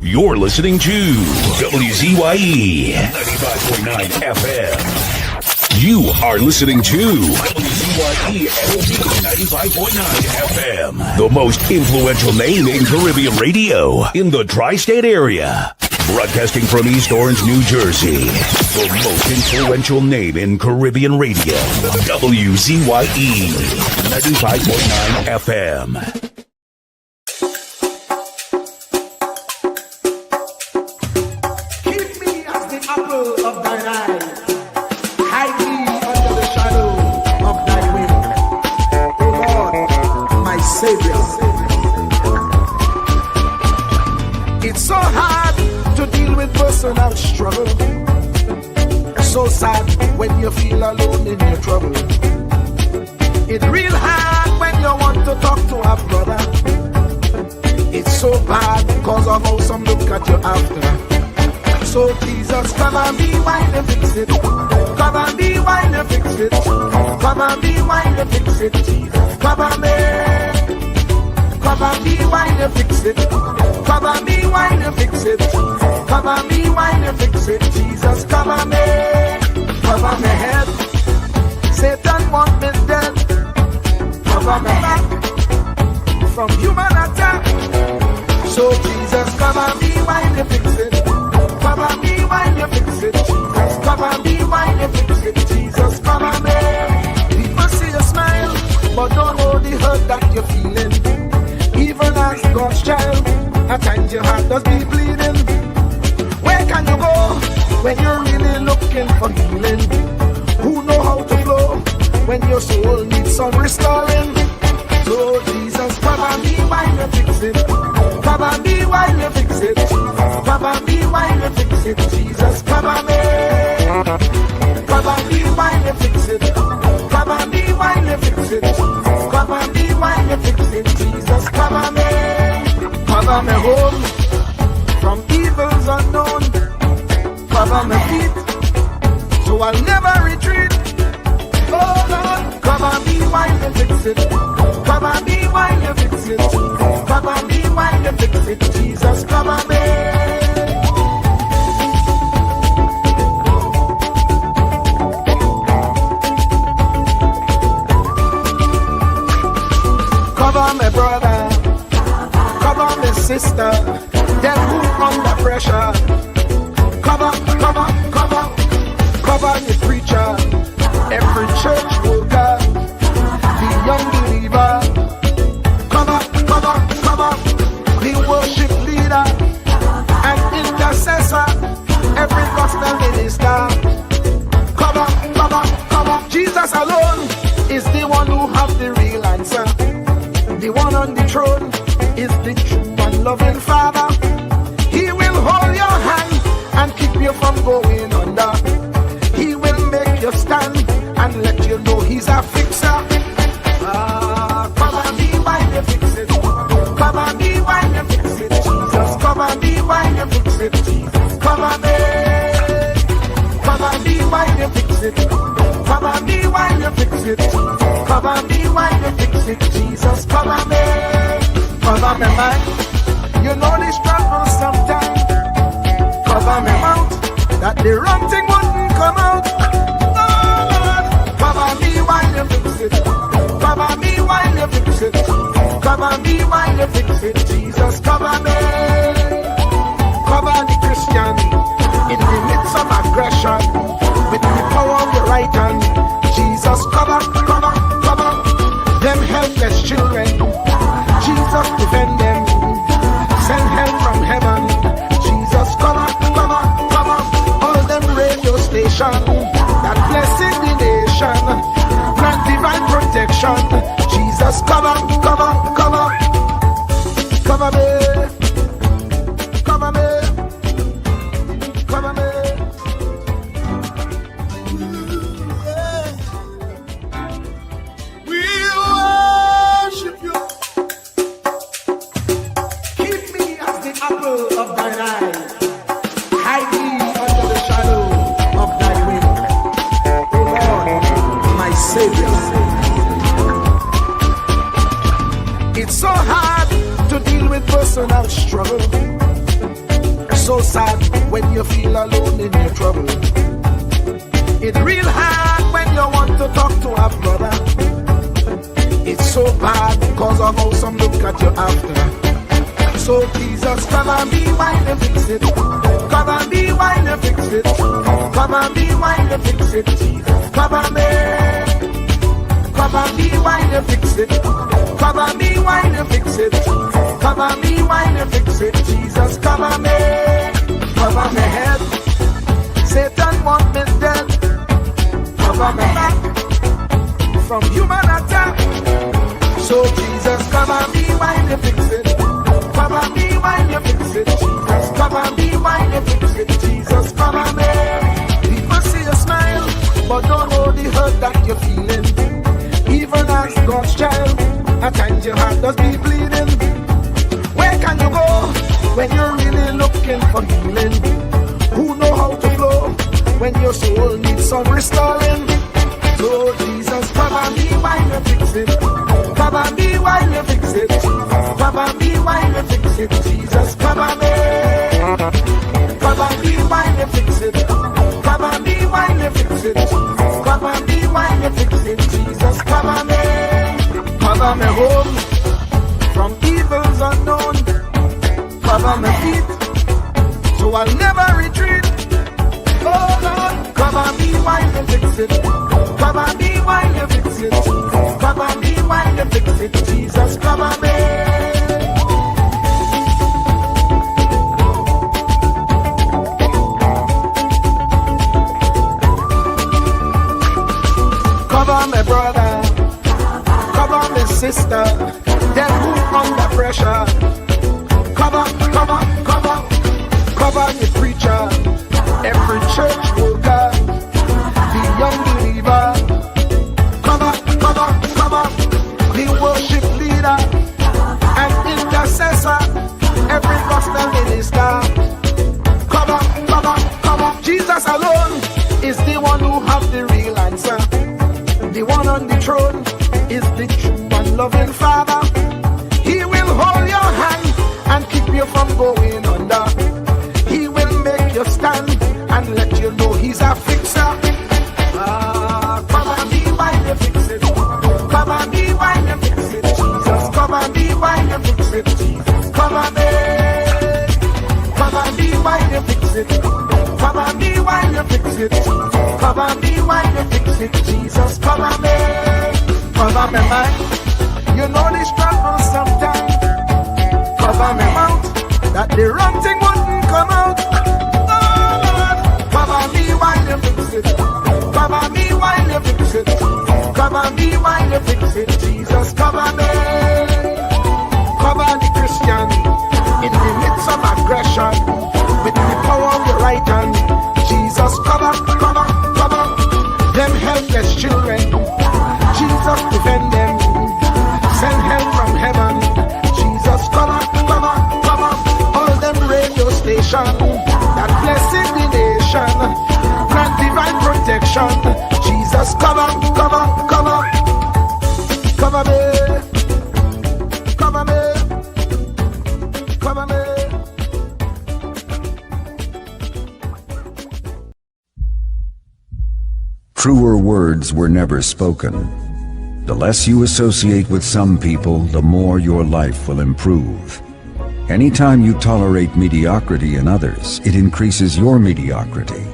You're listening to WZYE 95.9 FM. You are listening to WZYE 95.9 FM. The most influential name in Caribbean radio in the tri-state area. Broadcasting from East Orange, New Jersey. The most influential name in Caribbean radio. WZYE 95.9 FM. It's so hard to deal with personal struggle. So sad when you feel alone in your trouble. It's real hard when you want to talk to a brother. It's so bad because of how some look at you after. So Jesus, come and be while you fix it. Come and be while you fix it. Come and be while you fix it. Jesus, come and be. Come and be while you fix it. Come and be while you fix it. Come and be while you fix it. Jesus, come and me. Cover my head. Satan want me dead. Cover my back from human attack. So Jesus, come and be while you fix it. Come and be while you fix it. Jesus, come and be while you fix it. Jesus, come and me. People see you smile, but don't know the hurt that you're feeling. Even as God's child, at times your heart does be bleeding. Where can you go when you're really looking for healing? Who know how to flow when your soul needs some restoring? So Jesus, come and be while you fix it. Come and be while you fix it. Come and be while you fix it. Jesus, come and be. Come and be while you fix it. Come and be while you fix it. Come and be while you fix it. Jesus, cover me. Cover me home from evils unknown. Cover my feet so I'll never retreat. Oh Lord, cover me while you fix it. Cover me while you fix it. Cover me while you fix it. Jesus, cover me. Cover my brother, cover my sister, them who under pressure. Cover the preacher, every church worker, the young believer. Cover the worship leader and intercessor, every gospel minister. Cover. Jesus alone is the one who has the real answer. The one on the throne is the true and loving Father. He will hold your hand and keep you from going under. He will make you stand and let you know He's a fixer. Come and be while you fix it. Come and be while you fix it. Jesus, come and be while you fix it. Jesus, come and be. Come and be while you fix it. Come and be while you fix it. Come and be while you fix it. Jesus, come and be. Cover me mind. You know the struggle sometimes. Cover me mouth, that the wrong thing wouldn't come out. Oh Lord, cover me while you fix it. Cover me while you fix it. Cover me while you fix it. Jesus, cover me. Cover the Christian in the midst of aggression with the power of your right hand. Jesus, cover them helpless children. Jesus, defend them. Send help from heaven. Jesus, cover all them radio station that blessing the nation. Grant divine protection. Jesus, cover me. so sad when you feel alone in your trouble. It's real hard when you want to talk to a brother. It's so bad because of how some look at you after. So Jesus, cover me while you fix it. Cover me while you fix it. Cover me while you fix it. Jesus, cover me. Cover me while you fix it. Cover me while you fix it. Cover me while you fix it. Jesus, cover me. Cover my head. Satan want me dead. Cover my back from human attack. So Jesus, cover me while you fix it. Cover me while you fix it. Jesus, cover me while you fix it. Jesus, cover me. People see you smile, but don't know the hurt that you're feeling. Even as God's child, at times your heart does be bleeding. Where can you go when you're really looking for healing? Who know how to flow when your soul needs some restoring? So Jesus, cover me while you fix it. Cover me while you fix it. Cover me while you fix it. Jesus, cover me. Cover me while you fix it. Cover me while you fix it. Cover me while you fix it. Jesus, cover me. Cover me home from evils unknown. Cover my feet so I'll never retreat. Oh Lord, cover me while you fix it. Cover me while you fix it. Cover me while you fix it. Jesus, cover me. Cover my brother, cover my sister, them who under pressure. Cover the preacher, every church worker, the young believer. Cover the worship leader and intercessor, every gospel minister. Cover. Jesus alone is the one who has the real answer. The one on the throne is the true and loving Father. He will hold your hand and keep you from going under. He will make you stand and let you know he's a fixer. Cover me while you fix it. Cover me while you fix it. Jesus, cover me while you fix it. Jesus, cover me. Cover me while you fix it. Cover me while you fix it. Cover me while you fix it. Jesus, cover me. Cover me mind. You know the struggle sometimes. Cover me mouth, that the wrong thing wouldn't come out. Oh Lord, cover me while you fix it. Cover me while you fix it. Cover me while you fix it. Jesus, cover me. Cover the Christian in the midst of aggression with the power of your right hand. Jesus, cover them helpless children. Jesus, defend them. Send help from heaven. Jesus, cover all them radio stations that blessing the nation. Grant divine protection. Jesus, cover me. Truer words were never spoken. The less you associate with some people, the more your life will improve. Anytime you tolerate mediocrity in others, it increases your mediocrity.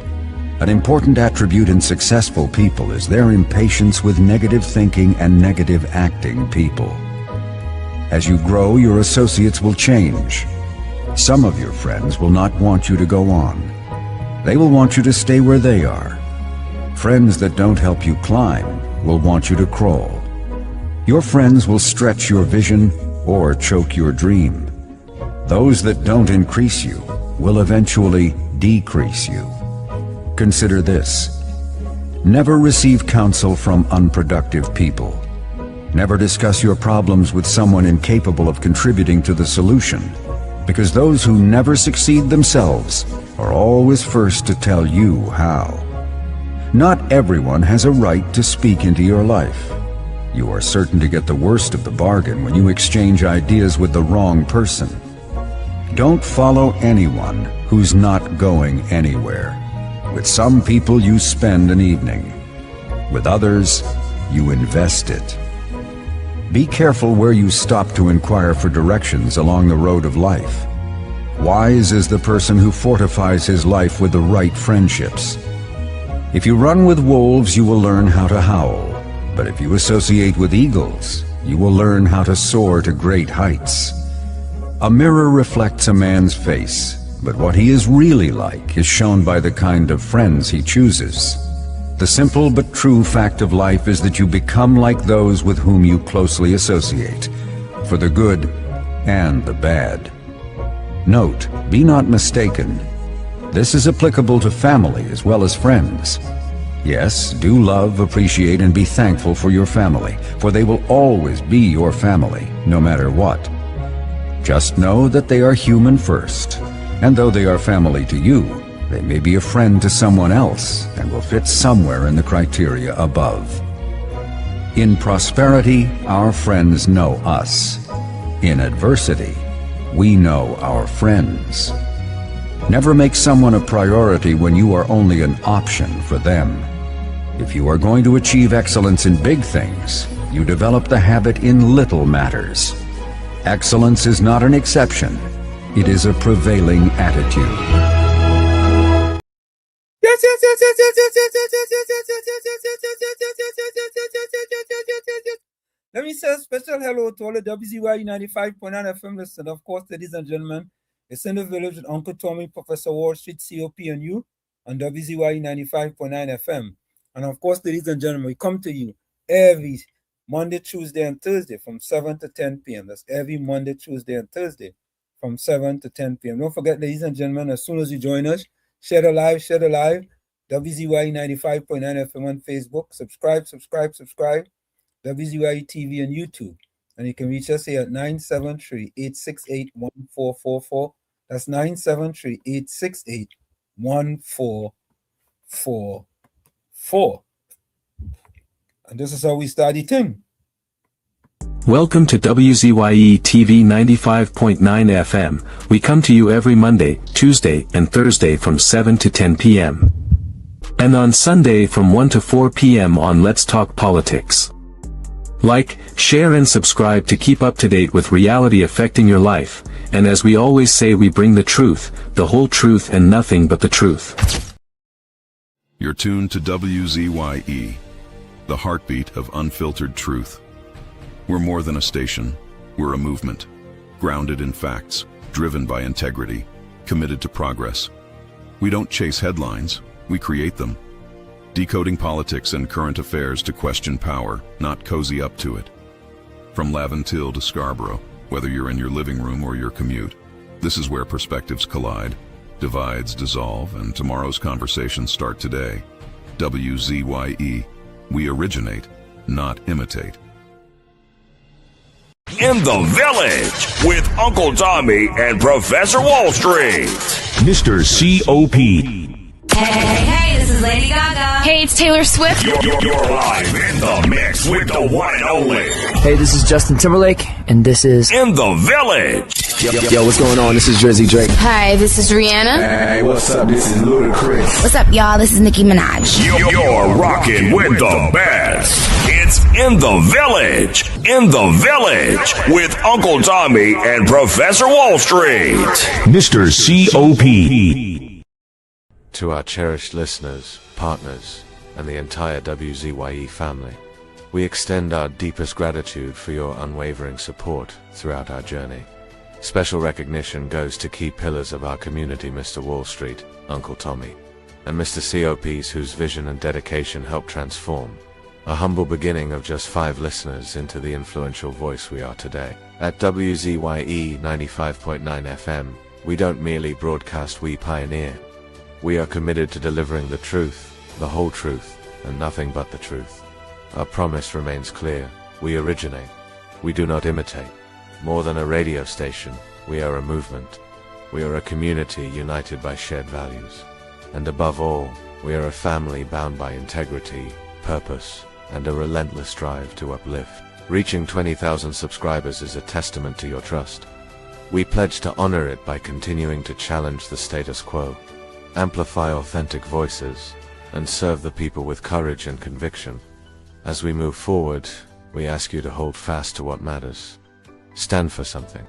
An important attribute in successful people is their impatience with negative thinking and negative acting people. As you grow, your associates will change. Some of your friends will not want you to go on. They will want you to stay where they are. Friends that don't help you climb will want you to crawl. Your friends will stretch your vision or choke your dream. Those that don't increase you will eventually decrease you. Consider this. Never receive counsel from unproductive people. Never discuss your problems with someone incapable of contributing to the solution, because those who never succeed themselves are always first to tell you how. Not everyone has a right to speak into your life. You are certain to get the worst of the bargain when you exchange ideas with the wrong person. Don't follow anyone who's not going anywhere. With some people you spend an evening. With others, you invest it. Be careful where you stop to inquire for directions along the road of life. Wise is the person who fortifies his life with the right friendships. If you run with wolves, you will learn how to howl. But if you associate with eagles, you will learn how to soar to great heights. A mirror reflects a man's face, but what he is really like is shown by the kind of friends he chooses. The simple but true fact of life is that you become like those with whom you closely associate, for the good and the bad. Note, be not mistaken. This is applicable to family as well as friends. Yes, do love, appreciate, and be thankful for your family, for they will always be your family, no matter what. Just know that they are human first, and though they are family to you, they may be a friend to someone else and will fit somewhere in the criteria above. In prosperity, our friends know us. In adversity, we know our friends. Never make someone a priority when you are only an option for them. If you are going to achieve excellence in big things, you develop the habit in little matters. Excellence is not an exception. It is a prevailing attitude. Let me say a special hello to all the WZYE 95.9 FM listeners. Of course, ladies and gentlemen, it's in the village with Uncle Tommy, Professor Wall Street, COP, and you on WZYE 95.9 FM. And of course, ladies and gentlemen, we come to you every Monday, Tuesday, and Thursday from 7 to 10 p.m. That's every Monday, Tuesday, and Thursday from 7 to 10 p.m. Don't forget, ladies and gentlemen, as soon as you join us, share the live, WZYE 95.9 FM on Facebook. Subscribe. WZYE TV and YouTube. And you can reach us here at 973-868-1444. That's 973-868-1444. And this is how we start the thing. Welcome to WZYE TV 95.9 FM. We come to you every Monday, Tuesday, and Thursday from 7 to 10 p.m. And on Sunday from 1 to 4 p.m. on Let's Talk Politics. Like, share and subscribe to keep up to date with reality affecting your life, and as we always say, we bring the truth, the whole truth and nothing but the truth. You're tuned to WZYE, the heartbeat of unfiltered truth. We're more than a station, we're a movement, grounded in facts, driven by integrity, committed to progress. We don't chase headlines, we create them. Decoding politics and current affairs to question power, not cozy up to it. From Laventille to Scarborough, whether you're in your living room or your commute, this is where perspectives collide, divides dissolve, and tomorrow's conversations start today. WZYE, we originate, not imitate. In the Village with Uncle Tommy and Professor Wall Street. Mr. COP. Hey, this is Lady Gaga. Hey, it's Taylor Swift. You're live in the mix with the one and only. Hey, this is Justin Timberlake, and this is In the Village. Yo, what's going on? This is Jersey Drake. Hi, this is Rihanna. Hey, what's up? This is Ludacris. What's up, y'all? This is Nicki Minaj. You're rocking with the best. It's In the Village. In the Village with Uncle Tommy and Professor Wall Street. Mr. COP. To our cherished listeners, partners, and the entire WZYE family, we extend our deepest gratitude for your unwavering support throughout our journey. Special recognition goes to key pillars of our community, Mr. Wall Street, Uncle Tommy, and Mr. COPs whose vision and dedication helped transform a humble beginning of just 5 listeners into the influential voice we are today. At WZYE 95.9 FM, we don't merely broadcast, we pioneer. We are committed to delivering the truth, the whole truth, and nothing but the truth. Our promise remains clear. We originate. We do not imitate. More than a radio station, we are a movement. We are a community united by shared values. And above all, we are a family bound by integrity, purpose, and a relentless drive to uplift. Reaching 20,000 subscribers is a testament to your trust. We pledge to honor it by continuing to challenge the status quo, amplify authentic voices, and serve the people with courage and conviction. As we move forward, we ask you to hold fast to what matters. Stand for something.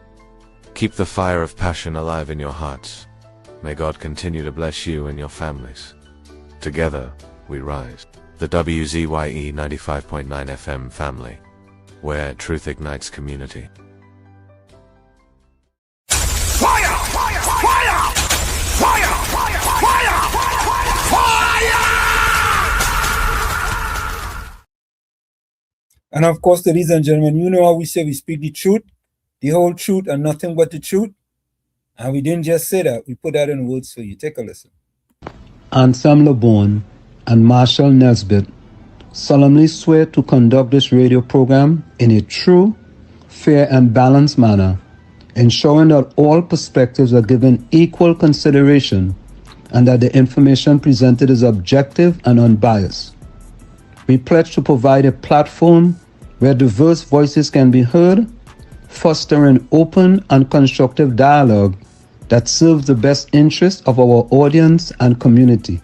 Keep the fire of passion alive in your hearts. May God continue to bless you and your families. Together, we rise. The WZYE 95.9 FM family, where truth ignites community. Fire! Fire! Fire! Fire! Fire! Fire! Fire! And of course, ladies and gentlemen, you know how we say we speak the truth, the whole truth, and nothing but the truth. And we didn't just say that, we put that in words for you. Take a listen. Ansam LeBon and Marshall Nesbitt solemnly swear to conduct this radio program in a true, fair, and balanced manner, ensuring that all perspectives are given equal consideration and that the information presented is objective and unbiased. We pledge to provide a platform where diverse voices can be heard, fostering open and constructive dialogue that serves the best interests of our audience and community.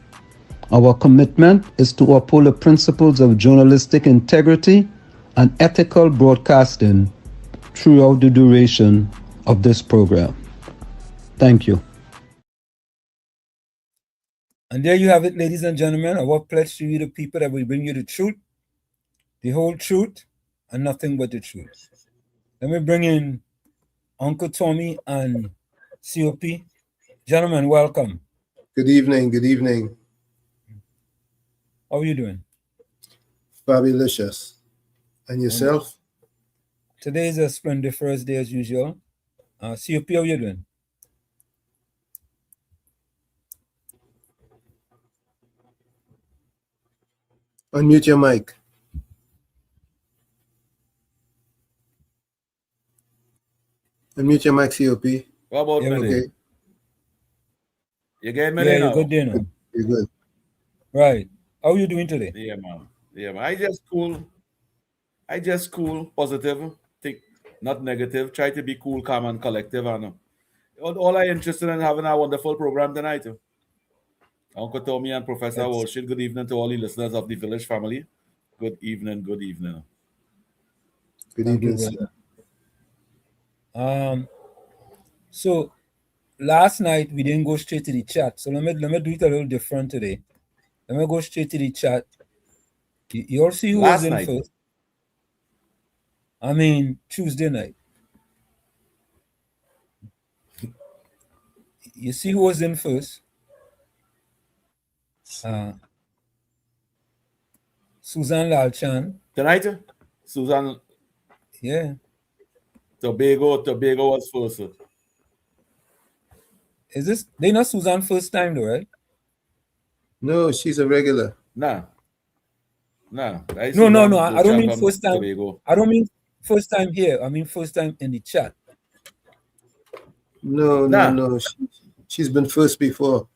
Our commitment is to uphold the principles of journalistic integrity and ethical broadcasting throughout the duration of this program. Thank you. And there you have it, ladies and gentlemen, our pledge to you, the people, that we bring you the truth, the whole truth, and nothing but the truth. Let me bring in Uncle Tommy and COP. Gentlemen, welcome. Good evening. Good evening. How are you doing? Fabulous. And yourself? Today is a splendid first day as usual. COP, how are you doing? Unmute your mic. Unmute your mic, COP. What about Yeah, me? Okay. You get me Yeah, now? you're good there now. You're good. Right. How are you doing today? Yeah, man. Yeah, man. I just cool, positive, think not negative. Try to be cool, calm, and collective. And all I interested in having a wonderful program tonight. Uncle Tommy and Professor Walshit, good evening to all the listeners of the Village family. Good evening, good evening. Good Thank you, evening, sir. brother. So last night we didn't go straight to the chat. So let me do it a little different today. Let me go straight to the chat. You all see who was in first? I mean, Tuesday night. You see who was in first? Susan Lalchan. Tonight, Susan. Yeah. Tobago was first. Is this, they not Susan first time though, right? No, she's a regular. Nah. No. I don't mean first time. Tobago. I don't mean first time here. I mean first time in the chat. No. She's been first before.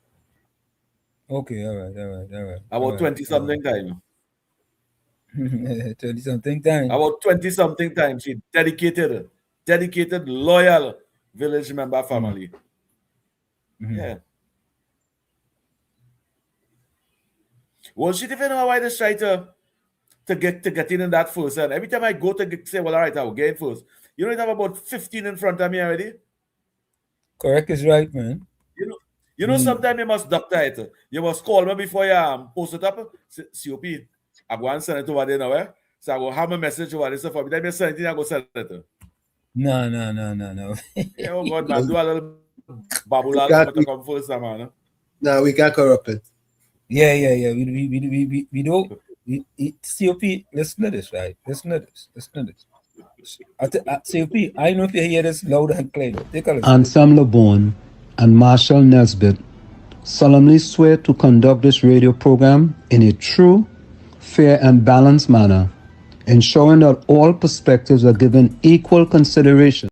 Okay, all right. About 20-something time. 20-something time. About 20-something time. She dedicated, loyal village member family. Mm-hmm. Yeah. Well, she didn't know why they try to get in that first. And every time I go to say, well, all right, I'll get in first. You don't have about 15 in front of me already. Correct is right, man. You know, sometimes you must doctor it. You must call me before you post it up. COP, I go and send it over there now. Eh? So I will have a message over there. So for me, then you send it, I go send it. No. Yeah, oh God, man, do a little babula to come first, man. No, we got corrupted. Yeah. We don't. COP, listen to this, right? Listen to this. COP, I know if you hear this loud and clear. Take a listen. Ansam LeBon and Marshall Nesbitt solemnly swear to conduct this radio program in a true, fair, and balanced manner, ensuring that all perspectives are given equal consideration.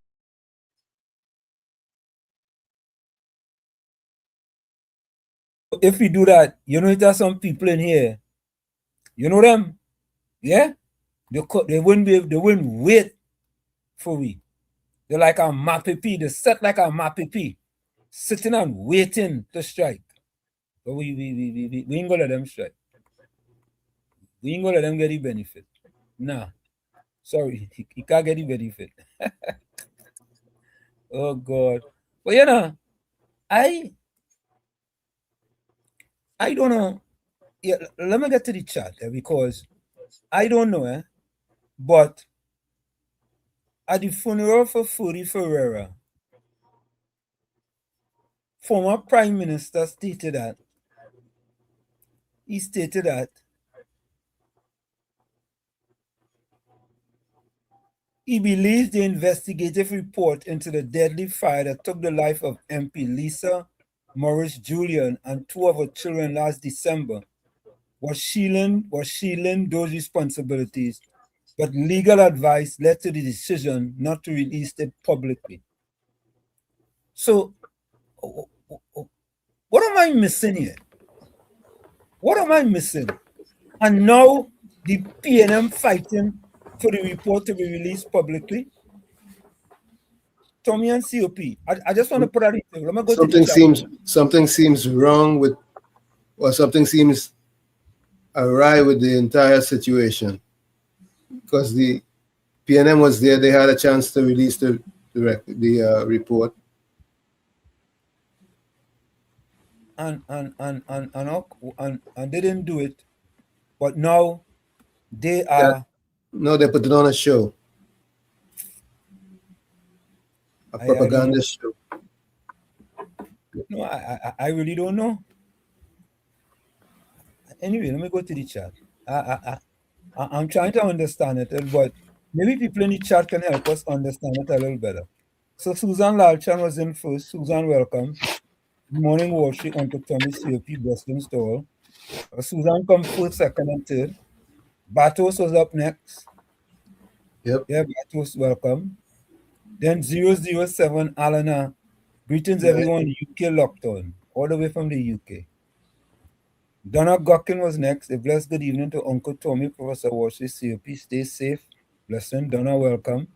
If we do that, you know, there's some people in here, you know them, yeah? They wouldn't wait for we. They're like a mapipi. They're set like a mapipi, sitting and waiting to strike. But we ain't gonna let them strike. We ain't gonna let them get the benefit. Nah. Sorry, he can't get the benefit. Oh God. But you know, I don't know. Yeah, let me get to the chat because I don't know, but at the funeral for Furi Ferreira, former Prime Minister stated that he believes the investigative report into the deadly fire that took the life of MP Lisa Morris Julian and two of her children last December was shielding those responsibilities, but legal advice led to the decision not to release it publicly. So, what am I missing here? What am I missing? And now the PNM fighting for the report to be released publicly. Tommy and COP. I just want to put that in there. Let me go to the chat. Something seems wrong with, or something seems awry with the entire situation. Because the PNM was there, they had a chance to release the report. And they didn't do it. But now they are. No, they put it on a show. A propaganda show. No, I really don't know. Anyway, let me go to the chat. I'm trying to understand it, but maybe people in the chat can help us understand it a little better. So Susan Lalchan was in first. Susan, welcome. Good morning, Wall Street, Uncle Tommy, COP, Boston Store. Susan come first, second, and third. Batos was up next. Yep. Yeah, Batos, welcome. Then 007, Alana. Greetings, everyone. UK lockdown, all the way from the UK. Donna Gockin was next. A blessed good evening to Uncle Tommy, Professor Walsh, COP. Stay safe. Blessing. Donna, welcome.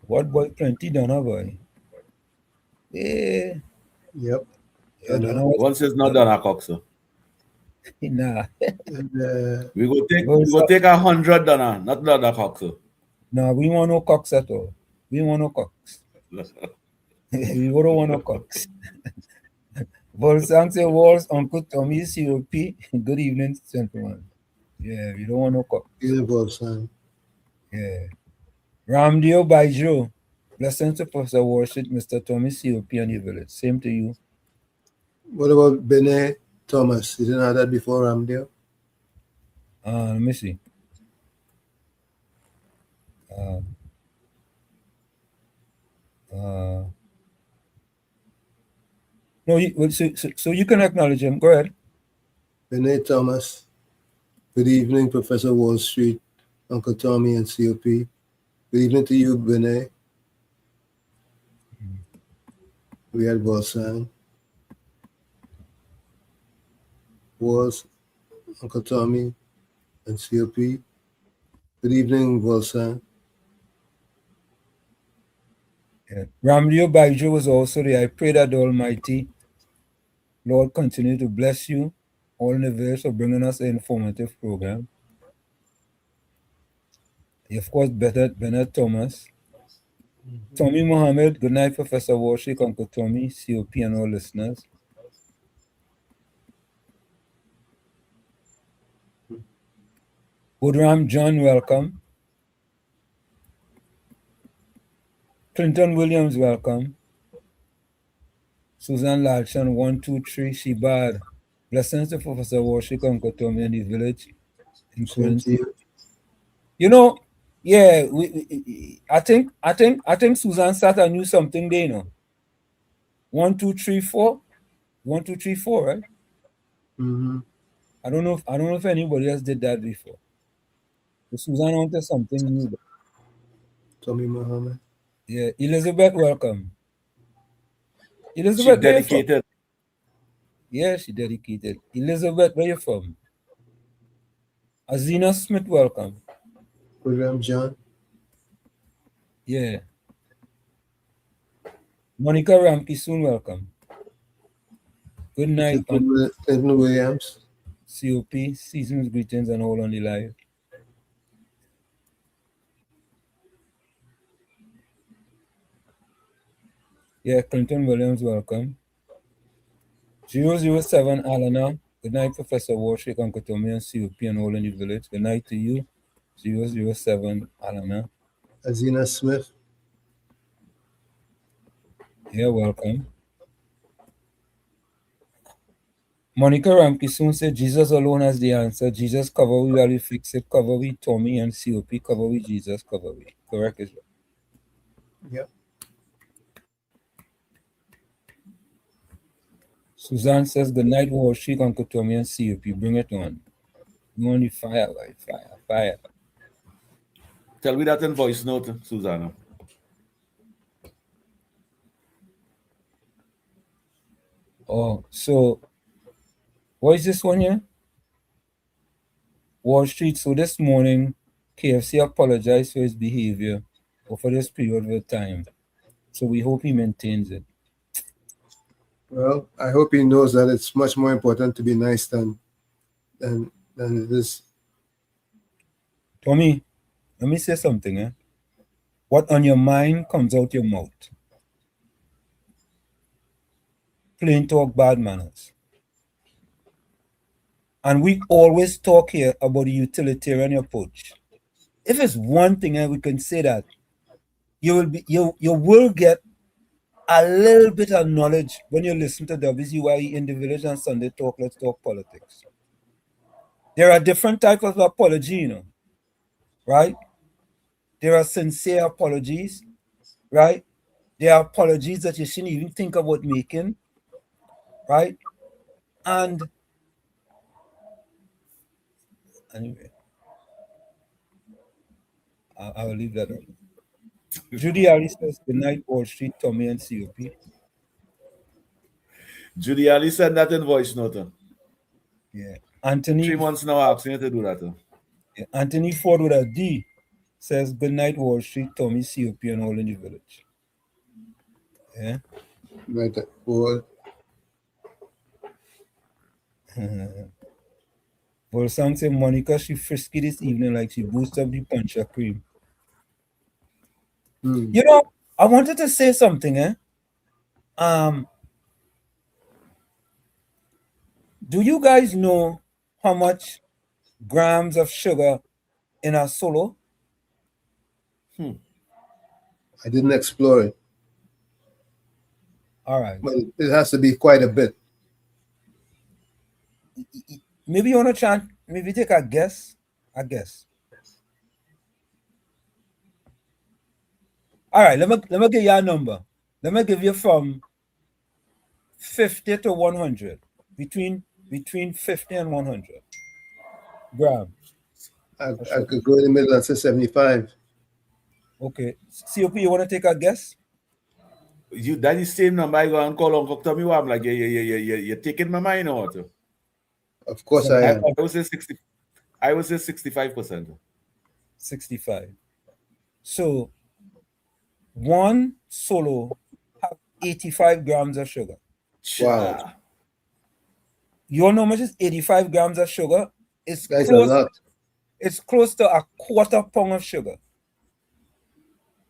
What boy? Plenty, Donna boy. Yeah. Yep. Yeah, Donna Once it's not Donna Coxer. Nah. We go take 100 Donna, not Donna Coxer. No, we want no cocks at all. We want no cocks. We don't want no cocks. Volsang say Walls, Uncle Tommy, COP. Good evening, gentlemen. Yeah, we don't want no cocks. Yeah, Volsang. Yeah. Ramdio Baijo. Blessings to Professor Worship, Mr. Tommy, COP, and the village. Same to you. What about Bene Thomas? You didn't have that before, Ramdale? Let me see. No, so you can acknowledge him. Go ahead. Bene Thomas. Good evening, Professor Wall Street, Uncle Tommy, and COP. Good evening to you, Bene. We had Volsang. Walls, Uncle Tommy, and COP. Good evening, Volsang. Yeah. Ramdio Baijo was also there. I pray that the Almighty Lord continue to bless you all in the village for bringing us an informative program. Of course, Bernard Thomas. Tommy Mohammed, good night, Professor Warshik, Uncle Tommy, COP, and all listeners. Budram John, welcome. Clinton Williams, welcome. Susan Lalchan, 123, Shibad. Blessings to Professor Warshik, Uncle Tommy, and the village in Queens. You know, yeah, I think Susan Sata knew something there, you know. 1, 2, 3, 4. 1, 2, 3, 4, right? Mm-hmm. I don't know if anybody else did that before. But Susan wanted something new. Tommy Mohammed. Yeah, Elizabeth, welcome. Elizabeth, she dedicated. Yeah, she dedicated. Elizabeth, where you from? Azina Smith, welcome. Program John. Yeah. Monica Ramke, soon welcome. Good night. Clinton Williams. COP, season's greetings and all on the live. Yeah, Clinton Williams, welcome. 007 Alana, good night, Professor Warshik, Uncle Tommy, and COP and all in the village. Good night to you, 007 Alana. Azina Smith. Yeah, welcome. Monica Ramke soon said Jesus alone has the answer. Jesus cover we while we fix it. Cover we Tommy and COP. Cover we Jesus. Cover we. Correct, Israel? Yep. Suzanne says, good night, Warshik, Uncle Tommy and COP. Bring it on. You want the fire, like fire. Tell me that in voice note, Susanna. Oh, so what is this one here? Wall Street. So this morning, KFC apologized for his behavior over this period of time. So we hope he maintains it. Well, I hope he knows that it's much more important to be nice than it is. Tommy, let me say something. What on your mind comes out your mouth. Plain talk, bad manners. And we always talk here about the utilitarian approach. If it's one thing, we can say that you will get a little bit of knowledge when you listen to WZYE in the Village and Sunday Talk. Let's talk politics. There are different types of apology, right? There are sincere apologies, right? There are apologies that you shouldn't even think about making, right? And anyway, I will leave that alone. Judy Ali says, good night, Wall Street, Tommy and COP. Judy Ali said that in voice note. Yeah. Anthony. 3 months now asking you to do that. Yeah. Anthony Ford with a D says, good night, Wall Street, Tommy, COP and all in the village. Yeah. Right, Ford. Volsang said, Monica, she frisky this evening like she boosted up the puncher cream. You know, I wanted to say something. Do you guys know how much grams of sugar in a solo? I didn't explore it. All right. But it has to be quite a bit. Maybe you want to try, maybe take a guess. All right, let me give you a number. Let me give you from 50 to 100. Between 50 and 100 grams. I could go in the middle and say 75. Okay. COP, you want to take a guess? That is the same number I go and call Uncle Tommy. I'm like, you're taking my mind out. Of course I am. I would say 60. I would say 65%. 65. So one solo have 85 grams of sugar. Wow. You all know how much is 85 grams of sugar? That's a lot. It's close to a quarter pound of sugar.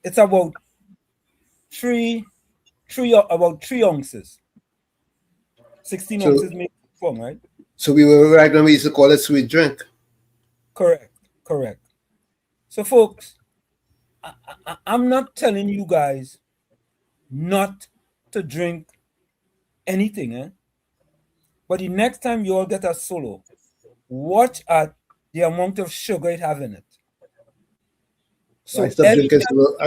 It's about 3 ounces. 16 ounces makes a pound, right? So we were right when we used to call it sweet drink. Correct. So folks, I'm not telling you guys not to drink anything, but the next time you all get a solo, watch at the amount of sugar it have in it. So I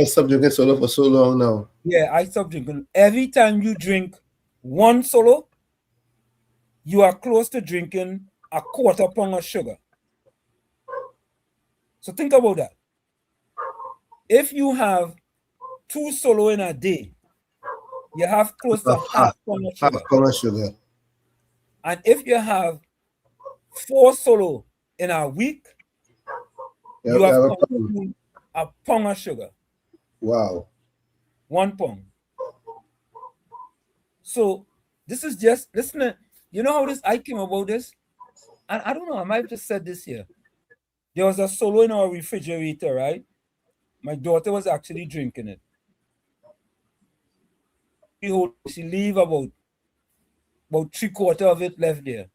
stopped drinking solo for so long now. Yeah, I stopped drinking. Every time you drink one solo, you are close to drinking a quarter pound of sugar. So think about that. If you have 2 solo in a day, you have close to half pound of sugar. Half pound of sugar. And if you have 4 solo in a week, you have consumed a pound of sugar. Wow. 1 pound. So this is just, listen, you know how I came about this? And I don't know, I might have just said this here. There was a solo in our refrigerator, right? My daughter was actually drinking it. She leave about 3/4 of it left there.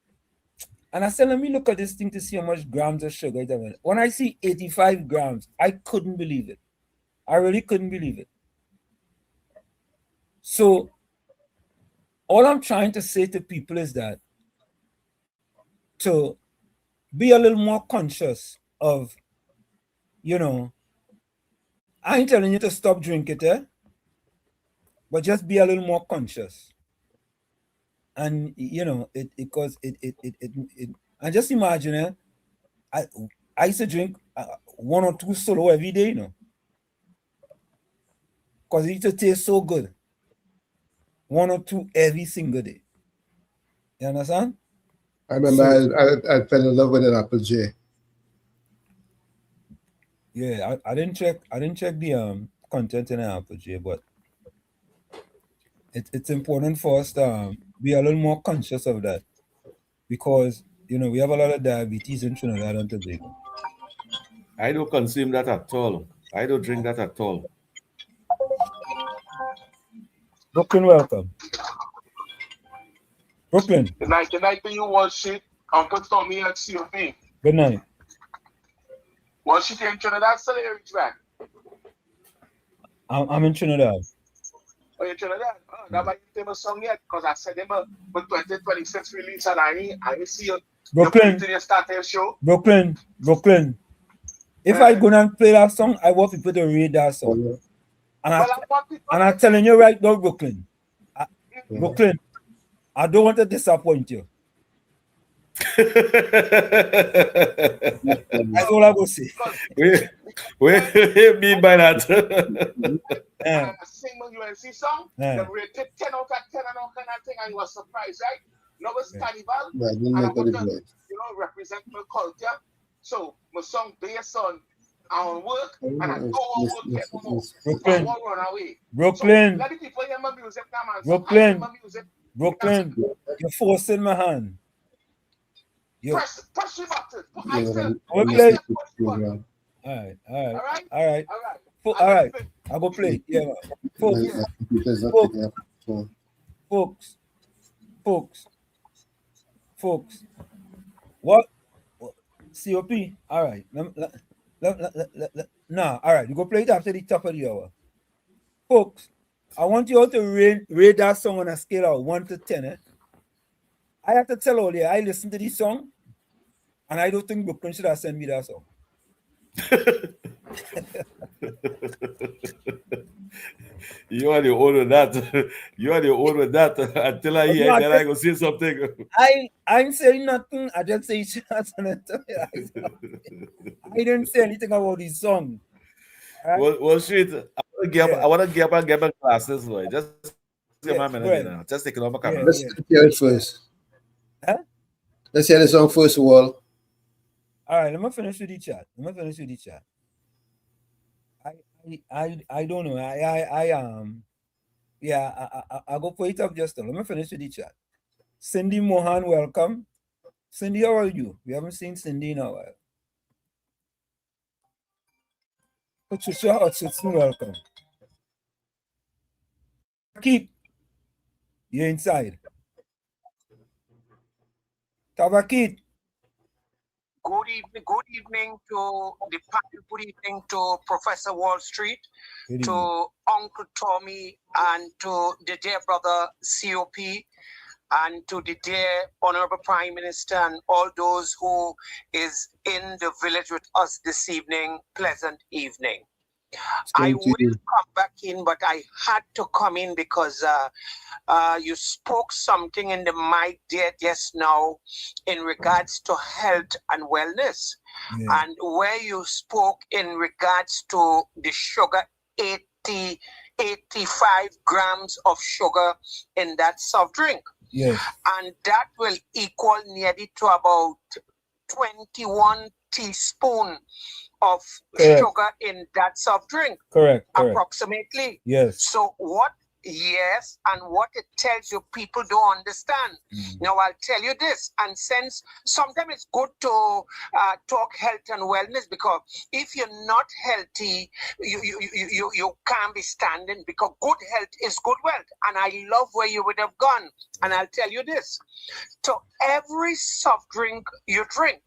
And I said, let me look at this thing to see how much grams of sugar it has. When I see 85 grams, I couldn't believe it. I really couldn't believe it. So all I'm trying to say to people is that to be a little more conscious of, I ain't telling you to stop drinking it, but just be a little more conscious. And because and just imagine, I used to drink 1 or 2 solo every day, because it used to taste so good. 1 or 2 every single day. You understand? I remember I fell in love with an Apple J. Yeah, I didn't check the content in an Apple J, but it's important for us to be a little more conscious of that, because we have a lot of diabetes in Trinidad and Tobago. I don't consume that at all. I don't drink that at all. Brooklyn, welcome. Brooklyn. Good night to you, Wall Street. Uncle Tommy and COP. Good night. Wall Street in Trinidad, still here, back. I'm in Trinidad. Oh, you're Trinidad? Oh, that might be a song yet, because I said them with 2026 release, and I see you. Brooklyn. You start their show. Brooklyn. If I go and play that song, I want people to read that song. And I'm telling you right now, Brooklyn. Brooklyn, I don't want to disappoint you. That's all I will say. What do you mean by that? A single UNC song, they rated 10 out of 10 and all kind of thing, and you were surprised, right? Now it's Carnival, and I want to, represent my culture. So my song based on our work, and I go on work get more. Brooklyn. I won't run away. Brooklyn. So let the people hear my music, man. Brooklyn. So my music. Brooklyn, you're forcing my hand. Press the button. Brooklyn. All right. I'll go play. Yeah, man. Folks. What? COP. All right. Nah. All right. You go play it after the top of the hour. Folks, I want you all to rate that song on a scale of 1 to 10. I have to tell all you, I listened to this song, and I don't think Brooklyn should have sent me that song. You are the owner of that. You are the owner of that. Until I hear that, I go say something. I ain't saying nothing. I just say I didn't say anything about this song. Right? Well, shit. I want to get up and get my glasses, boy. Just give me a minute now. Just take it off my camera. Let's hear it first. Huh? Let's hear the song first of all. All right, let me finish with the chat. I don't know. I go put it up just now. Let me finish with the chat. Cindy Mohan, welcome. Cindy, how are you? We haven't seen Cindy in a while. Patricia Hutchinson, welcome. Keith, you're inside. Tabakit. Good evening to the panel. Good evening to Professor Wall Street, to Uncle Tommy, and to the dear brother COP, and to the dear Honorable Prime Minister and all those who is in the village with us this evening. Pleasant evening. I will come back in, but I had to come in because you spoke something in the mic there just now in regards to health and wellness. Yeah. And where you spoke in regards to the sugar, 85 grams of sugar in that soft drink. Yes. And that will equal nearly to about 21 teaspoons of Correct. sugar in that soft drink. Correct. Approximately. Yes. So what? Yes, and what it tells you, people don't understand. Now I'll tell you this, and since sometimes it's good to talk health and wellness, because if you're not healthy, you can't be standing, because good health is good wealth. And I love where you would have gone. And I'll tell you this: to every soft drink you drink,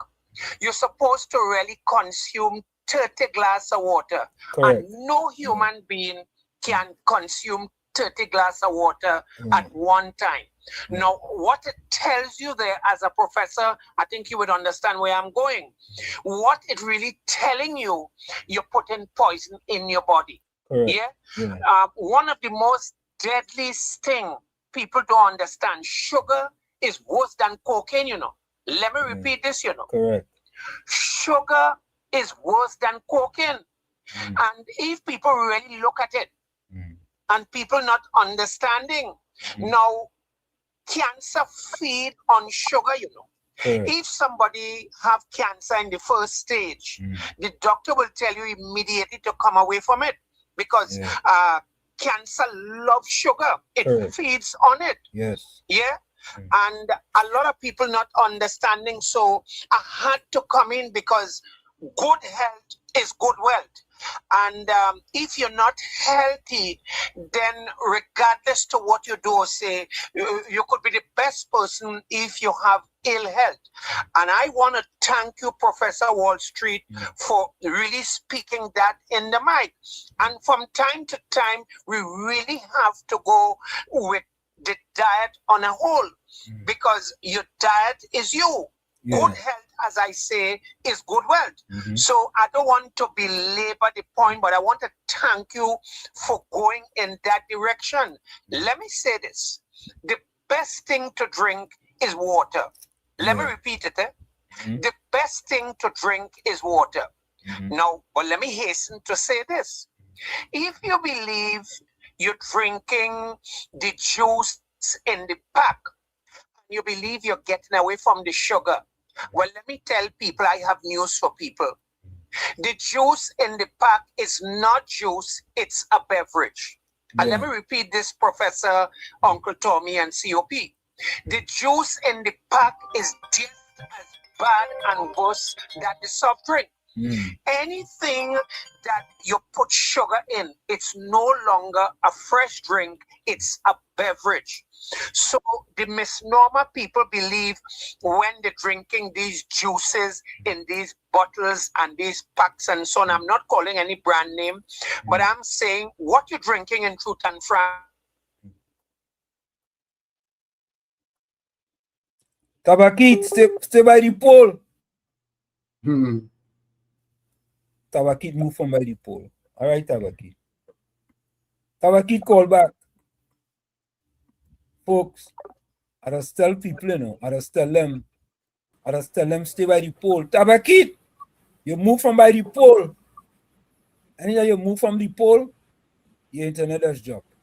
you're supposed to really consume 30 glasses of water. Correct. And no human being can consume 30 glasses of water at one time. Now, what it tells you there as a professor, I think you would understand where I'm going. What it really telling you, you're putting poison in your body. Correct. Yeah? One of the most deadliest thing people don't understand, sugar is worse than cocaine, you know. Let me repeat this, you know. Correct. Sugar is worse than cocaine. And if people really look at it, and people not understanding, now cancer feed on sugar, you know. Correct. If somebody have cancer in the first stage, the doctor will tell you immediately to come away from it, because cancer loves sugar. It feeds on it. Yes. Yeah. And a lot of people not understanding. So I had to come in, because good health is good wealth. And if you're not healthy, then regardless to what you do or say, you could be the best person if you have ill health. And I want to thank you, Professor Wall Street, for really speaking that in the mic. And from time to time, we really have to go with the diet on a whole, because your diet is you. Good health, as I say, is good wealth. So I don't want to belabor the point, but I want to thank you for going in that direction. Let me say this: the best thing to drink is water. Let me repeat it. The best thing to drink is water. Now, but let me hasten to say this: if you believe you're drinking the juice in the pack, you believe you're getting away from the sugar, well, let me tell people, I have news for people. The juice in the pack is not juice, it's a beverage. And let me repeat this, Professor Uncle Tommy and COP. The juice in the pack is just as bad and worse than the soft drink. Anything that you put sugar in, it's no longer a fresh drink, it's a beverage. So the misnomer people believe when they're drinking these juices in these bottles and these packs and so on, I'm not calling any brand name, but I'm saying what you're drinking in truth and frank. Tabakit, stay by the pole. Tabakit, move from by the pole. All right, Tabakit. Tabakit, call back. Folks, I just tell people, you know, I just tell them stay by the pole. Tabakit, you move from by the pole. And you move from the pole, your internet has dropped.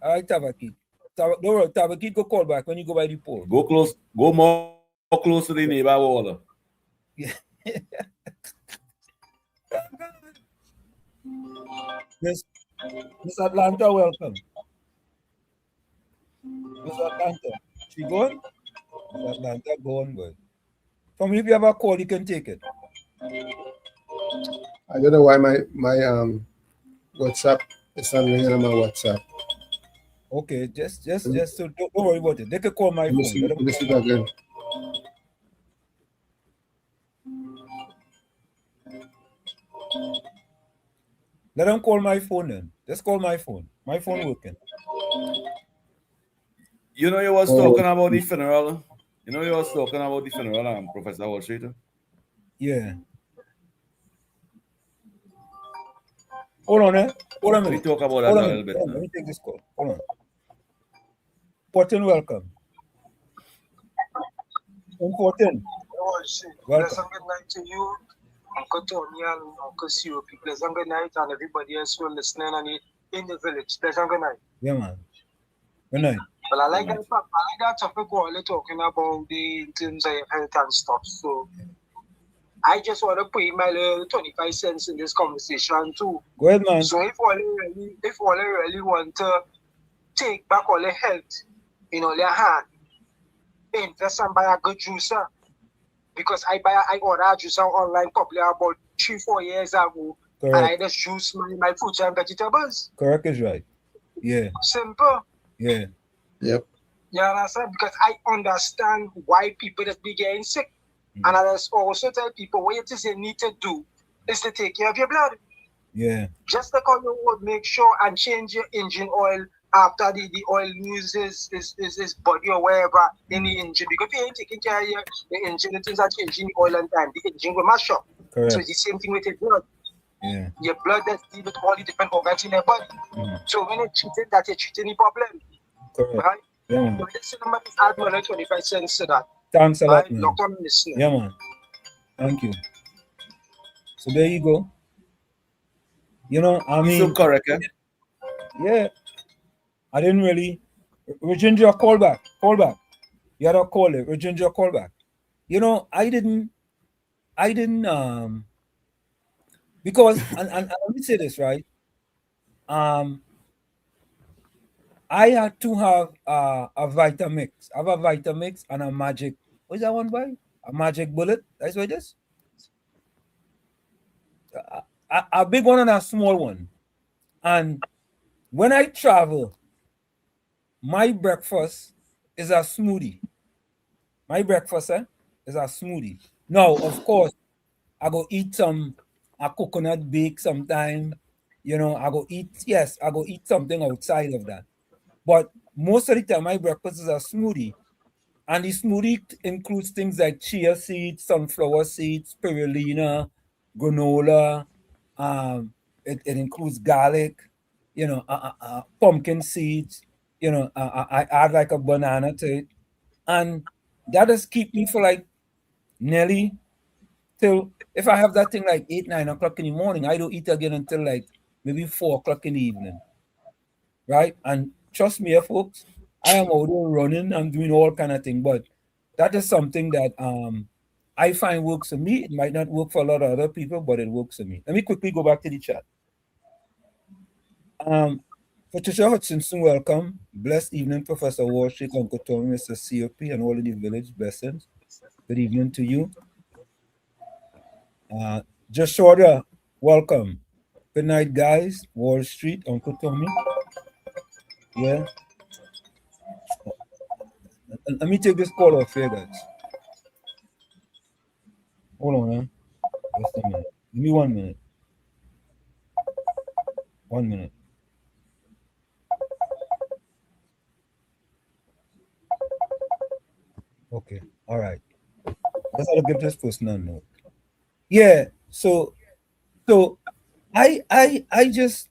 All right, Tabakit. Don't worry, Tabakit, go call back when you go by the pole. Go close, go more close to the neighbor wall. Miss Atlanta, welcome. Miss Atlanta, she going? Miss Atlanta, go on, boy. From if you have a call, you can take it. I don't know why my WhatsApp is not ringing on my WhatsApp. Okay, just so don't worry about it. They can call my phone. Let me see that again. Let them call my phone then. Just call my phone. My phone working. You know you was talking about the funeral. You know you was talking about the funeral, Professor Wall Street. Yeah. Hold on, eh? Hold on a minute. We talk about that a little bit. Let me take this call. Hold on. Porton, welcome. 14. Pleasant good night to you, Uncle Tony and Uncle COP. Pleasant good night, and everybody else who are listening and in the village. Pleasant good night. Yeah, man. Good night. Well, I like that topic while you're talking about in terms of health and stuff. So I just want to put my little 25 cents in this conversation too. Go ahead, man. So if all really want to take back all the health in all their hand, invest and buy a good juicer. Because I order a juicer online probably about 3-4 years ago. Correct. And I just juice my fruits and vegetables. Correct is right. Yeah. Simple. Yeah. Yep. You understand? Because I understand why people just be getting sick. And I just also tell people what it is you need to do is to take care of your blood. Yeah. Just like how you would make sure and change your engine oil after the oil loses his body or wherever in the engine. Because if you ain't taking care of your engine, the things are changing the oil and time. The engine will mash up. Correct. So it's the same thing with your blood. Yeah. Your blood that's deal with all the different organs in your body. So when it's treated, that you're treating the problem. Correct. Right? Yeah. So this number is add more than 25 cents to that. Thanks a lot, man. Look, I'm listening. Yeah, man. Thank you. So there you go. You know, I mean, So correct, eh? Yeah. I didn't really. Virginia, call back. Call back. You had a call it. Virginia, call back. You know, I didn't because and let me say this, right? I had to have a Vitamix. I have a Vitamix and a magic. What is that one by? A magic bullet. That's what it is. A big one and a small one. And when I travel, my breakfast is a smoothie. My breakfast is a smoothie. Now, of course, I go eat a coconut bake sometime. You know, I go eat something outside of that. But most of the time, my breakfast is a smoothie. And the smoothie includes things like chia seeds, sunflower seeds, spirulina, granola. It includes garlic, you know, pumpkin seeds. You know, I add like a banana to it. And that just keep me for like nearly till, if I have that thing like 8-9 o'clock in the morning, I don't eat again until like maybe 4 o'clock in the evening. Right? And trust me, folks, I am out there running, I'm doing all kind of things, but that is something that I find works for me. It might not work for a lot of other people, but it works for me. Let me quickly go back to the chat. Patricia Hutchinson, welcome. Blessed evening, Professor Wall Street, Uncle Tommy, Mr. COP, and all of the village. Blessings. Good evening to you. Joshua, welcome. Good night, guys. Wall Street, Uncle Tommy. Yeah. Let me take this call off here, guys. Hold on, man. Just a minute. Give me 1 minute. 1 minute. Okay. All right. Let's have to give this person a note. Yeah. So I just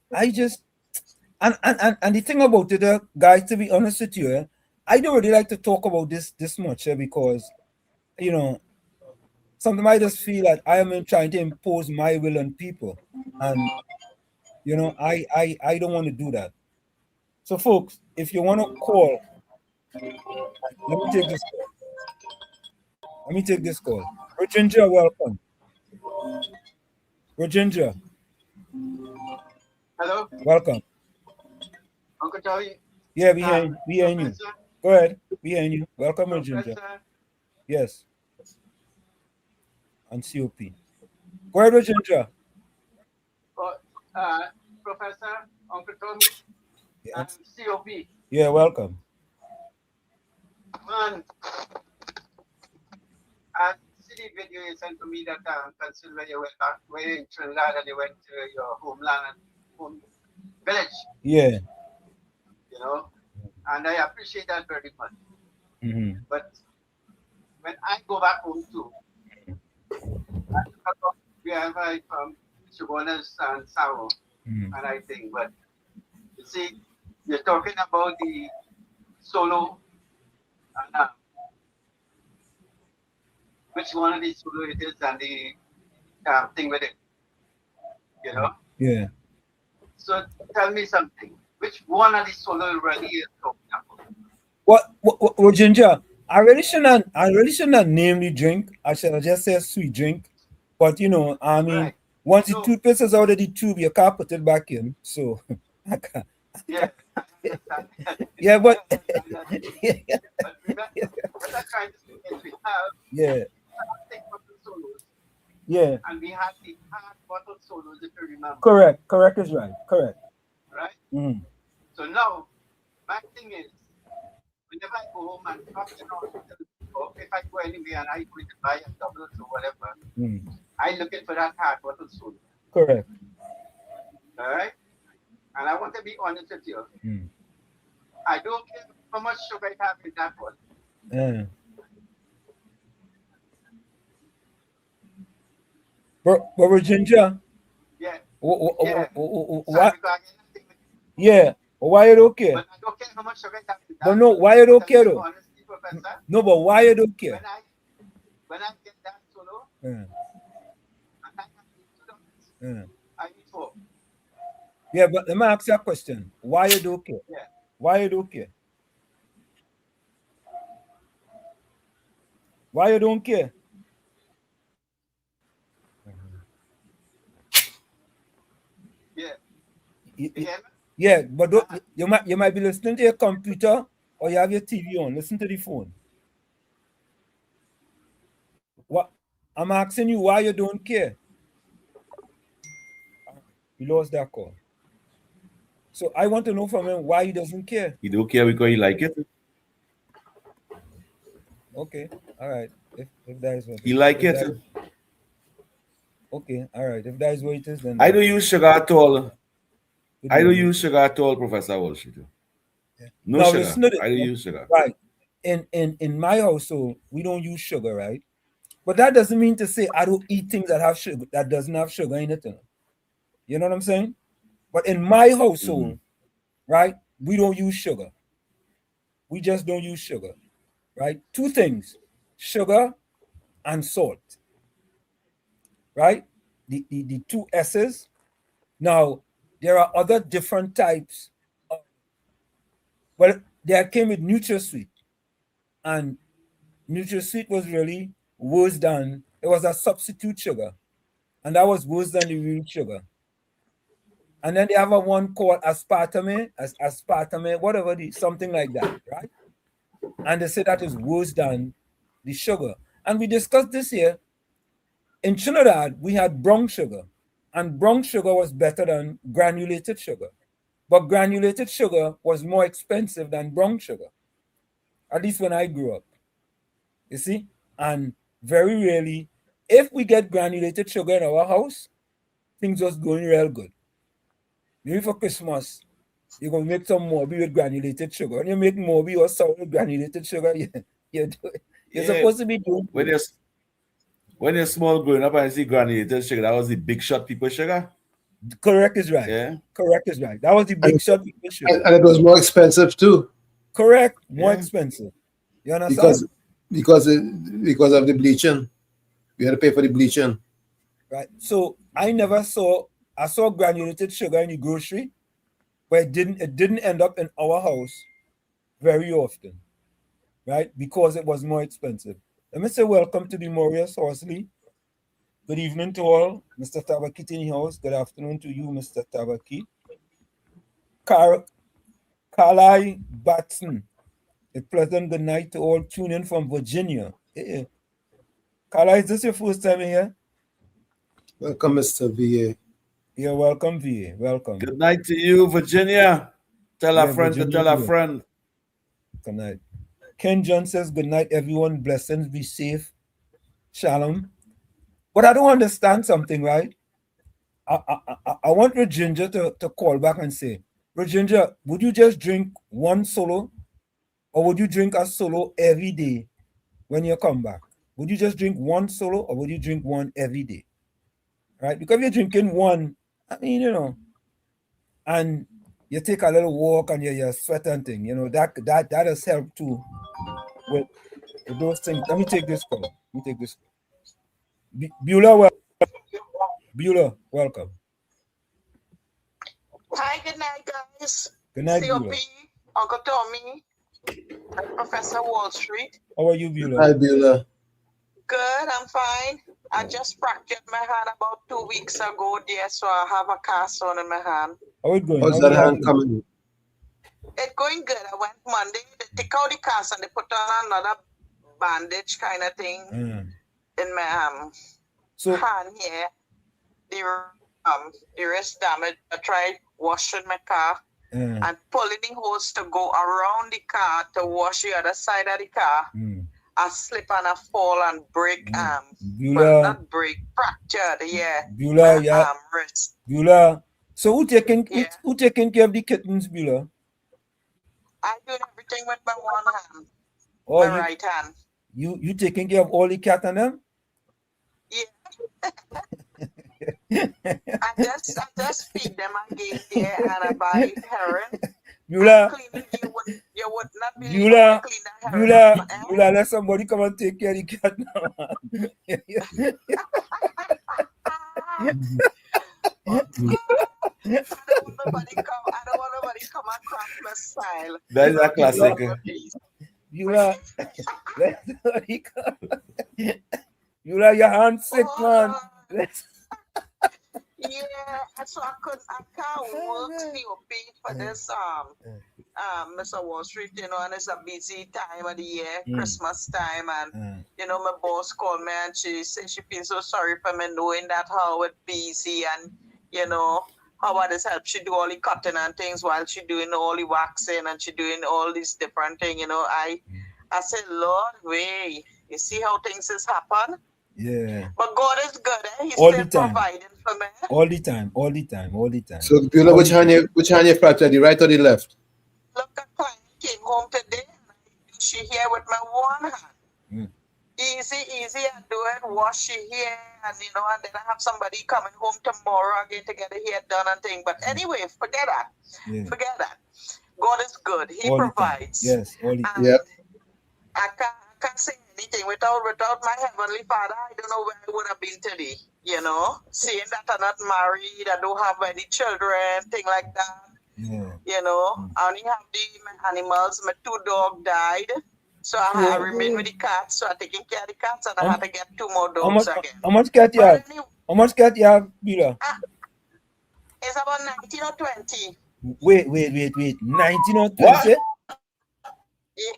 and the thing about it, guys, to be honest with you, I don't really like to talk about this much because, you know, sometimes I just feel like I am trying to impose my will on people, and you know, I don't want to do that. So, folks, if you want to call, let me take this call. Let me take this call. Virginia, welcome. Virginia. Hello. Welcome. Uncle Joey. Yeah, we hear you. Go ahead. We hear you. Welcome, Virginia. Yes. And COP. Go ahead, Virginia. Professor, Uncle Tommy, and COP. Yeah, welcome. Man, I see the video you sent to me that Pennsylvania, you went back, where you in Trinidad and you went to your homeland and home village. Yeah. You know, and I appreciate that very much. Mm-hmm. But when I go back home too, we have Chabonas and Savo, and I think, but you see, you're talking about the solo, and which one of these solo it is, and the thing with it, you know? Yeah. So tell me something. Which one of these solo really is talking about? What Ginger? I really shouldn't name the drink. I should just say sweet drink. But you know, I mean, once the toothpaste is out of the tube, you can't put it back in. So I can't. Yeah, I understand. Yeah, but But remember, what I'm trying to say is we have yeah, thick bottle solos yeah, and we have the hard bottle solos, if you remember. correct is right, correct. Right? Mm. So now, my thing is, whenever I go home and not, or if I go anywhere and I go to buy a double or whatever, I looking for that hard bottle solo. Correct. All right? And I want to be honest with you. I don't care how much sugar I have in that one. But Ginger. Yeah. Why? Yeah. Why you don't care? But I don't care how much sugar I have in that. But no, why you don't care though? Honestly, Professor. No, but why you don't care? When I get that solo, and I have $2, I need $4. Yeah, but let me ask you a question. Why you don't care? Yeah. Why you don't care? Why you don't care? Yeah. Yeah, but you might be listening to your computer or you have your TV on. Listen to the phone. What I'm asking you, why you don't care? You lost that call. So I want to know from him why he doesn't care. He don't care because he like it. Okay, all right. If that is what he like it. Okay, all right. If that is what it is, then I don't use sugar at all. I don't use sugar at all, Professor Walsh. No now, sugar. I don't use sugar. Right. In my household, we don't use sugar, right? But that doesn't mean to say I don't eat things that have sugar, that doesn't have sugar in it. You know what I'm saying? But in my household, right, we don't use sugar. We just don't use sugar, right? Two things, sugar and salt, right? The two S's. Now, there are other different types. Well, there came with NutraSweet, and NutraSweet was really worse than, it was a substitute sugar, and that was worse than the real sugar. And then they have a one called aspartame, whatever, something like that, right? And they say that is worse than the sugar. And we discussed this here. In Trinidad, we had brown sugar, and brown sugar was better than granulated sugar. But granulated sugar was more expensive than brown sugar, at least when I grew up. You see? And very rarely, if we get granulated sugar in our house, things was going real good. Maybe for Christmas, you're going to make some Morby with granulated sugar. When you make Morby or sour with granulated sugar, you're supposed to be doing when you're small growing up and you see granulated sugar, that was the big shot people sugar. Correct is right. Yeah. Correct is right. That was the big shot people sugar. And it was more expensive too. Correct. More expensive. You understand? Because of the bleaching. You had to pay for the bleaching. Right. So I saw granulated sugar in the grocery, but it didn't end up in our house very often, right? Because it was more expensive. Let me say welcome to the Maurice Horsley. Good evening to all. Mr. Tabaki in the house. Good afternoon to you, Mr. Tabaki. Carly Batson. A pleasant good night to all. Tune in from Virginia. Hey. Carla, is this your first time here? Welcome, Mr. VA. Yeah, welcome, VA. Welcome. Good night to you, Virginia. Tell a friend to tell a friend. Good night. Ken John says, good night, everyone. Blessings, be safe. Shalom. But I don't understand something, right? I want Virginia to call back and say, Virginia, would you just drink one solo? Or would you drink a solo every day when you come back? Would you just drink one solo or would you drink one every day? Right? Because if you're drinking one, I mean, and you take a little walk and you sweat and thing, that has helped too with those things. Let me take this call. Beulah, welcome. Hi, good night, guys. Good night, COP, Beulah. Uncle Tommy, and Professor Wall Street. How are you, Beulah? Hi, Beulah. Good, I'm fine. I just fractured my hand about 2 weeks ago there, so I have a cast on in my hand. How it going? How's that hand coming? It's going good. I went Monday, they take out the cast and they put on another bandage kind of thing in my hand here. The wrist damage. I tried washing my car and pulling the hose to go around the car to wash the other side of the car. I slip and I fall and break well, not break, fractured, wrist. Beulah. So who taking care of the kittens, Beulah? I do everything with my one hand. Oh, my right hand. You taking care of all the cat and them? Yeah. I just feed them again there and I buy heron. Beulah, you would not be able to clean that heron. Beulah, let somebody come and take care of the cat now. I don't want nobody come across my style. That's a classic. Beulah, let somebody come. Beulah, your hand's sick, man. Yeah, so I can't work COP for this Mr. Wall Street, you know, and it's a busy time of the year, Christmas time, and you know, my boss called me and she said she feels so sorry for me knowing that how it's busy and you know how others help she do all the cutting and things while she doing all the waxing and she doing all these different things, you know. I said, Lord, way, you see how things has happened? Yeah. But God is good, eh? He's all still the time. providing for me. All the time. So, Beulah, which hand you fractured, the right or the left? Look, a client came home today and I do she hair with my one hand. Easy, I do it, wash she hair, and you know, and then I have somebody coming home tomorrow again to get the hair done and thing. But anyway, forget that. Yeah. Forget that. God is good. He all provides. Yes, all the time. Yeah. I can't say anything without my heavenly Father. I don't know where I would have been today. You know, seeing that I'm not married, I don't have any children, thing like that. Yeah. You know, I only have my animals. My 2 dogs died, so I remain with the cats. So I'm taking care of the cats, and I had to get 2 more dogs again. How much cat you have? How much cat you have, Beulah? It's about 19 or 20. Wait. 19 or 20? What? Yeah.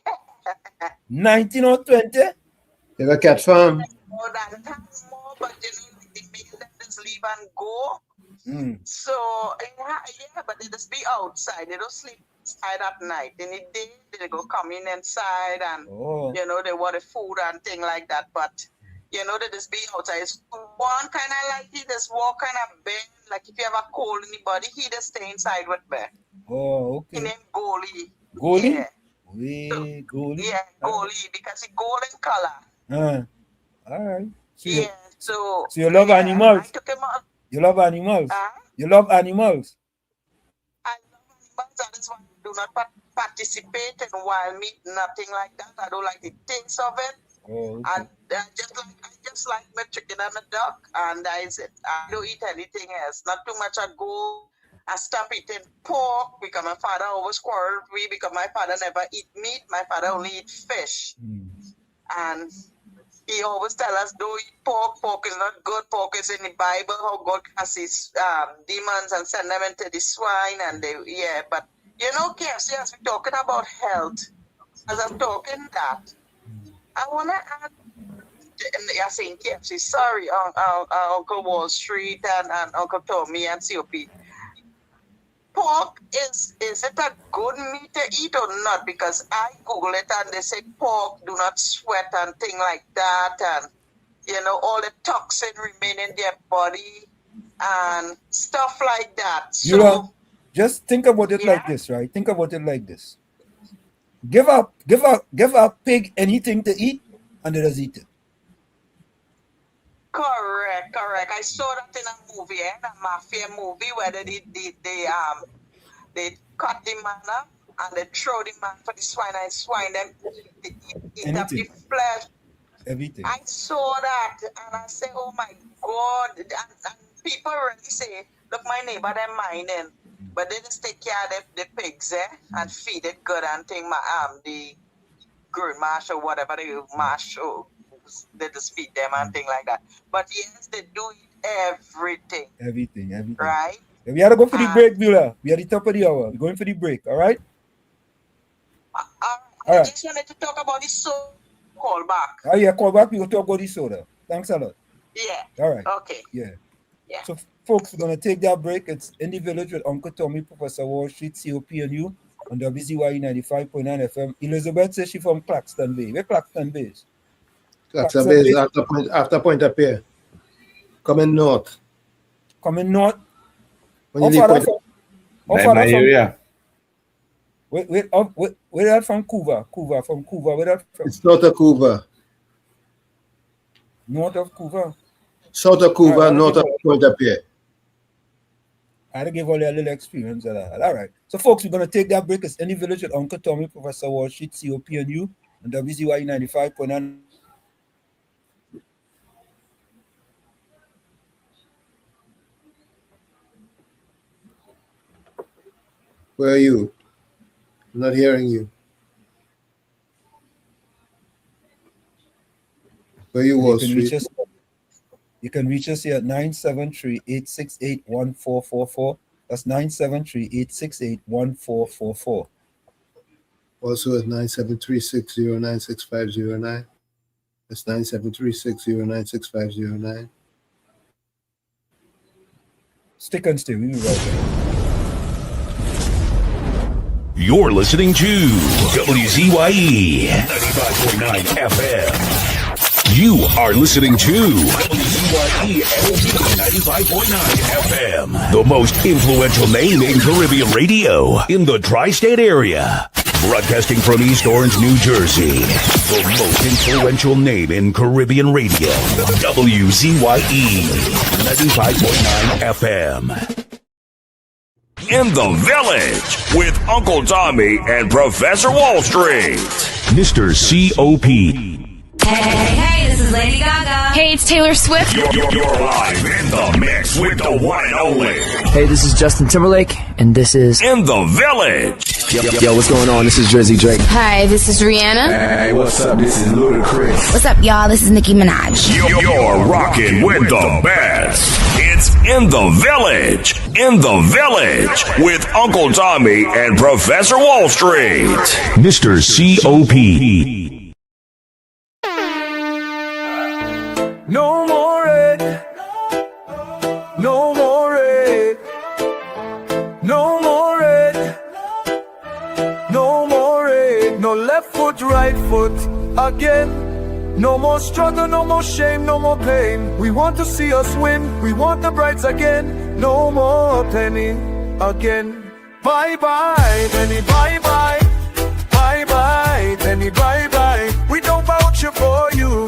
19 or 20? You have a cat farm? More than that, more, but you know, the male them just leave and go. So, yeah, but they just be outside. They don't sleep inside at night. In the day, they go come in inside and, you know, they want the food and thing like that. But, you know, they just be outside. It's one kind of like he just walk kind of bend. Like if you have a cold in the body, he just stay inside with me. Oh, okay. He named Goalie. Goalie? Yeah. Goalie? Yeah, Goalie, because he gold in color. All right. So you love animals? I took him out. You love animals? You love animals? I love animals. That is why I do not participate in wild meat, nothing like that. I don't like the taste of it. Oh, okay. I just like my chicken and my duck, and that is it. I don't eat anything else. Not too much. I stop eating pork because my father always quarreled with me because my father never eat meat. My father only eat fish. And he always tell us, don't eat pork. Pork is not good. Pork is in the Bible, how God casts demons and send them into the swine. And but you know, KFC, as we're talking about health, as I'm talking that, I want to add, you're saying KFC, sorry, Uncle Wall Street and Uncle Tommy and COP. Pork, is it a good meat to eat or not? Because I Google it and they say pork do not sweat and thing like that, and you know all the toxin remain in their body and stuff like that. So you know, just think about it like this, right? Think about it like this. Give a pig anything to eat and it does eat it. Correct. I saw that in a movie, a mafia movie, where they cut the man up and they throw the man for the swine and swine them eat up the flesh. Everything. I saw that and I say, oh my God! And people really say, look, my neighbor they're mining, but they just take care of the pigs, and feed it good and thing. The grain mash or whatever they mash or did the speed them and thing like that. But yes, they do it everything. Everything. Right? We had to go for the break, Beulah. We are at the top of the hour. We're going for the break, all right? I just wanted to talk about this call back. Oh, yeah, call back. We will talk about the soda. Thanks a lot. Yeah. All right. Okay. Yeah. Yeah. So, folks, we're going to take that break. It's In the Village with Uncle Tommy, Professor Wall Street, COPNU, on WZYE 95.9 FM. Elizabeth says she's from Claxton Bay. Where Claxton Bay is? Claxton Bay is after Point of Pierre. Coming north. Coming north? When you leave my area. Where that from? Cuba. From Cuba. Where that from? It's north of Cuba. North of Cuba. South of Cuba, right, north of Point of Pierre. I had to give all you a little experience of that. All right. So, folks, we're going to take that break. It's In the Village with Uncle Tommy, Professor Wall Street, COPNU, and WZYE 95.9. Where are you? I'm not hearing you. Where you Wall Street? You can reach us here at 973-868-1444. That's 973-868-1444. Also at 973-609-6509. That's 973-609-6509. Stick and stay. We'll be right back. You're listening to WZYE 95.9 FM. You are listening to WZYE 95.9 FM, the most influential name in Caribbean radio in the tri-state area. Broadcasting from East Orange, New Jersey, the most influential name in Caribbean radio, WZYE 95.9 FM. In the Village with Uncle Tommy and Professor Wall Street. Mr. C.O.P. Hey, this is Lady Gaga. Hey, it's Taylor Swift. You're live in the mix with the one and only. Hey, this is Justin Timberlake, and this is In the Village. Yo, what's going on? This is WZYE. Hi, this is Rihanna. Hey, what's up? This is Ludacris. What's up, y'all? This is Nicki Minaj. You're rocking with the best. It's In the Village. In the Village with Uncle Tommy and Professor Wall Street. Mr. C.O.P. No more red. No more red. No more red. No more red. No left foot, right foot again. No more struggle, no more shame, no more pain. We want to see us win. We want the brights again. No more penny again. Bye bye, penny, bye bye. Bye bye, penny, bye bye. We don't vouch for you.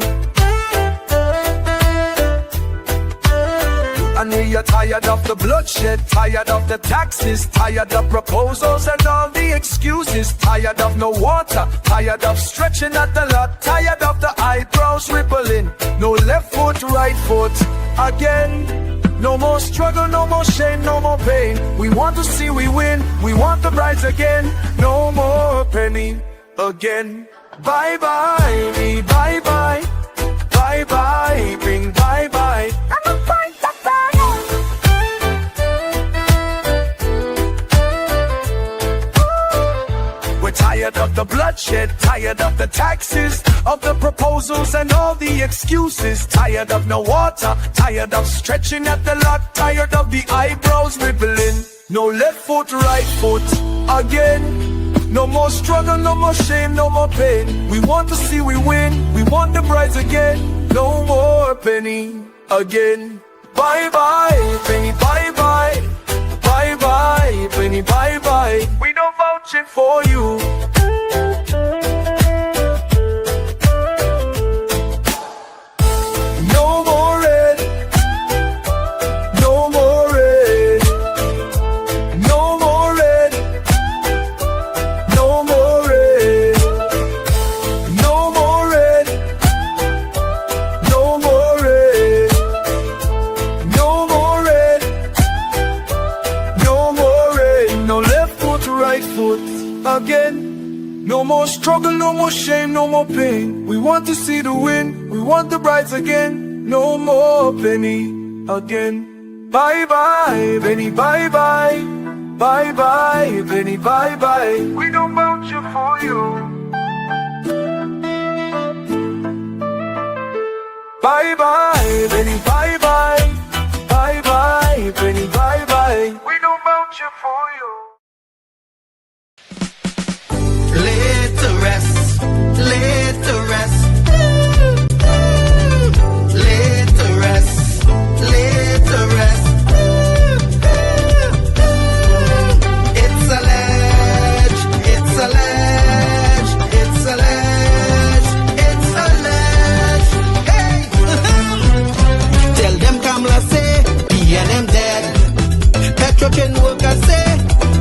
And we are tired of the bloodshed, tired of the taxes, tired of proposals and all the excuses, tired of no water, tired of stretching at the lot, tired of the eyebrows rippling, no left foot, right foot again. No more struggle, no more shame, no more pain. We want to see we win, we want the brides again. No more penny again. Bye bye, me bye bye. Bye bye, bring bye bye. I'm a point of fire. We're tired of the bloodshed, tired of the taxes, of the proposals and all the excuses, tired of no water, tired of stretching at the lot, tired of the eyebrows rippling. No left foot, right foot again. No more struggle, no more shame, no more pain. We want to see we win, we want the brides again. No more penny again. Bye bye, penny, bye bye. Bye bye, penny, bye bye. We don't vouch it for you. No more red. No more red. No more red. No more red. No more red. No more red. No more red. No more red. No left foot, right foot again. No more struggle, no more shame, no more pain. We want to see the win, we want the brides again. No more penny again. Bye bye, Benny, bye bye. Bye bye, Benny, bye bye. We don't vouch for you. Bye bye, Benny, bye bye. Bye bye, Benny, bye bye. We don't vouch for you. Laid to rest, laid to rest, laid to rest, laid to rest. It's a ledge, it's a ledge, it's a ledge, it's a ledge. Hey, tell them Kamala say, PNM dead. Petrochem workers say,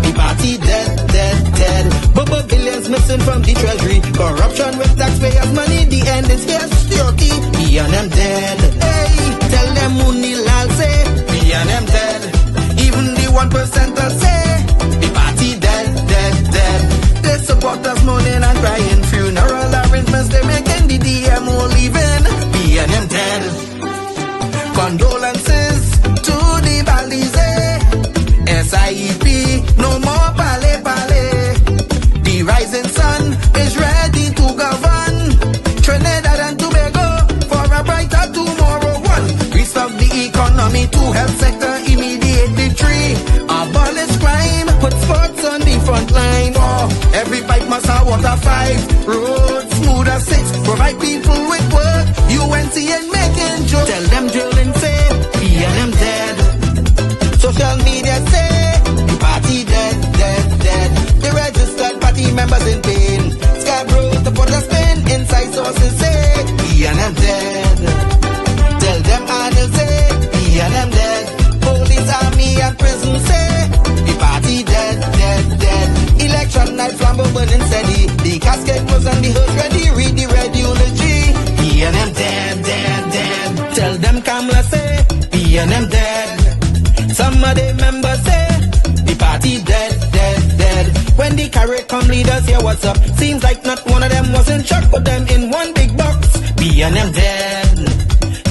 the party dead, dead, dead. Bubba billions missing from the treasury. Corruption with taxpayers' money. The end is here, security. PNM dead. Hey, tell them Mooney Lal say, PNM dead. Even the 1% say, the party dead, dead, dead. They support us mourning and crying. Funeral arrangements they making. The DMO leaving. PNM dead. Condolences to the Balize. SIEP, no more pale pale. The rising sun is ready to govern Trinidad and Tobago for a brighter tomorrow. One, restart the economy, two, health sector, immediate victory. Abolish crime, put sports on the front line. Four, every pipe must have water. Five, roads smoother. Six, provide people with work. UNC and making jokes. Tell them drilling say, PNM dead. Social media say, the party dead, dead, dead. The registered party members in pain. Scarborough to put a spin. Inside sources say, PNM dead. Tell them Arnold say, PNM dead. Police, army and prison say, the party dead, dead, dead. Election night flambeau burning steady. The casket was on the hood ready. Read the red eulogy. PNM dead, dead, dead. Tell them Kamala say, PNM dead. Some of the members say, the party dead, dead, dead. When the carrot come leaders hear what's up. Seems like not one of them was in shock. Put them in one big box. PNM dead.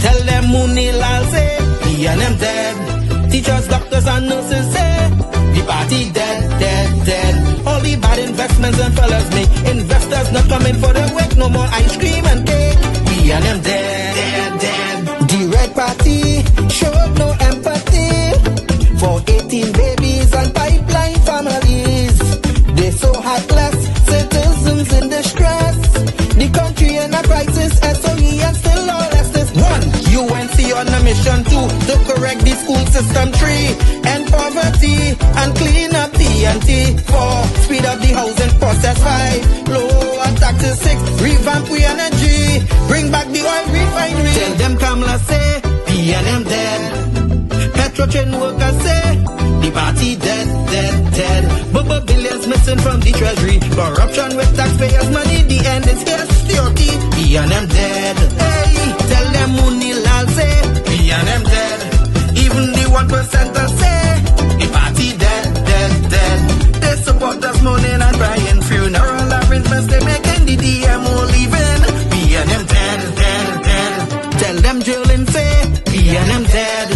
Tell them Mooney Lal say, PNM dead. Teachers, doctors and nurses say, the party dead, dead, dead. All the bad investments and fellas make. Investors not coming for the work. No more ice cream and cake. PNM dead, dead, dead. The red party showed no empathy for 18 babies and pipeline families. They so heartless, citizens in distress. The country in a crisis, SOE and still lawlessness. One, UNC on a mission. Two, to correct the school system. Three, end poverty and clean up TNT. Four, speed up the housing process. Five, lower taxes. Six, revamp we energy. Bring back the oil refinery. Tell them Kamala say, PNM dead. Petrochem workers say, the party dead, dead, dead. Bubba billions missing from the treasury. Corruption with taxpayers' money. The end is here, security. PNM dead. Hey, tell them Mooney Lal say, PNM dead. Even the 1% say, the party dead, dead, dead. They support us mourning and crying. Funeral arrangements they making. The DMO leaving. PNM dead, dead, dead. Tell them drilling say, PNM dead.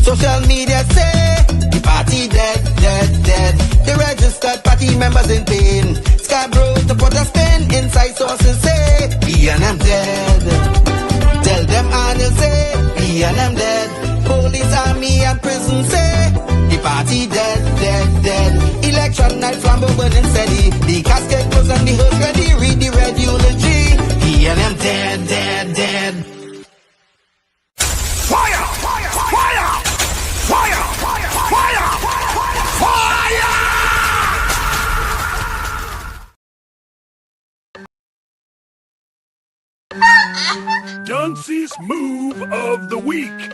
Social media say, the party dead, dead, dead. The registered party members in pain. Scarborough to put a spin. Inside sources say, PNM dead. Tell them Arnold say, PNM dead. Police, army and prison say, the party dead, dead, dead. Election night flambeau burning steady. The casket was on the hood ready. Read the red eulogy. PNM dead, dead, dead. Fire! Fire! Fire! Fire! Fire! Fire! Fire! Duncy's move of the week.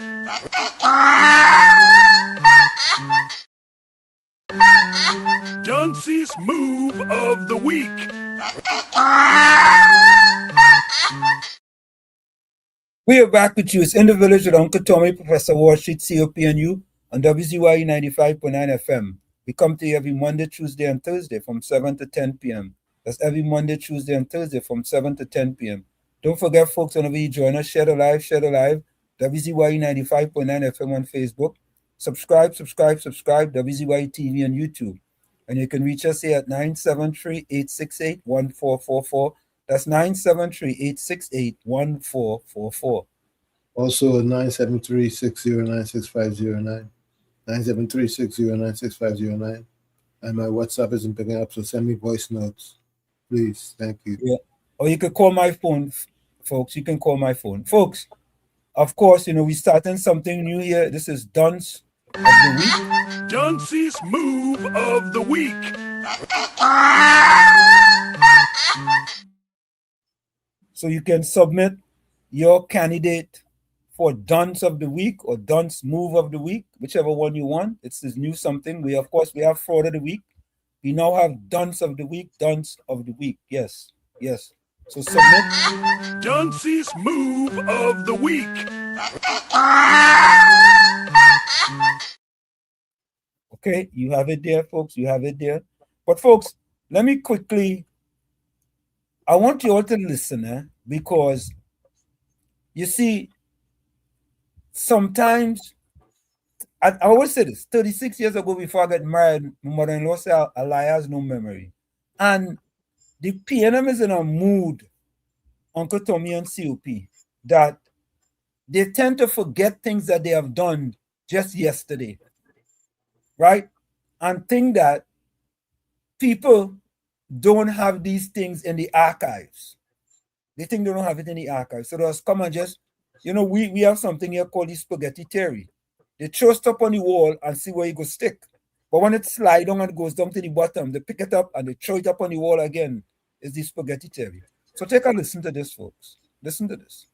Duncy's move of the week. We are back with you. It's In the Village with Uncle Tommy, Professor Wall Street, COPNU, on WZYE 95.9 FM. We come to you every Monday, Tuesday, and Thursday from 7 to 10 p.m. That's every Monday, Tuesday, and Thursday from 7 to 10 p.m. Don't forget, folks, whenever you join us, share the live, WZYE 95.9 FM on Facebook. Subscribe, WZYE TV on YouTube. And you can reach us here at 973-868-1444. That's 973-868-1444. Also 973-609-6509. 973-609-6509. And my WhatsApp isn't picking up, so send me voice notes. Please, thank you. Yeah. Or you could call my phone, folks. You can call my phone. Folks, of course, we're starting something new here. This is Dunce of the Week. Dunce's Move of the Week. So you can submit your candidate for Dunce of the Week or Dunce Move of the Week, whichever one you want. It's this new something. We have Fraud of the Week. We now have Dunce of the Week, Dunce of the Week. Yes. So submit Dunce's Move of the Week. Okay, you have it there, folks. You have it there. But folks, let me quickly, I want you all to listen, because you see, sometimes, I always say this, 36 years ago before I got married, my mother-in-law said, a liar has no memory. And the PNM is in a mood, Uncle Tommy and COP, that they tend to forget things that they have done just yesterday, right? And think that people don't have these things in the archives. They think they don't have it in the archives. So they'll come and just, we have something here called the spaghetti theory. They throw stuff on the wall and see where it goes stick. But when it slides down and it goes down to the bottom, they pick it up and they throw it up on the wall again. It's the spaghetti theory. So take a listen to this, folks. Listen to this.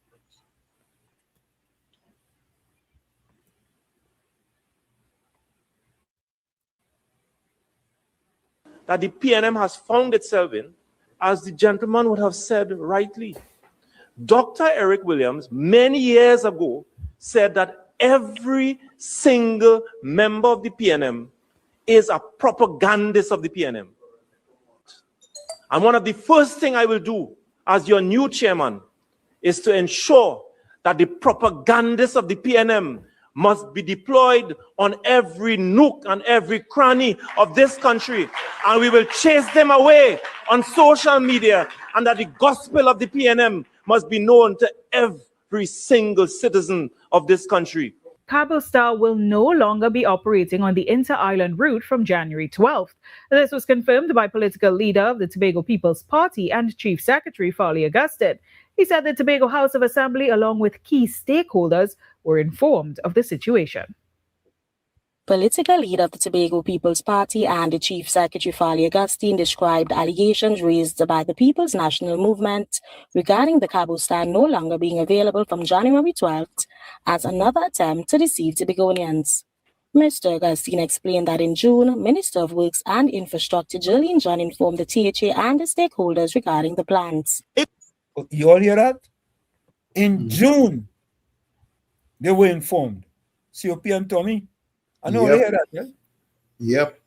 That the PNM has found itself in, as the gentleman would have said rightly. Dr. Eric Williams, many years ago, said that every single member of the PNM is a propagandist of the PNM. And one of the first things I will do as your new chairman is to ensure that the propagandists of the PNM must be deployed on every nook and every cranny of this country. And we will chase them away on social media, and that the gospel of the PNM must be known to every single citizen of this country. Cabo Star will no longer be operating on the inter-island route from January 12th. This was confirmed by political leader of the Tobago People's Party and Chief Secretary Farley Augustine. He said the Tobago House of Assembly, along with key stakeholders, were informed of the situation. Political leader of the Tobago People's Party and the Chief Secretary Farley Augustine described allegations raised by the People's National Movement regarding the Cabo Star no longer being available from January 12th as another attempt to deceive Tobagonians. Mr. Augustine explained that in June, Minister of Works and Infrastructure Jolene John informed the THA and the stakeholders regarding the plans. You all hear that? In June, they were informed. COP and Tommy. I know they hear that, yeah? Yep.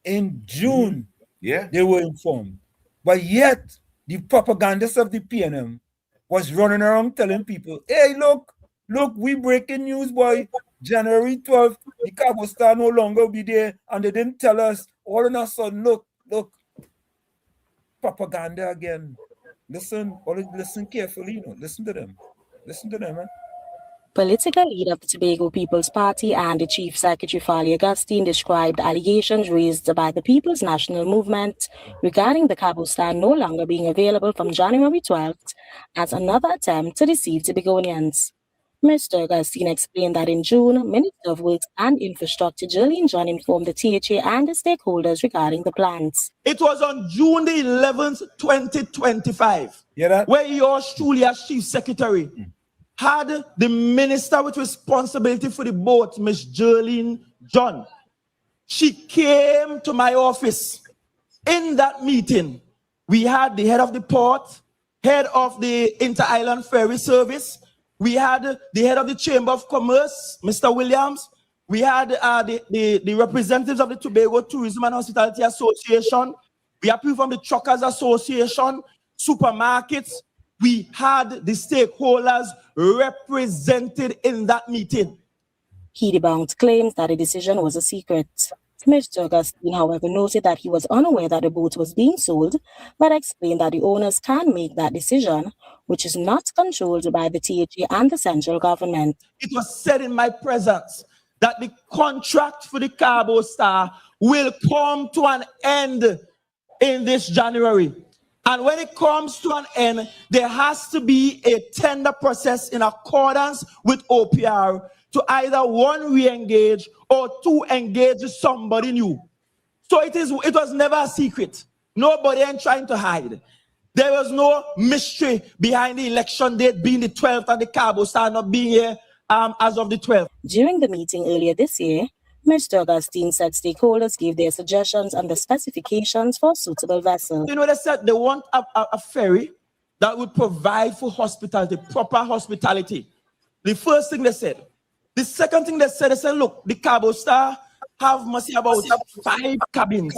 In June, they were informed. But yet, the propagandists of the PNM was running around telling people, hey, look, we breaking news, boy. January 12th, the Cabo Star no longer will be there. And they didn't tell us. All of a sudden, look. Propaganda again. Listen carefully, Listen to them. Man. Political leader of the Tobago People's Party and the Chief Secretary Farley Augustine described allegations raised by the People's National Movement regarding the Cabo Star no longer being available from January 12th as another attempt to deceive Tobagonians. Mr. Augustine explained that in June, Minister of Works and Infrastructure Jolene John informed the THA and the stakeholders regarding the plans. It was on June the 11th, 2025, where yours truly as Chief Secretary had the Minister with responsibility for the boat, Ms. Jolene John. She came to my office. In that meeting, we had the head of the port, head of the Inter-Island Ferry Service, we had the head of the Chamber of Commerce, Mr. Williams. We had the representatives of the Tobago Tourism and Hospitality Association. We have people from the Truckers Association, supermarkets. We had the stakeholders represented in that meeting. He debunked claims that the decision was a secret. Mr. Augustine, however, noted that he was unaware that the boat was being sold, but explained that the owners can make that decision, which is not controlled by the THA and the central government. It was said in my presence that the contract for the Carbo Star will come to an end in this January. And when it comes to an end, there has to be a tender process in accordance with OPR to either one, re-engage or two, engage somebody new. So it was never a secret. Nobody ain't trying to hide. There was no mystery behind the election date being the 12th and the Carbo Star not being here as of the 12th. During the meeting earlier this year, Mr. Augustine said stakeholders gave their suggestions on the specifications for a suitable vessel. You know, they said they want a ferry that would provide for hospitality, proper hospitality. The first thing they said. The second thing they said, look, the Carbo Star must have about 5 cabins.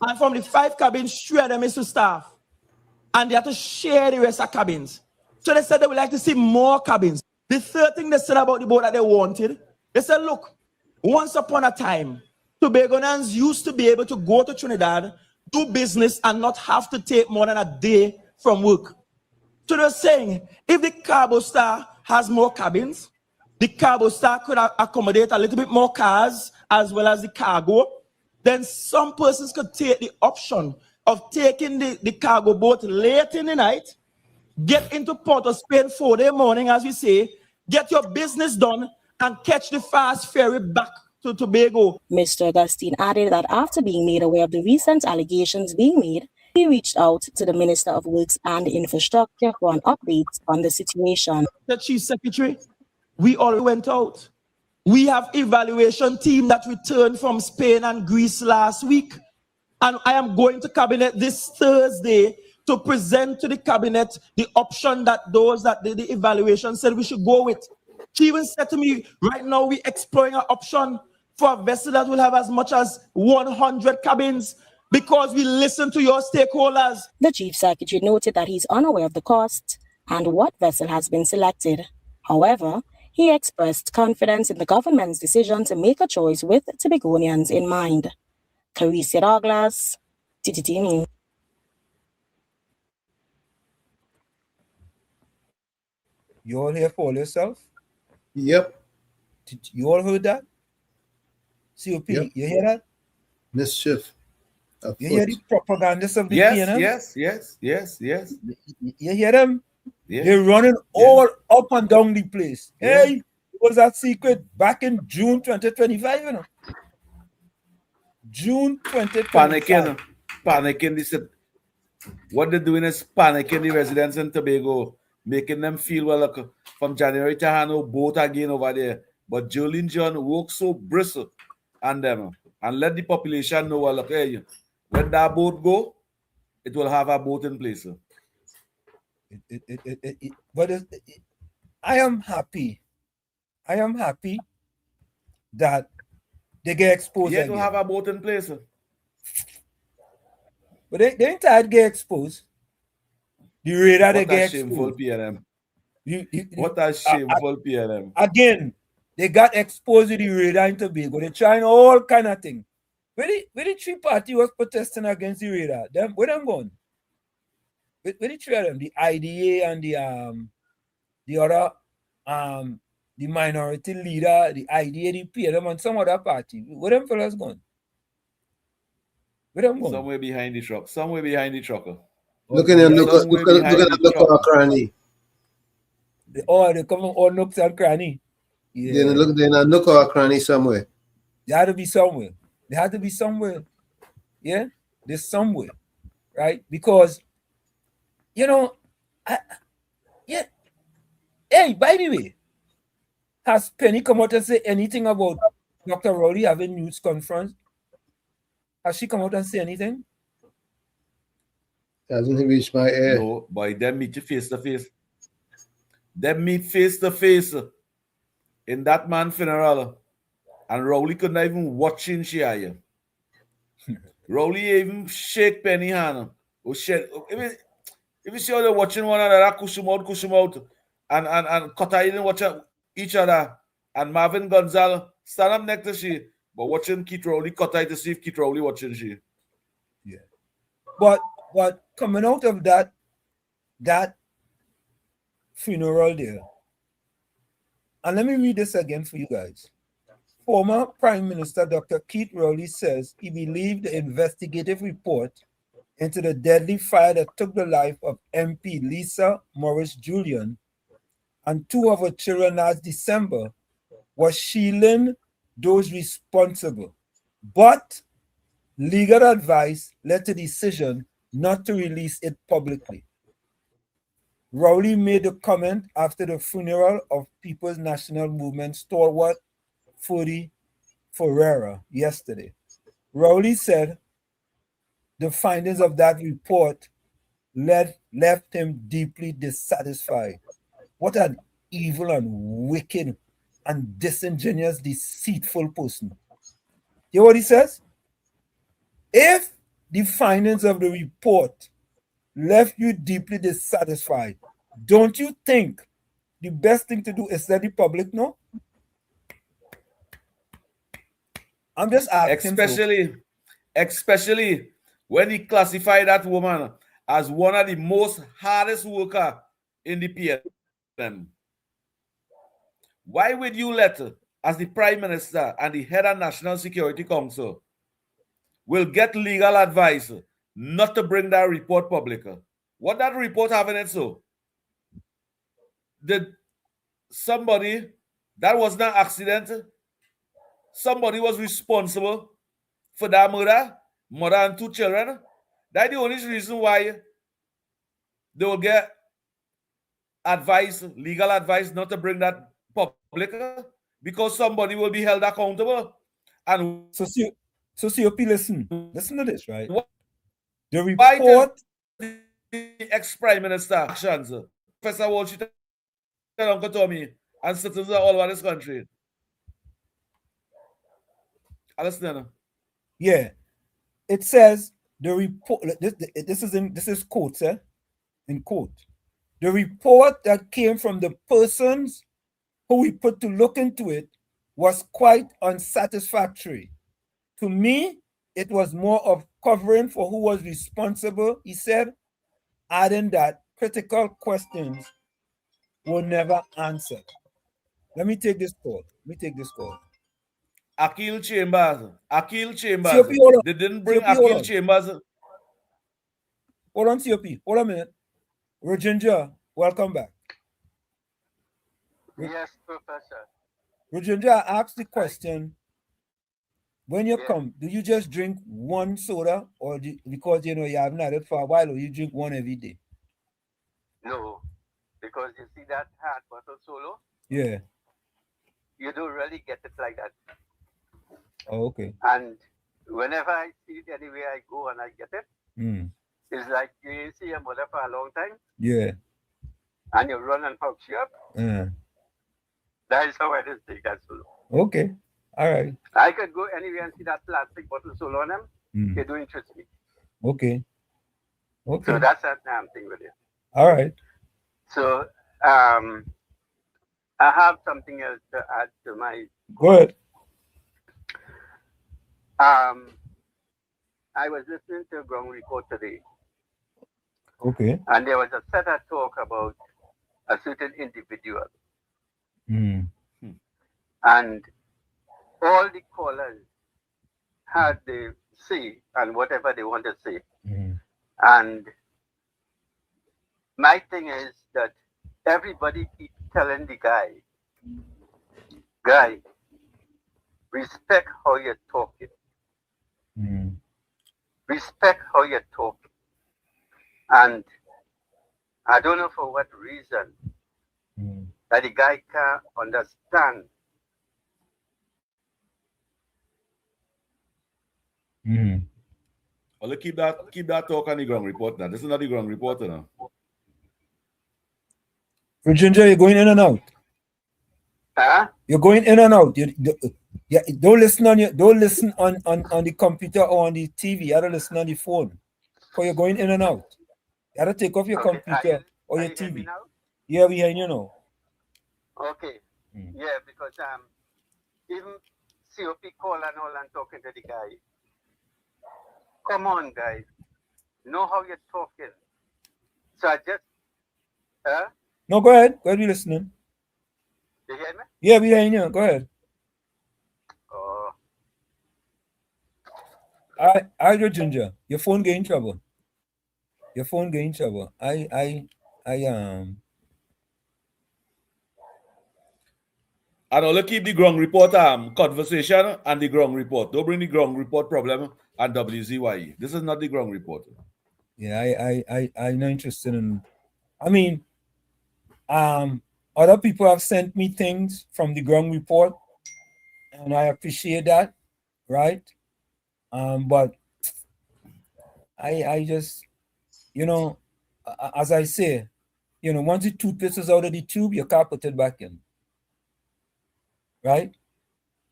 And from the 5 cabins, 3 of them is to staff. And they have to share the rest of cabins. So they said they would like to see more cabins. The third thing they said about the boat that they wanted, they said, look, once upon a time, Tobagonians used to be able to go to Trinidad, do business, and not have to take more than a day from work. So they're saying, if the Carbo Star has more cabins, the Carbo Star could accommodate a little bit more cars as well as the cargo, then some persons could take the option of taking the cargo boat late in the night, get into Port of Spain 4-day morning, as we say, get your business done, and catch the fast ferry back to Tobago. Mr. Augustine added that after being made aware of the recent allegations being made, he reached out to the Minister of Works and Infrastructure for an update on the situation. The Chief Secretary, we all went out. We have evaluation team that returned from Spain and Greece last week. And I am going to Cabinet this Thursday to present to the Cabinet the option that those that did the evaluation said we should go with. She even said to me, right now we're exploring an option for a vessel that will have as much as 100 cabins because we listen to your stakeholders. The Chief Secretary noted that he's unaware of the cost and what vessel has been selected. However, he expressed confidence in the government's decision to make a choice with Tobagonians in mind. Carissa Douglas, TTT News. You all hear for yourself? Yep. You all heard that? COP, yep. You hear that? Mischief. You hear the propagandists of the PNM? Yes. You hear them? Yeah. They're running all up and down the place. Yeah. Hey, it was that secret back in June 2025, you know. June 2025. Panicking. They said, what they're doing is panicking the residents in Tobago, making them feel, well, look, from January to have no boat again over there. But Jolene John worked so bristle on them and let the population know, well, look, hey, when that boat go, it will have a boat in place. I am happy. I am happy that they get exposed. Yeah, it will have a boat in place. But they ain't tired get exposed. The radar they get shameful exposed. PNM. What a shameful PNM. Again, they got exposed to the radar in Tobago. They're trying all kind of things. Where the 3 party was protesting against the radar, where them going? Where the 3 of them? The IDA and the other the minority leader, the IDA, the PNM, and some other party. Where them fellas going? Where them going? Somewhere behind the truck. Somewhere behind the trucker. Looking at the cranny. They come on all nooks and cranny. Yeah. They're in a nook or a cranny somewhere. They had to be somewhere. They had to be somewhere. Yeah? There's somewhere. Right? Because, you know, Hey, by the way, has Penny come out and say anything about Dr. Rowley having news conference? Has she come out and say anything? Hasn't he reached my ear? No, boy, them meet you face to face. Them meet face to face in that man's funeral. And Rowley could not even watch in Shia. Rowley even shake Penny hand. Oh shit. If you see how they're watching one another, kush them out, and Cutter even watch each other, and Marvin Gonzalez stand up next to she, but watching Keith Rowley Cutter to see if Keith Rowley watching she. Yeah. But coming out of that funeral there, and let me read this again for you guys. Former Prime Minister Dr. Keith Rowley says he believed the investigative report into the deadly fire that took the life of MP Lisa Morris Julian and two of her children last December was shielding those responsible. But legal advice led to the decision not to release it publicly. Rowley made the comment after the funeral of People's National Movement stalwart Fudi Ferreira yesterday. Rowley said the findings of that report left him deeply dissatisfied. What an evil and wicked and disingenuous, deceitful person. You know what he says? If the findings of the report left you deeply dissatisfied, don't you think the best thing to do is let the public know? I'm just asking. Especially when he classified that woman as one of the most hardest worker in the PNM. Why would you let her, as the Prime Minister and the head of National Security Council, will get legal advice not to bring that report public? What that report have in it so? Did somebody, that was not accident, somebody was responsible for that mother and two children? That's the only reason why they will get advice, legal advice not to bring that public, because somebody will be held accountable. And so COP, listen to this, right? The report, the ex-Prime Minister actions, Professor Walsh and Uncle Tommy and citizens all over this country. Understand? Yeah. It says the report, this is quotes, in quote. The report that came from the persons who we put to look into it was quite unsatisfactory. To me, it was more of covering for who was responsible, he said, adding that critical questions were never answered. Let me take this call. Akil Chambers. COP, they didn't bring Akil Chambers. Hold on, COP. Hold a minute. Rajendra, welcome back. Yes, Professor. Rajendra, I asked the question, when you come, do you just drink one soda, or because you haven't had it for a while, or you drink one every day? No, because you see that hard bottle solo? Yeah. You don't really get it like that. Oh, okay. And whenever I see it anywhere I go and I get it, it's like you see your mother for a long time. Yeah. And you run and hug she up. That is how I just take that solo. Okay. All right. I could go anywhere and see that plastic bottle solo on them. They don't interest me. Okay. So that's that damn thing with it. All right. So I have something else to add to my. Go ahead. I was listening to a ground report today. Okay. And there was a set of talk about a certain individual. And all the callers had the say and whatever they want to say. And my thing is that everybody keeps telling the guy, respect how you're talking. Respect how you're talking. And I don't know for what reason that the guy can't understand. Well, keep that talk on the ground report now. This is not the ground report now. Rajendra, you're going in and out. Huh? You're going in and out. Yeah, don't listen on the computer or on the TV. You gotta listen on the phone. Because you're going in and out. You gotta take off your computer or your TV. Yeah, we hear you now. Okay. Yeah, because even COP call and all and talking to the guy. Come on, guys. Know how you're talking. So I just No, go ahead. Go ahead, we listening. You hear me? Yeah, we hear you. Go ahead. Oh. I your Ginger. Your phone getting trouble. Your phone getting trouble. I And only keep the ground report conversation and the ground report. Don't bring the ground report problem and WZYE. This is not the ground report. Yeah, I'm not interested in. I mean, other people have sent me things from the ground report, and I appreciate that, right? But I just, as I say, once the toothpaste is out of the tube, you can't put it back in, right?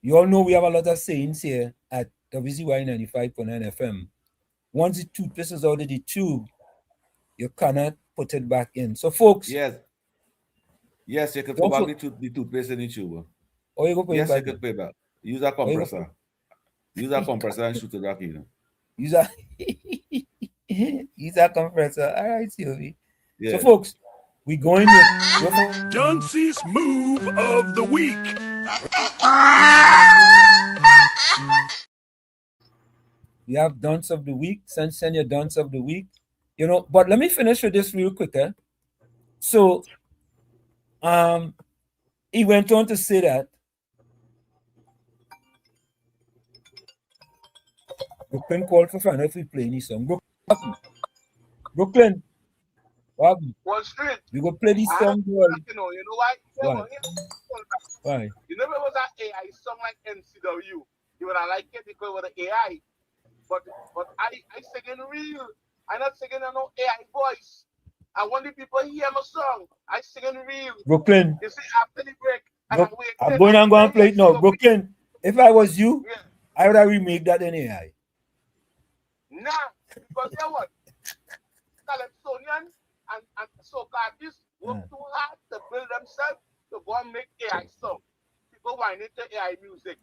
You all know we have a lot of sayings here at WZYE 95.9 FM. Once the toothpaste is out of the tube, you cannot put it back in. So, folks. Yes, you can put back the toothpaste in the tube. Or you go put yes, it back you can put it back. Use a compressor. Use a compressor and shoot it back in. Use a compressor. All right, Sylvie. Yeah. So, folks, we going with Dunce's move of the week. We have dunce of the week. Send your dunce of the week. But let me finish with this real quick. So, he went on to say that Brooklyn called for final if we play any song. Brooklyn. Wall Street. We go play this song. You know why? Why? You know, it was an AI song like NCW. You would have liked it because it was an AI. But I singing real. I'm not singing in no AI voice. I want the people hear my song. I singing real. Brooklyn. You see, after the break, I'm going to play it now. Brooklyn, if I was you, I would have remade that in AI. Nah, because you know what? Calypsonian and soca artists work too hard to build themselves to go and make AI song. People whine into AI music.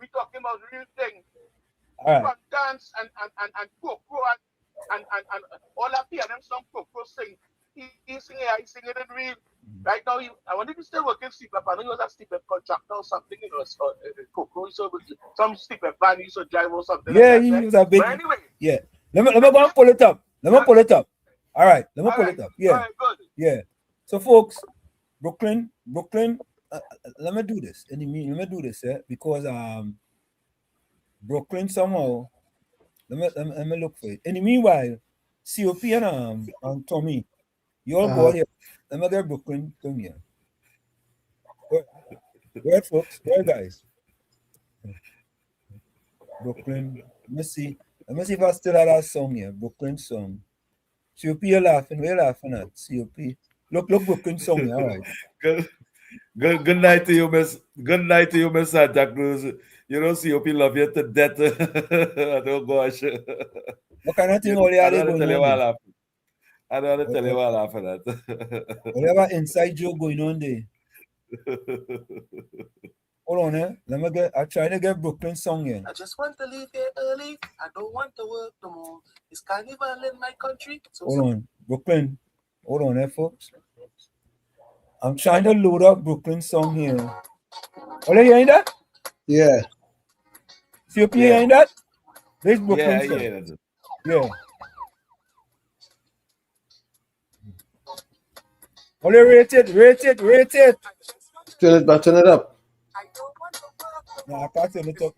We talking about real thing. From dance and Coco and all that PNM song Coco sing. He sing AI, sing it in real. Right now, I wonder if he's still working CPAP. I know he was a CPAP contractor or something. Coco, some CPAP van he used to drive or something. Yeah, like he that, was a big. But anyway. Yeah. Let me go and pull it up. All right, let me pull it up. Yeah. Right, good. Yeah. So, folks, Brooklyn, let me do this. Let me do this, because Brooklyn somehow. Let me look for it. In the meanwhile, COP and Tommy, you all go here. Let me get Brooklyn. Come here. Where, folks? Where, guys? Brooklyn. Let me see if I still have that song here. Brooklyn song. COP, you're laughing. We're laughing at COP. Look, Brooklyn song here. All right. Good night to you, Miss. Good night to you, Miss Santa Cruz. You know, COP love you to death. Oh gosh. What kind of thing all you are going on? I don't want to tell you what I'm laughing at. Whatever inside joke going on there. Hold on, I'm trying to get Brooklyn song here. I just want to leave here early. I don't want to work no more. It's carnival in my country. Hold on, Brooklyn. Hold on, folks. I'm trying to load up Brooklyn song here. Are you hearing that? Yeah. COP hearing that? There's Brooklyn song. Yeah. Only rate it. Turn it up. No, I can't turn it up.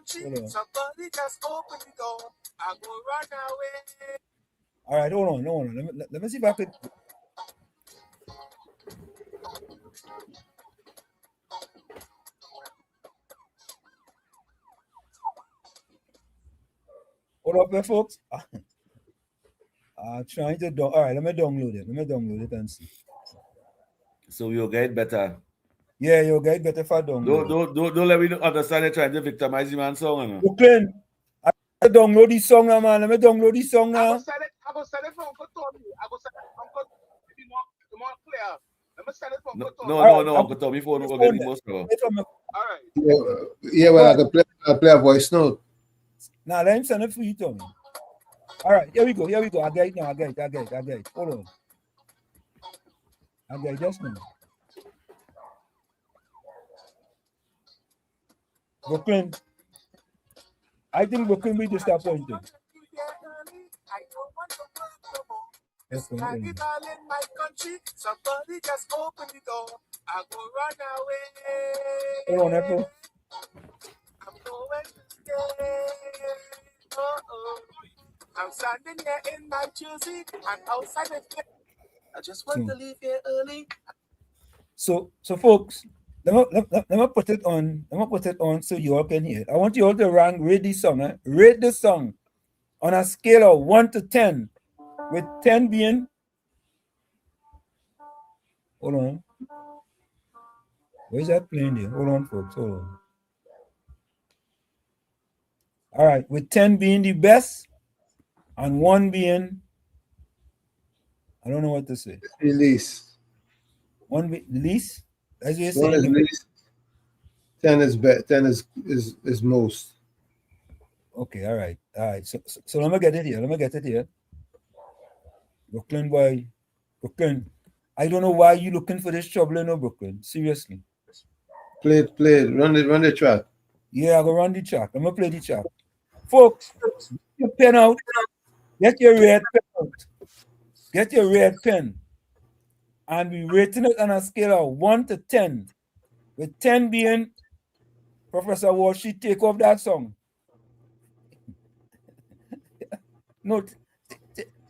Somebody just open the door. I go run away. All right, hold on. Let me see if I could. Hold up there, folks. Trying to all right, let me download it and see. So you'll get better. Yeah, you guys better for download. Don't let me understand you're trying to victimize the man's song. Brooklyn, I download this song now, man. Let me download this song now. I go send it from Uncle Tommy. I go send it from Uncle Tommy. More clear. Let me send it from Uncle Tommy. No, Uncle Tommy phone will get the most power. All right. Yeah, well, I can play a voice note. Now let him send it for you, Tommy. All right, here we go. I get it now. I get it. Hold on. I get it just now. Brooklyn. I think Brooklyn will be disappointed. Yes, in my country, somebody just open the door. I go run away. Hold on, Apple. I'm going to stay. I'm standing here in my jersey and outside the gate. I just want to leave here early. So folks, let me put it on so you all can hear it. I want you all to rate this song. Rate this song on a scale of 1 to 10, with 10 being, hold on. Where's that playing there? Hold on, folks. Hold on. All right, with 10 being the best and 1 being, I don't know what to say. The least. 1 be least? As you One is saying. least. 10 is best. 10 is most. Okay, all right. So let me get it here. Brooklyn boy. Brooklyn. I don't know why you looking for this trouble, no, Brooklyn. Seriously. Play it. Run the track. Yeah, I go run the track. I'm gonna play the track. Folks, get your pen out. Get your red pen out. Get your red pen. And we're rating it on a scale of 1 to 10. With 10 being Professor Walsh, take off that song. No,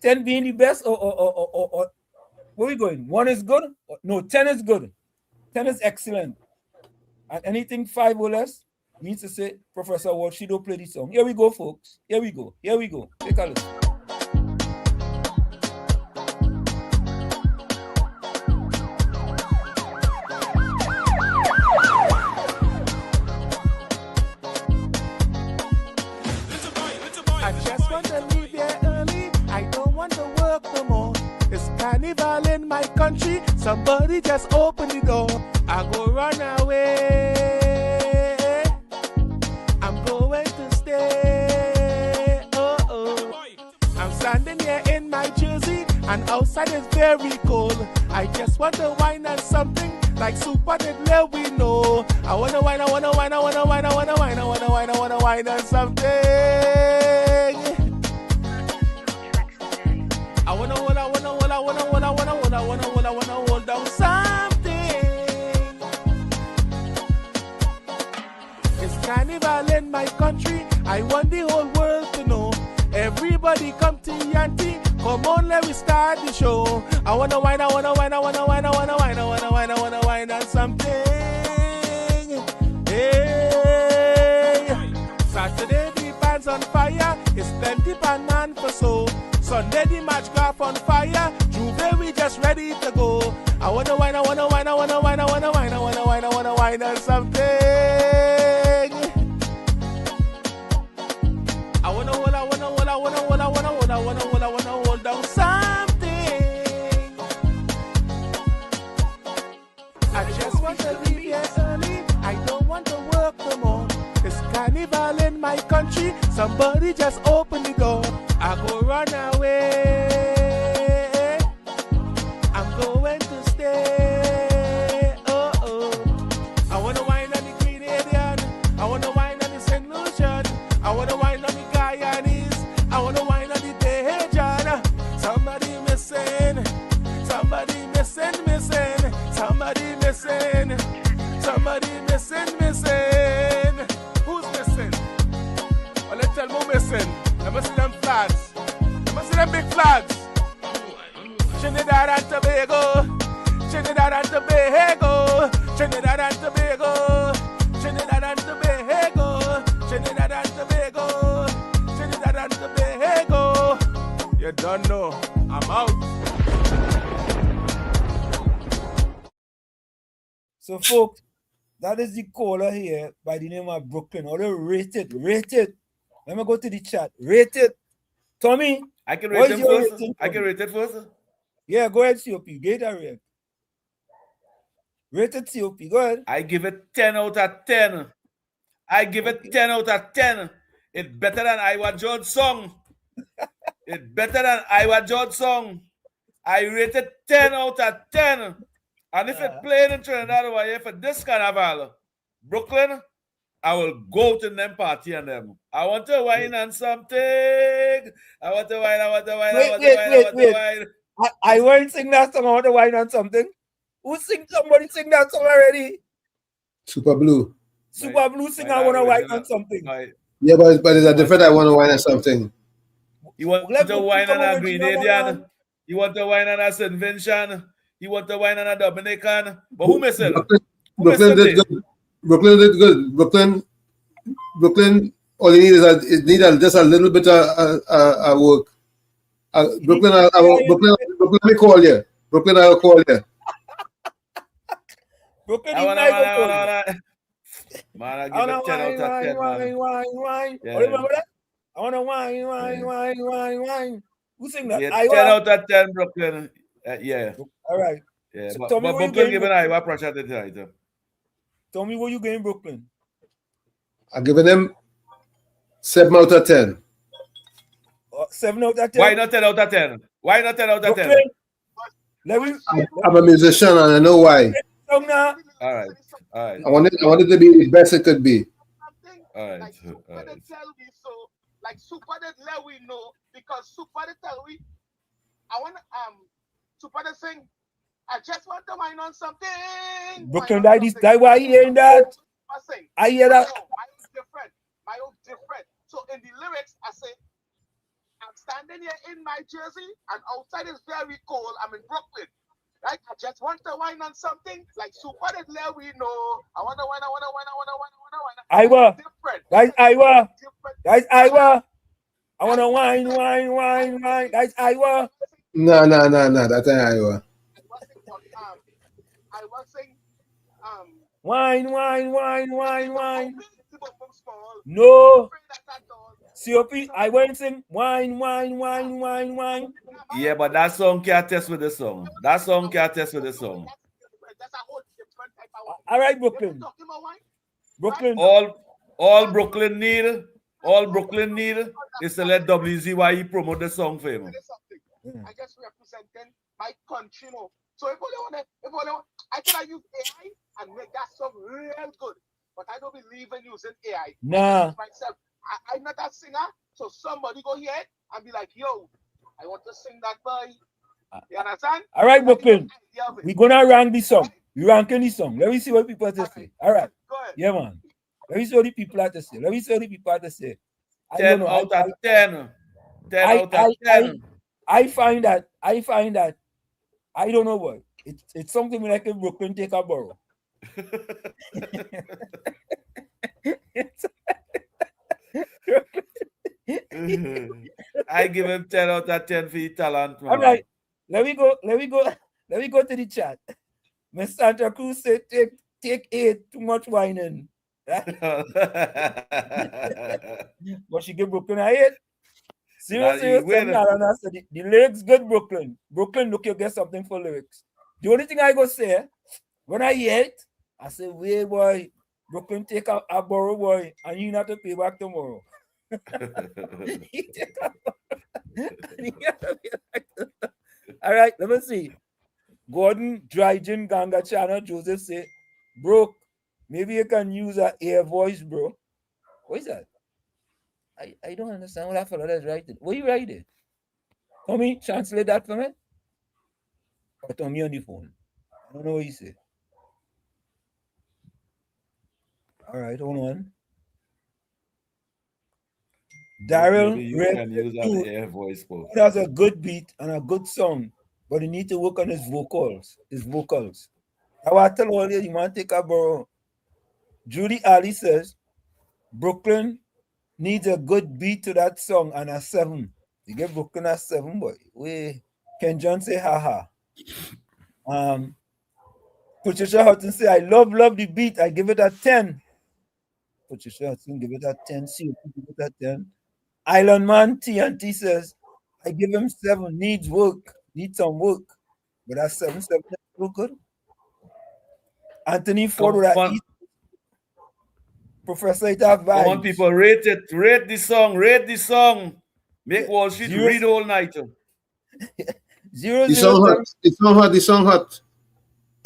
10 being the best or where are we going? 1 is good? No, 10 is good. 10 is excellent. And anything 5 or less means to say, Professor Walsh, don't play this song. Here we go, folks. Here we go. Take a listen. I just want to leave here early. I don't want to work no more. It's carnival in my country. Somebody just open the door. I go run away. I'm going to stay. I'm standing here in my jersey and outside is very cold. I just want to wine on something like super did let we know. I wanna wine on something. I wanna hold down something. It's carnival in my country. I want the whole world to know. Everybody come to Yanti. Come on, let me start the show. I wanna wine on something. Hey, Saturday the band's on fire. It's plenty pan for so. Sunday the match graph on fire. Juve we just ready to go. I wanna wine on something. I wanna hold down something. I just want to leave here early. I don't want to work no more. It's carnival in my country. Somebody just open the door. I go run away. I'm going to stay. I wanna wine on the Grenadian. I wanna wine on the St. Lucian. I wanna wine on the Guyanese. I wanna wine on the Tejan. Somebody missing. Somebody missing. Who's missing? Well, let's tell me who's missing. Let me see them flags. Let me see them big flags. Trinidad and Tobago. Trinidad and Tobago. Trinidad and Tobago. Trinidad and Tobago. Trinidad and Tobago. Trinidad and Tobago. You don't know. I'm out. So, folks, that is the caller here by the name of Brooklyn. Although rate it. Let me go to the chat. Rate it. Tommy, I can what rate is him your first. rating, I can Tommy? rate it first. Yeah, go ahead, COP. Get that rate. Rate it, COP. Go ahead. I give it 10 out of 10. I give it 10 out of 10. It's better than Iowa George song. It's better than Iowa George song. I rate it 10 out of 10. And if it played in Trinidad over here for this carnival, Brooklyn, I will go to them party and them. I want to wine on something. I want to wine. Wait. I won't sing that song. I want to wine on something. Somebody sing that song already? Super Blue. Super Blue sing I want to wine on something. Yeah, but it's a different I want to wine on something. You want to wine on a Grenadian? You want to wine on a St. Vincent? You want to wine on a Dominican? But who missing? Brooklyn did good. Brooklyn did good. Brooklyn. All you need is just a little bit of work. Brooklyn, let me call you. Brooklyn, I'll call you. Brooklyn, Man, I give it 10 out of 10, man. Wine. Yeah. Remember that? I want to wine. Who sing that? Yeah, 10 out of 10, Brooklyn. Yeah. All right. Yeah, so but Brooklyn giving Iowa pressure tonight. Tell me what you getting, Brooklyn. I'm giving them 7 out of 10. 7 out of 10? Why not 10 out of 10? Why not 10 out of 10? I'm a musician and I know why. All right. I want it to be the best it could be. All right. Like Super did let we know because Super did tell we I want Super to sing. I just want to wine on something. Brooklyn, that why you hearing that? I hear that. My own different. So in the lyrics, I say, I'm standing here in my jersey, and outside is very cold. I'm in Brooklyn. Right? I just want to wine on something. Like Super did let we know. I want to wine. Iowa. Guys, Iowa. I want to wine. Guys, Iowa. No. That's not Iowa. I was saying, wine. No. COP, I went sing wine. Yeah, but that song can't test with the song. That song can't test with the song. All right, Brooklyn. All Brooklyn need is to let WZYE promote the song for him. I just representing my country, no. So if I want, I can use AI and make that song real good. But I don't believe in using AI. Nah. Myself, I'm not a singer, so somebody go here and be like, yo, I want to sing that boy. You understand? All right, Brooklyn. We're gonna rank this song. You ranking this song. Let me see what people have to say. All right. Yeah, man. Let me see what the people have to say. 10 out of 10. 10 out of 10. I find that I don't know what. It's something like a Brooklyn take a borrow. I give him 10 out of 10 for his talent, man. All right. Let me go to the chat. Miss Santa Cruz said take 8, too much whining. But she give Brooklyn a 8. Seriously, the lyrics good, Brooklyn. Brooklyn, look, you get something for lyrics. The only thing I go say, when I hear it, I say, wait, boy, Brooklyn take a borrow, boy, and you not to pay back tomorrow. All right, let me see. Gordon, Dryden, Ganga, Chana, Joseph say, Brooke, maybe you can use an air voice, bro. What is that? I don't understand what that fellow is writing. What are you writing? Tommy, translate that for me. Or Tommy on the phone. I don't know what you say. All right, hold on. Daryl has a good beat and a good song, but he need to work on his vocals. I want to tell all you want to take a borrow. Judy Ali says, Brooklyn needs a good beat to that song and a 7. You get Brooklyn a 7, boy. Ken John say haha. Patricia Hudson say, I love the beat. I give it a 10. Patricia Hudson give it a 10. See, give it a 10. Island Man TNT says, I give him 7. Needs work. Needs some work. But that's 7. That's so good. Anthony Ford with that East. Professor, it have vibes. Come on, people, rate it. Rate the song. Rate the song. Make Wall Street read all night. 007. The song hot.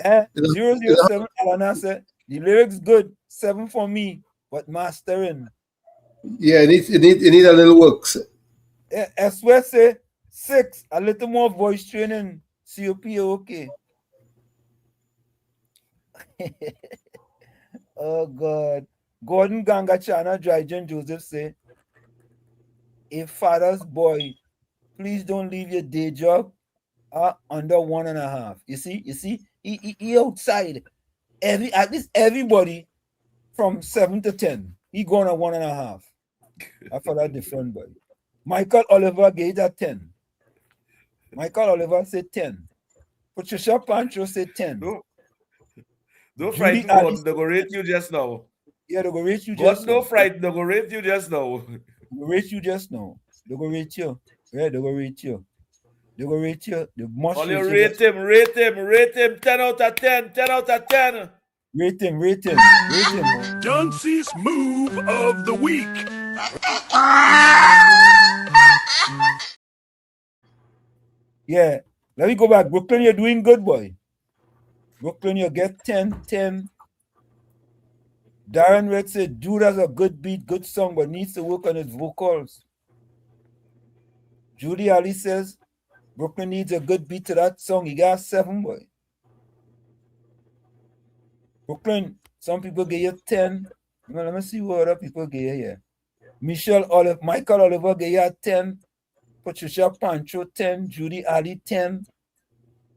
007. Alana said, the lyrics good. 7 for me. But mastering. Yeah, it need a little work. Eswe say 6. A little more voice training. COP okay. Oh God. Gordon Gangachana Dryden Joseph say, a father's boy, please don't leave your day job under 1.5. You see, he outside. At least everybody from 7 to 10. He going at 1.5. I feel that different boy. Michael Oliver gave that 10. Michael Oliver said 10. Patricia Pancho said 10. Don't frighten God. They're going to rate you just now. Yeah, they're going to rate you just now. God, no fright. They're going to rate you just now. They're going to rate you just now. They're going to rate you. Yeah, they're going to rate you. They're going to rate you. They must rate him. Rate him. 10 out of 10. 10 out of 10. Rate him. Johnson's move of the week. Yeah. Let me go back. Brooklyn, you're doing good, boy. Brooklyn, you get 10. Darren Red said, dude has a good beat, good song, but needs to work on his vocals. Judy Ali says, Brooklyn needs a good beat to that song. He got 7, boy. Brooklyn, some people give you 10. Let me see what other people give you here. Michael Oliver gave you 10. Patricia Pancho 10. Judy Ali 10.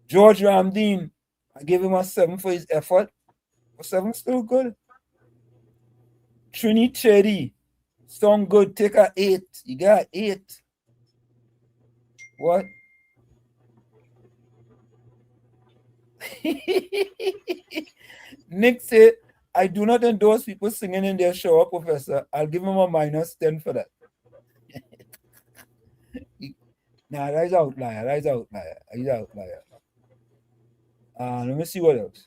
George Ramdeen, I gave him a 7 for his effort. But 7 still good. Trini Cherry, song good. Take a 8. You got 8. What? Nick said, I do not endorse people singing in their shower, Professor. I'll give him a -10 for that. Nah, that's outlier. Let me see what else.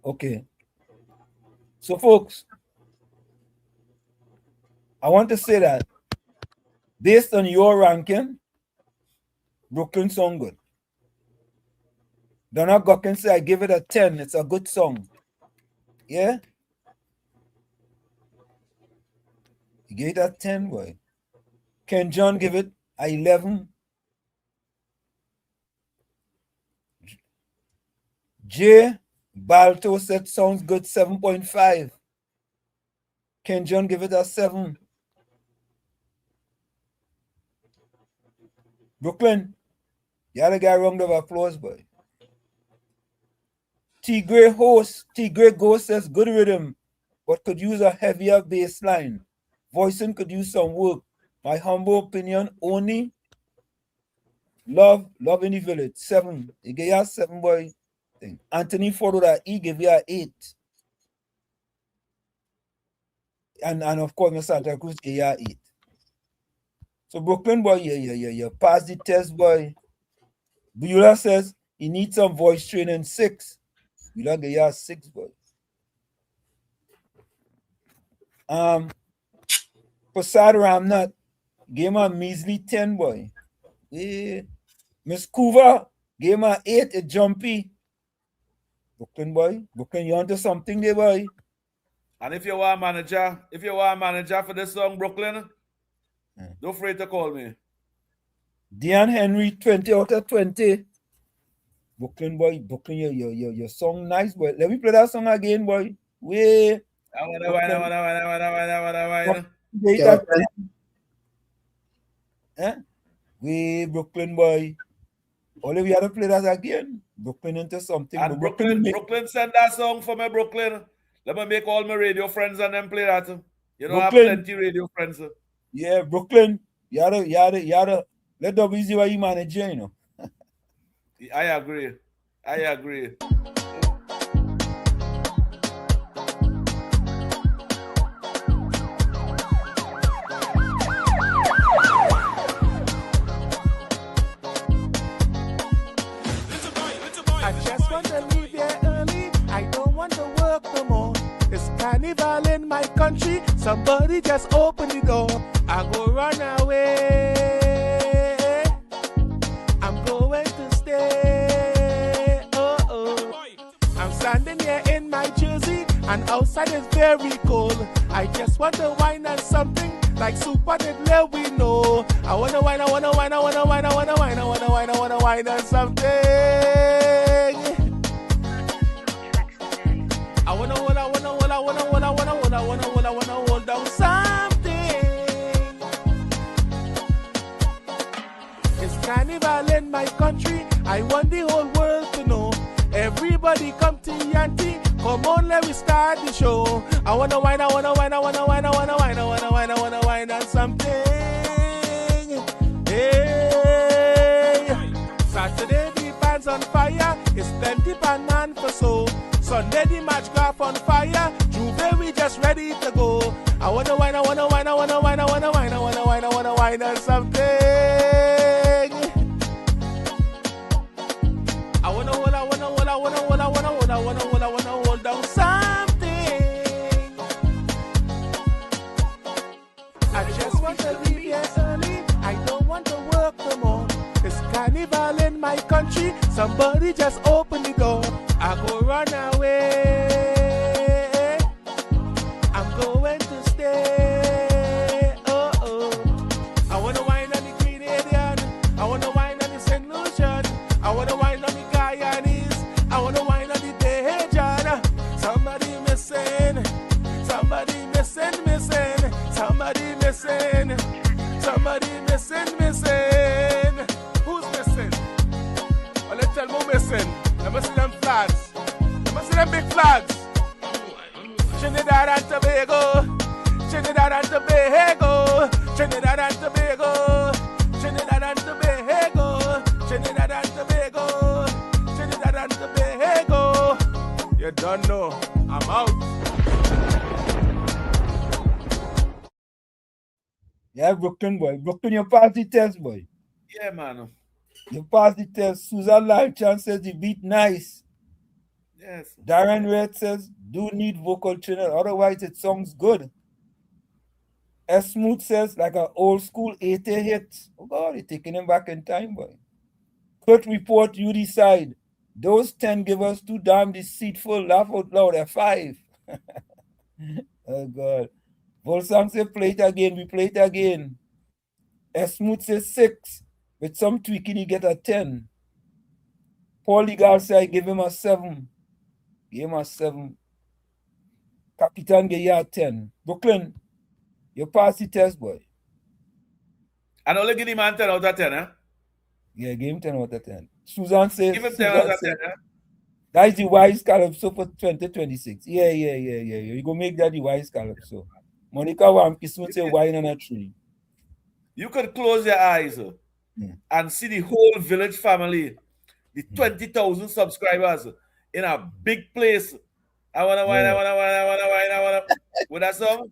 Okay. So, folks, I want to say that based on your ranking, Brooklyn song good. Donna Gokin say I give it a 10. It's a good song. Yeah? You gave it a 10, boy. Ken John give it a 11. Jay Balto said sounds good, 7.5. Ken John give it a 7. Brooklyn, you gotta get a round of applause, boy. Tigray Ghost says good rhythm, but could use a heavier bass line. Voicing could use some work. My humble opinion, only love in the village. 7. He gave you 7, boy. Thing. Anthony Ford that he gave you 8. And of course, Mr. Santa Cruz gave you 8. So Brooklyn, boy, you pass the test, boy. Beulah says he needs some voice training. 6. Beulah gave you 6, boy. Prasad Ramnath gave him a measly 10, boy. Yeah. Miss Kuva gave him a 8, a jumpy. Brooklyn, boy. Brooklyn, you onto something there, boy. And if you want a manager for this song, Brooklyn, don't afraid to call me. Dion Henry, 20 out of 20. Brooklyn, boy. Brooklyn, your song nice, boy. Let me play that song again, boy. Way. We Brooklyn, boy. Only we have to play that again. Brooklyn into something. And Brooklyn send that song for me, Brooklyn. Let me make all my radio friends and them play that. You know, Brooklyn, I have plenty radio friends. Yeah, Brooklyn. You gotta let WZYE manage, you know. I agree. I agree. I just want to leave here early. I don't want to work no more. It's carnival in my country. Somebody just open the door. I go run away. I'm going to stay. Oh, oh. I'm standing here in my jersey, and outside is very cold. I just want to whine on something like Super did let we know. I wanna whine, I wanna whine, I wanna whine, I wanna whine, I wanna whine, I wanna whine on something. I wanna hold, I wanna hold, I wanna hold, I wanna hold, I wanna hold, I wanna hold down something. It's carnival in my country. I want the whole world to know. Everybody come to Yanti. Come on, let me start the show. I wanna whine, I wanna whine, I wanna whine, I wanna whine, I wanna whine, I wanna whine on something. Hey, Saturday the band's on fire. It's plenty pan man for so. Sunday the match graph on fire. Juve we just ready to go. I wanna whine, I wanna whine, I wanna whine, I wanna whine, I wanna whine, I wanna whine on something. I wanna hold, I wanna hold, I wanna hold, I wanna hold, I wanna hold, I wanna hold down something. I just want to leave here early. I don't want to work no more. It's carnival in my country. Somebody just open the door. I go run away. I'm going to stay. Oh, oh. I wanna whine on the Grenadian. I wanna whine on the St. Lucian. I wanna whine on the Guyanese. I wanna whine on the Bajan. Somebody missing. Somebody missing, missing. Somebody missing. Somebody missing, missing. Who's missing? Well, let's tell me who's missing. Let me see them flags. Let me see them big flags. Trinidad and Tobago. Trinidad and Tobago. Trinidad and Tobago. Trinidad and Tobago. Trinidad and Tobago. Trinidad and Tobago. You don't know. I'm out. Yeah, Brooklyn boy. Brooklyn, you passed the test, boy. Yeah, man. You passed the test. Susan Lalchan says the beat nice. Yes. Darren Red says, do need vocal training, otherwise it sounds good. S. Smooth says, like an old school 80 hit. Oh God, you're taking him back in time, boy. Kurt report, you decide. Those 10 give us too damn deceitful. Laugh out loud at 5. Oh God. Volsang says, play it again. We play it again. S. Smooth says 6. With some tweaking, you get a 10. Paul Legal says, I give him a 7. Give him a 7. Capitan gave you a 10. Brooklyn, you pass the test, boy. And only give him a 10 out of 10, eh? Yeah, give him 10 out of 10. Susan says, Give him 10 out of 10, eh? That is the wise calypso for 2026. Yeah. You go make that the wise calypso. Monica Wamkismu say wine on a tree. You could close your eyes and see the whole village family, the 20,000 subscribers in a big place. I wanna wine, I wanna wine, I wanna wine, I wanna. With that song,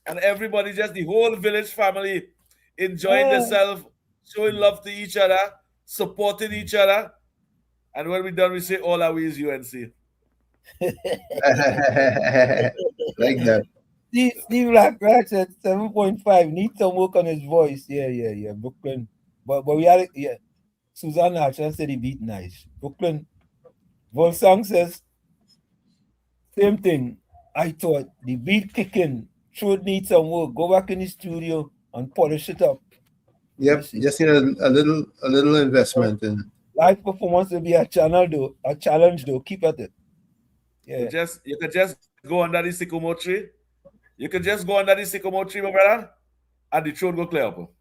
and everybody, just the whole village family, enjoying themselves, showing love to each other, supporting each other. And when we're done, we say all our ways UNC. Like that. Steve Black said 7.5. Need some work on his voice. Yeah. Brooklyn. But we are, yeah. Susan Archer said he beat nice. Brooklyn. Volsang says, same thing. I thought the beat kicking should need some work. Go back in the studio and polish it up. Yep, just need a little investment in. Live performance will be a challenge though. Keep at it. Yeah. You could just go under the sycamore tree. You could just go under the sycamore tree, my brother, and the throat go clear up.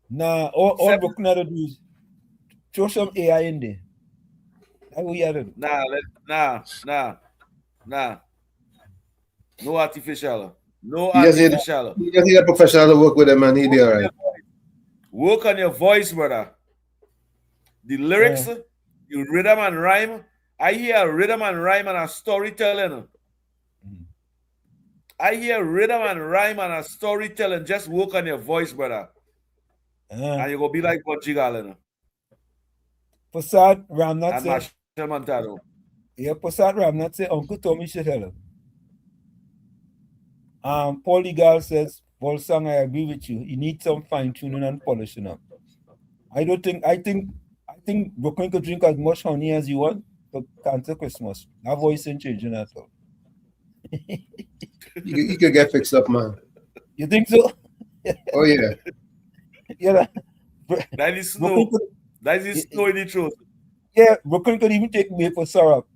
Nah, all Brooklyn had to do is throw some AI in there. That's what you had to do. Nah. No artificial. You just need a professional to work with them and he'll be all right. Work on your voice, brother. The lyrics, You rhythm and rhyme. I hear rhythm and rhyme and a storytelling. I hear rhythm and rhyme and a storytelling. Just work on your voice, brother. And you go be like Bunji Garlin. Passat Ramnath and said, Marshall Montano. Yeah, Passat Ramnath said, Uncle Tommy should tell him. Paul Legal says, Volsang, I agree with you. You need some fine-tuning and polishing up. I think Brooklyn could drink as much honey as you want, but cancel Christmas. That voice ain't changing at all. you could get fixed up, man. You think so? Oh, yeah. Yeah. That is snow. That is snow in the throat. Yeah, Brooklyn could even take maple syrup.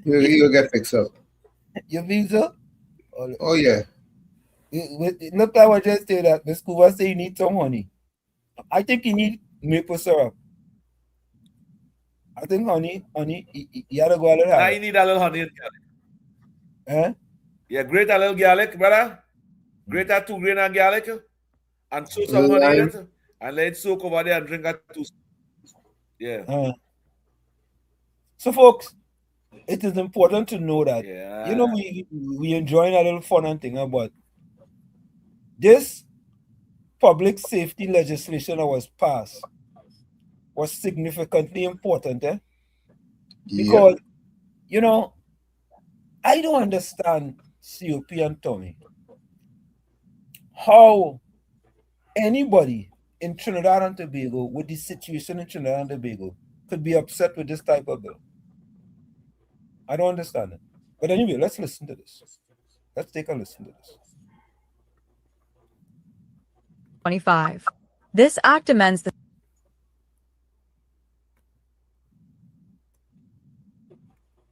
You'll get fixed up. You think so? Oh, yeah. Not that I just say that. The scuba say you need some honey. I think you need maple syrup. I think honey, you gotta go a little higher. Now you need a little honey and garlic. Eh? Yeah, grate a little garlic, brother. Grate a 2 grain of garlic and throw some honey in it and let it soak over there and drink that 2. Yeah. So, folks, it is important to know that, we enjoying a little fun and thing, but this public safety legislation that was passed was significantly important, because, I don't understand COP and Tommy how anybody in Trinidad and Tobago with the situation in Trinidad and Tobago could be upset with this type of bill. I don't understand it. But anyway, let's listen to this. Let's take a listen to this. 25. This act amends the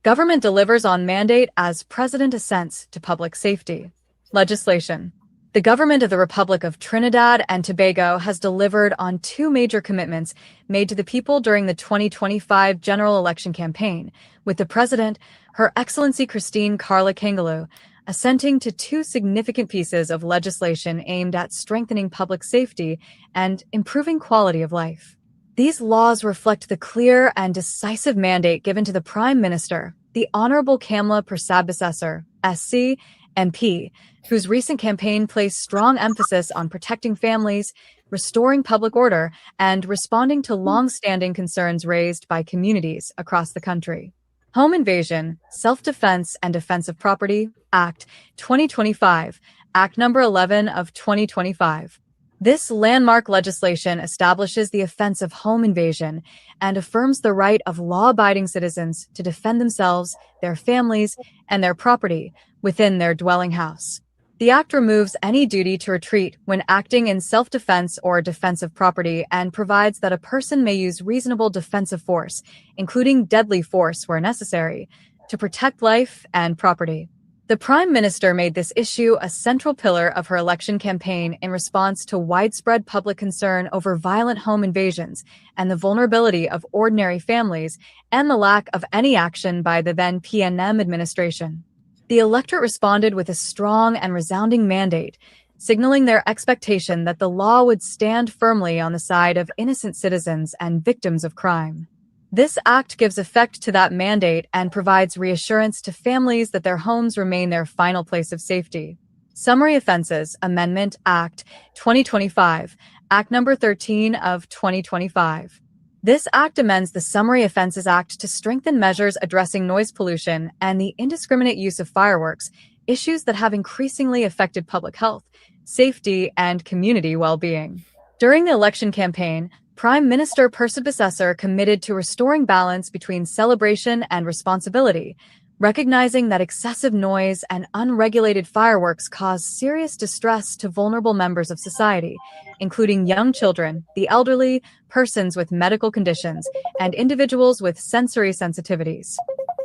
government delivers on mandate as president assents to public safety legislation. The government of the Republic of Trinidad and Tobago has delivered on 2 major commitments made to the people during the 2025 general election campaign, with the President, Her Excellency Christine Carla Kangaloo, assenting to 2 significant pieces of legislation aimed at strengthening public safety and improving quality of life. These laws reflect the clear and decisive mandate given to the Prime Minister, the Honorable Kamla Persad-Bissessar, SC, MP, whose recent campaign placed strong emphasis on protecting families, restoring public order, and responding to long-standing concerns raised by communities across the country. Home Invasion, Self-Defense and Defense of Property, Act 2025, Act Number 11 of 2025. This landmark legislation establishes the offense of home invasion and affirms the right of law-abiding citizens to defend themselves, their families, and their property within their dwelling house. The act removes any duty to retreat when acting in self-defense or defense of property and provides that a person may use reasonable defensive force, including deadly force where necessary, to protect life and property. The Prime Minister made this issue a central pillar of her election campaign in response to widespread public concern over violent home invasions and the vulnerability of ordinary families and the lack of any action by the then PNM administration. The electorate responded with a strong and resounding mandate, signaling their expectation that the law would stand firmly on the side of innocent citizens and victims of crime. This act gives effect to that mandate and provides reassurance to families that their homes remain their final place of safety. Summary Offenses Amendment Act 2025, Act Number 13 of 2025. This act amends the Summary Offenses Act to strengthen measures addressing noise pollution and the indiscriminate use of fireworks, issues that have increasingly affected public health, safety, and community well-being. During the election campaign, Prime Minister Persad-Bissessar committed to restoring balance between celebration and responsibility, recognizing that excessive noise and unregulated fireworks cause serious distress to vulnerable members of society, including young children, the elderly, persons with medical conditions, and individuals with sensory sensitivities.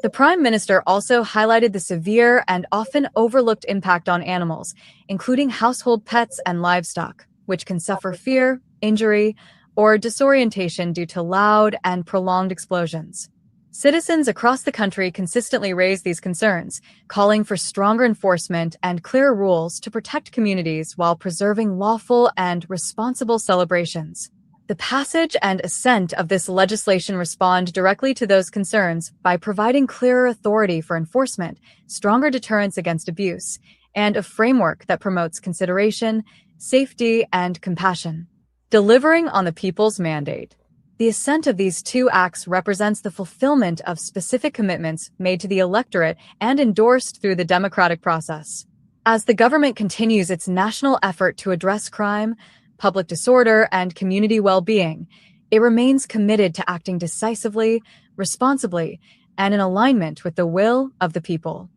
The Prime Minister also highlighted the severe and often overlooked impact on animals, including household pets and livestock, which can suffer fear, injury, or disorientation due to loud and prolonged explosions. Citizens across the country consistently raise these concerns, calling for stronger enforcement and clearer rules to protect communities while preserving lawful and responsible celebrations. The passage and assent of this legislation respond directly to those concerns by providing clearer authority for enforcement, stronger deterrence against abuse, and a framework that promotes consideration, safety, and compassion. Delivering on the people's mandate. The assent of these two acts represents the fulfillment of specific commitments made to the electorate and endorsed through the democratic process. As the government continues its national effort to address crime, public disorder, and community well-being, it remains committed to acting decisively, responsibly, and in alignment with the will of the people.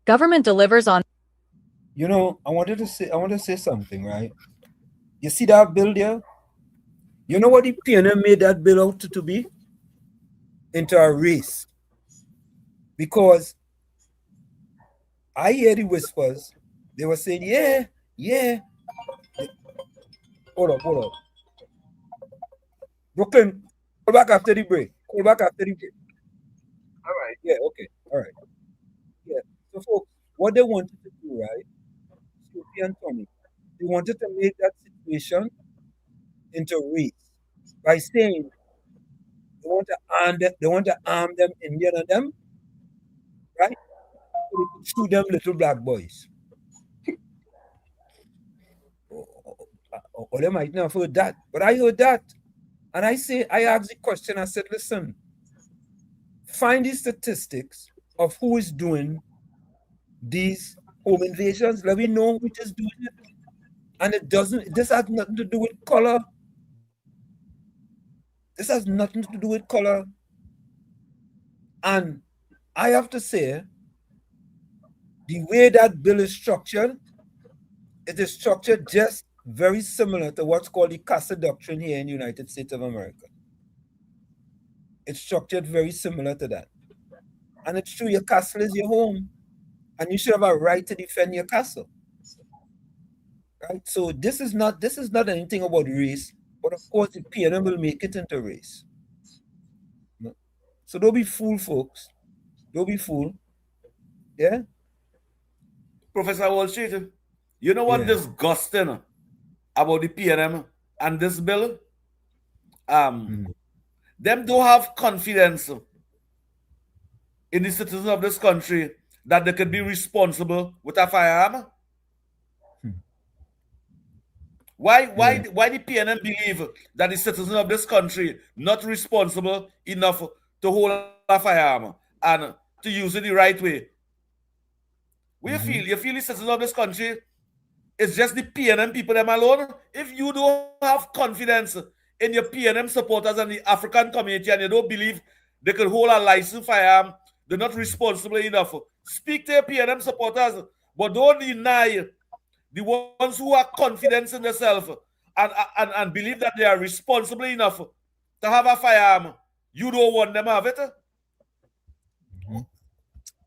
Government delivers on... You know, I want to say something, right? You see that bill there? You know what the PNM made that bill out to be? Into a race. Because I hear the whispers. They were saying, yeah. Hold up. Brooklyn, call back after the break. All right. Yeah, okay. All right. Yeah. So, folks, what they wanted to do, right? Sophie and Tommy, they wanted to make that situation into race by saying they want to arm them Indian and them, right? So they could shoot them little black boys. Or they might not have heard that, but I heard that. And I asked the question, I said, listen, find the statistics of who is doing these home invasions. Let me know who is doing it. And this has nothing to do with color. This has nothing to do with color. And I have to say, the way that bill is structured, it is structured just very similar to what's called the castle doctrine here in the United States of America. It's structured very similar to that. And it's true, your castle is your home. And you should have a right to defend your castle. Right? So this is not anything about race, but of course the PNM will make it into race. No. So don't be fooled, folks. Don't be fooled. Yeah? Professor Wall Street, you know what disgusting about the PNM and this bill? Them don't have confidence in the citizens of this country that they could be responsible with a firearm. Why the PNM believe that the citizens of this country not responsible enough to hold a firearm and to use it the right way? You feel the citizens of this country is just the PNM people them alone? If you don't have confidence in your PNM supporters and the African community and you don't believe they can hold a licensed firearm, they're not responsible enough. Speak to your PNM supporters, but don't deny the ones who have confidence in themselves and believe that they are responsible enough to have a firearm. You don't want them to have it.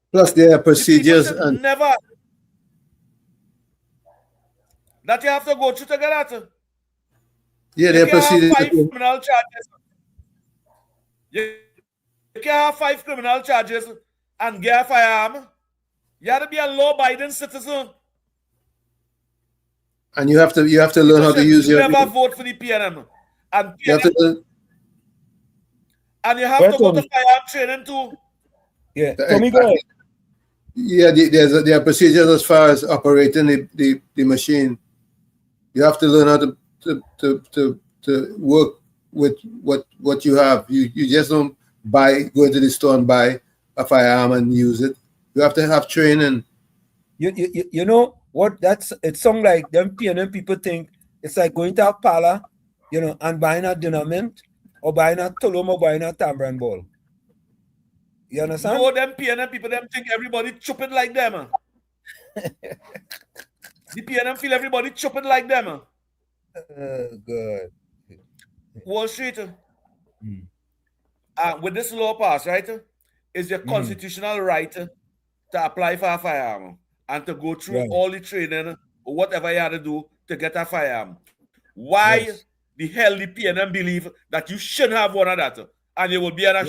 Plus, there are procedures and never that you have to go through to get that. Yeah, there are procedures. 5 criminal charges. You can have 5 criminal charges and get a firearm. You have to be a law-abiding citizen. And you have to learn how to use your. Never vote for the PNM. And you have to learn. And you have to go to firearm training too. Yeah, Tommy, go ahead. Yeah, there are procedures as far as operating the machine. You have to learn how to work with what you have. You just don't go into the store and buy a firearm and use it. You have to have training. You know what? It sounds like them PNM people think it's like going to a parlor, and buying a dynamite or buying a tulum or buying a tambourine ball. You understand? No, them PNM people, them think everybody chopping like them. The PNM feel everybody chopping like them. Good. Wall Street, with this law pass, right, is your constitutional right to apply for a firearm and to go through all the training or whatever you had to do to get a firearm. Why the hell the PNM believe that you shouldn't have one of that and you will be on a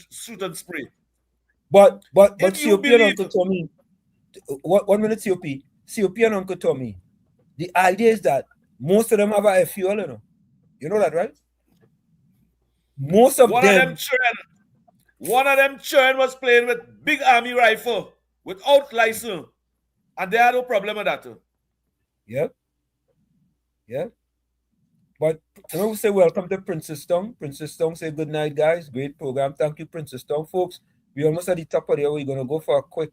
shooting spree? But COP and Uncle Tommy, 1 minute, COP and Uncle Tommy, the idea is that most of them have a fuel, You know that, right? Most of One them. One of them children was playing with big army rifle without license. And they had no problem with that. Yep. Yep. But I will say welcome to Princess Tongue. Princess Tongue say good night, guys. Great program. Thank you, Princess Tongue. Folks, we're almost at the top of the hour. We're gonna go for a quick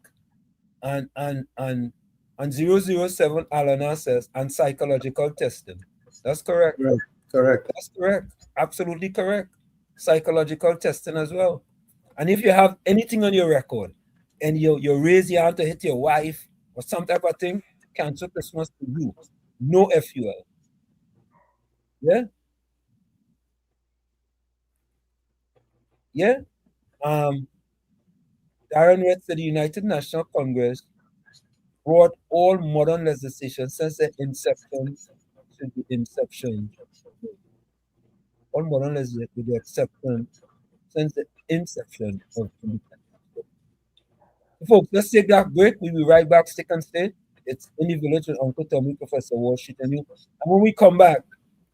and 007 Alana says and psychological testing. That's correct. Right. Correct. That's correct. Absolutely correct. Psychological testing as well. And if you have anything on your record and you raise your hand to hit your wife or some type of thing, cancel Christmas to you. No FUL. Yeah? Yeah? Darren Red said the United National Congress brought all modern legislation since the inception to the inception. All modern legislation with the exception since the inception of independence. Folks, let's take that break. We'll be right back. Stick and stay. It's In the Village with Uncle Tommy, Professor Wall Street, and you. And when we come back,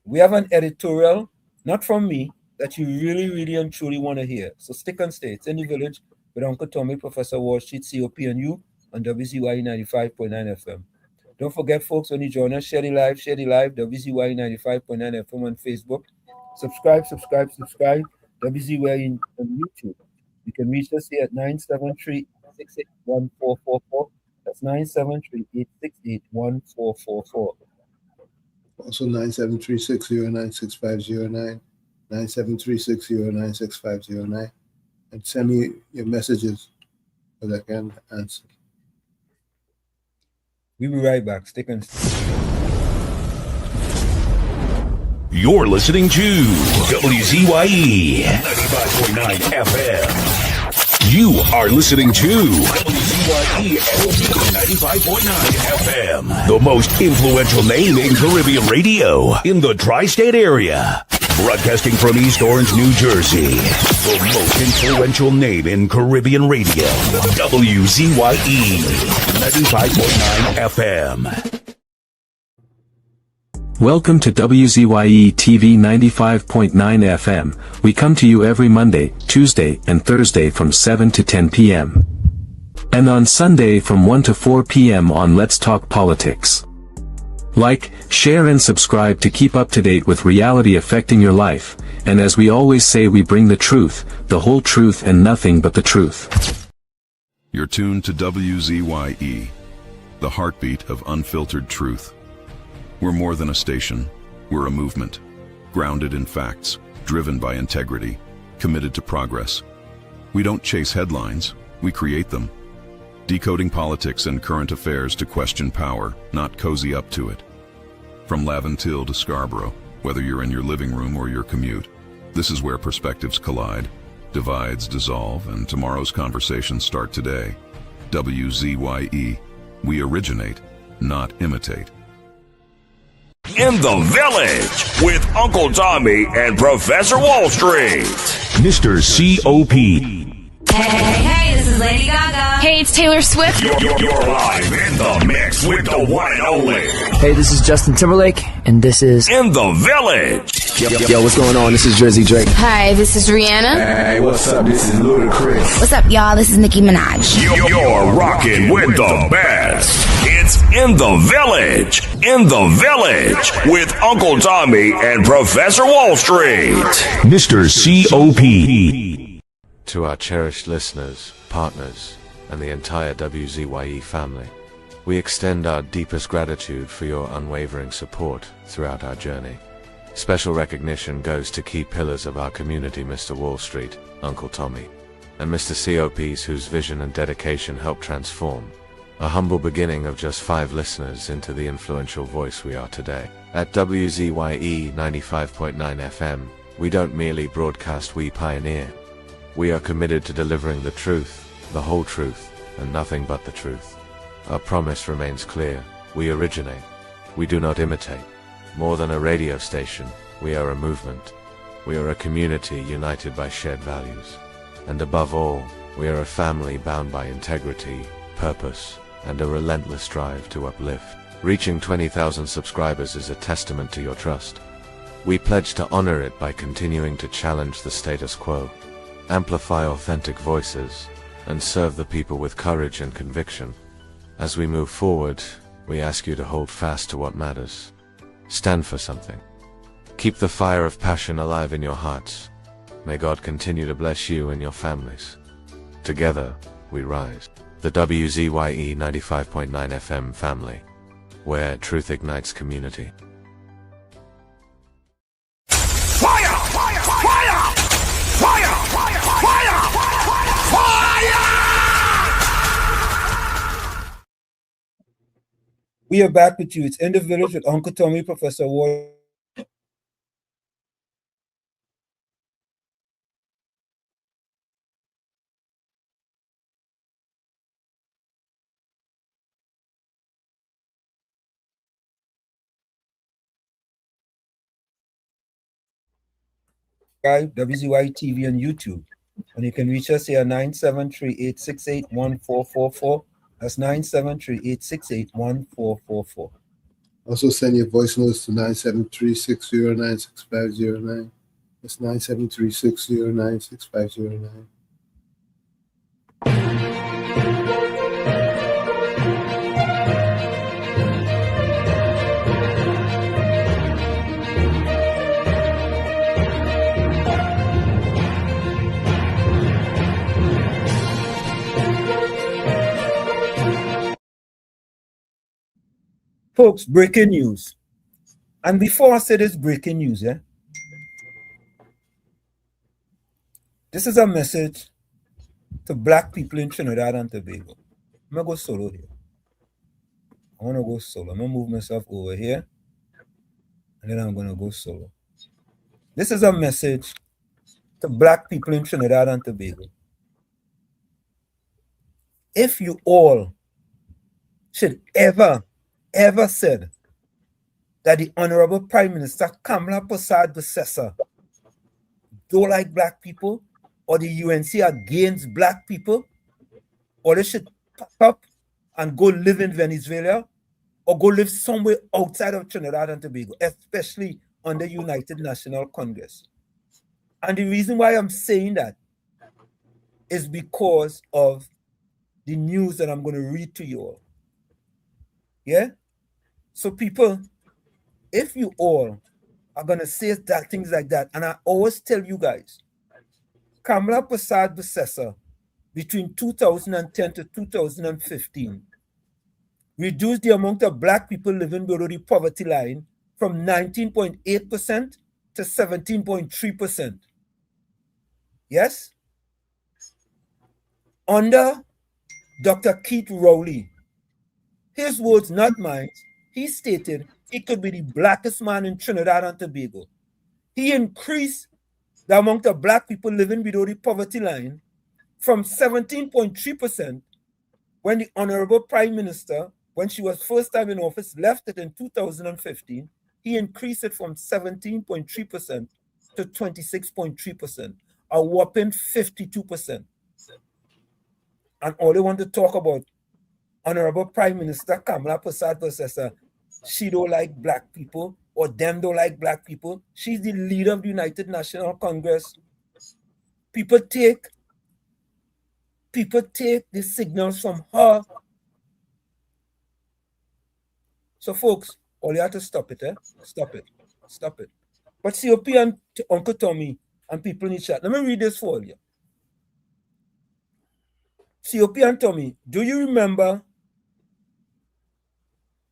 we have an editorial, not from me, that you really, really and truly want to hear. So stick and stay. It's In the Village with Uncle Tommy, Professor Wall Street, COP, and you on WZYE 95.9 FM. Don't forget, folks, when you join us, share the live, WZYE 95.9 FM on Facebook. Subscribe. WZYE on YouTube. You can reach us here at 973-868-1444. That's 973-868-1444. Also 973-609-6509, 973-609-6509. And send me your messages so I can answer. We'll be right back. Stick and You're listening to WZYE 95.9 FM. You are listening to WZYE 95.9 FM, the most influential name in Caribbean radio in the tri-state area. Broadcasting from East Orange, New Jersey, the most influential name in Caribbean radio, WZYE 95.9 FM. Welcome to WZYE TV 95.9 FM. We come to you every Monday, Tuesday, and Thursday from 7 to 10 p.m. And on Sunday from 1 to 4 p.m. on Let's Talk Politics. Like, share and subscribe to keep up to date with reality affecting your life, and as we always say, we bring the truth, the whole truth and nothing but the truth. You're tuned to WZYE, the heartbeat of unfiltered truth. We're more than a station, we're a movement, grounded in facts, driven by integrity, committed to progress. We don't chase headlines, we create them. Decoding politics and current affairs to question power, not cozy up to it. From Laventille to Scarborough, whether you're in your living room or your commute, this is where perspectives collide, divides dissolve, and tomorrow's conversations start today. WZYE, we originate, not imitate. In the Village with Uncle Tommy and Professor Wall Street. Mr. COP. Hey, this is Lady Gaga. Hey, it's Taylor Swift. You're live in the mix with the one and only. Hey, this is Justin Timberlake, and this is In the Village. Yo, what's going on? This is Drizzy Drake. Hi, this is Rihanna. Hey, what's up? This is Ludacris. What's up, y'all? This is Nicki Minaj. You're rocking with the best. It's In the Village. In the Village with Uncle Tommy and Professor Wall Street. Mr. COP. To our cherished listeners, partners, and the entire WZYE family, we extend our deepest gratitude for your unwavering support throughout our journey. Special recognition goes to key pillars of our community, Mr. Wall Street, Uncle Tommy, and Mr. COPs whose vision and dedication helped transform a humble beginning of just 5 listeners into the influential voice we are today. At WZYE 95.9 FM, we don't merely broadcast, we pioneer. We are committed to delivering the truth, the whole truth, and nothing but the truth. Our promise remains clear. We originate. We do not imitate. More than a radio station, we are a movement. We are a community united by shared values. And above all, we are a family bound by integrity, purpose, and a relentless drive to uplift. Reaching 20,000 subscribers is a testament to your trust. We pledge to honor it by continuing to challenge the status quo, amplify authentic voices, and serve the people with courage and conviction. As we move forward, we ask you to hold fast to what matters. Stand for something. Keep the fire of passion alive in your hearts. May God continue to bless you and your families. Together, we rise. The WZYE 95.9 FM family, where truth ignites community. Fire! Fire! Fire! Fire! Fire! Fire! Fire! We are back with you. It's In the Village with Uncle Tommy, Professor Ward. WZYE TV on YouTube. And you can reach us here at 973-868-1444. That's 973-868-1444. Also send your voice notes to 973-609-6509. That's 973-609-6509. Folks, breaking news. And before I say this breaking news, this is a message to Black people in Trinidad and Tobago. I'm going to go solo here. I want to go solo. I'm going to move myself over here. And then I'm going to go solo. This is a message to Black people in Trinidad and Tobago. If you all should ever said that the Honorable Prime Minister Kamala Persad-Bissessar don't like Black people, or the UNC against Black people, or they should pack up and go live in Venezuela, or go live somewhere outside of Trinidad and Tobago, especially on the United National Congress. And the reason why I'm saying that is because of the news that I'm going to read to you all. Yeah? So people, if you all are going to say that things like that, and I always tell you guys, Kamala Persad-Bissessar, between 2010 to 2015, reduced the amount of Black people living below the poverty line from 19.8% to 17.3%. Yes? Under Dr. Keith Rowley, his words, not mine, he stated he could be the blackest man in Trinidad and Tobago. He increased the amount of Black people living below the poverty line from 17.3% when the Honorable Prime Minister, when she was first time in office, left it in 2015. He increased it from 17.3% to 26.3%, a whopping 52%. And all they want to talk about, Honorable Prime Minister Kamala Persad-Bissessar, she don't like Black people, or them don't like Black people. She's the leader of the United National Congress. People take the signals from her. So folks, all you have to stop it, Stop it. Stop it. But COP and Uncle Tommy and people in the chat, let me read this for you. COP and Tommy, do you remember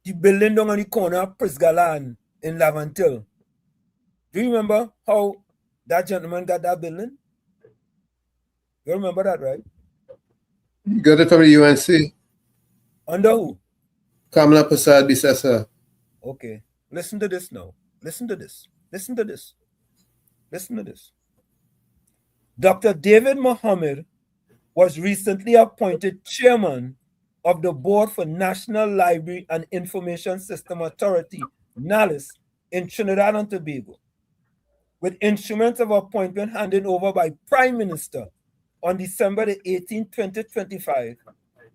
the building down on the corner of Prisgalan in Lavantil? Do you remember how that gentleman got that building? You remember that, right? You got it from the UNC. Under who? Kamala Persad-Bissessar. Okay. Listen to this now. Listen to this. Listen to this. Listen to this. Dr. David Mohammed was recently appointed chairman of the Board for National Library and Information System Authority, NALIS, in Trinidad and Tobago, with instruments of appointment handed over by Prime Minister on December the 18th, 2025,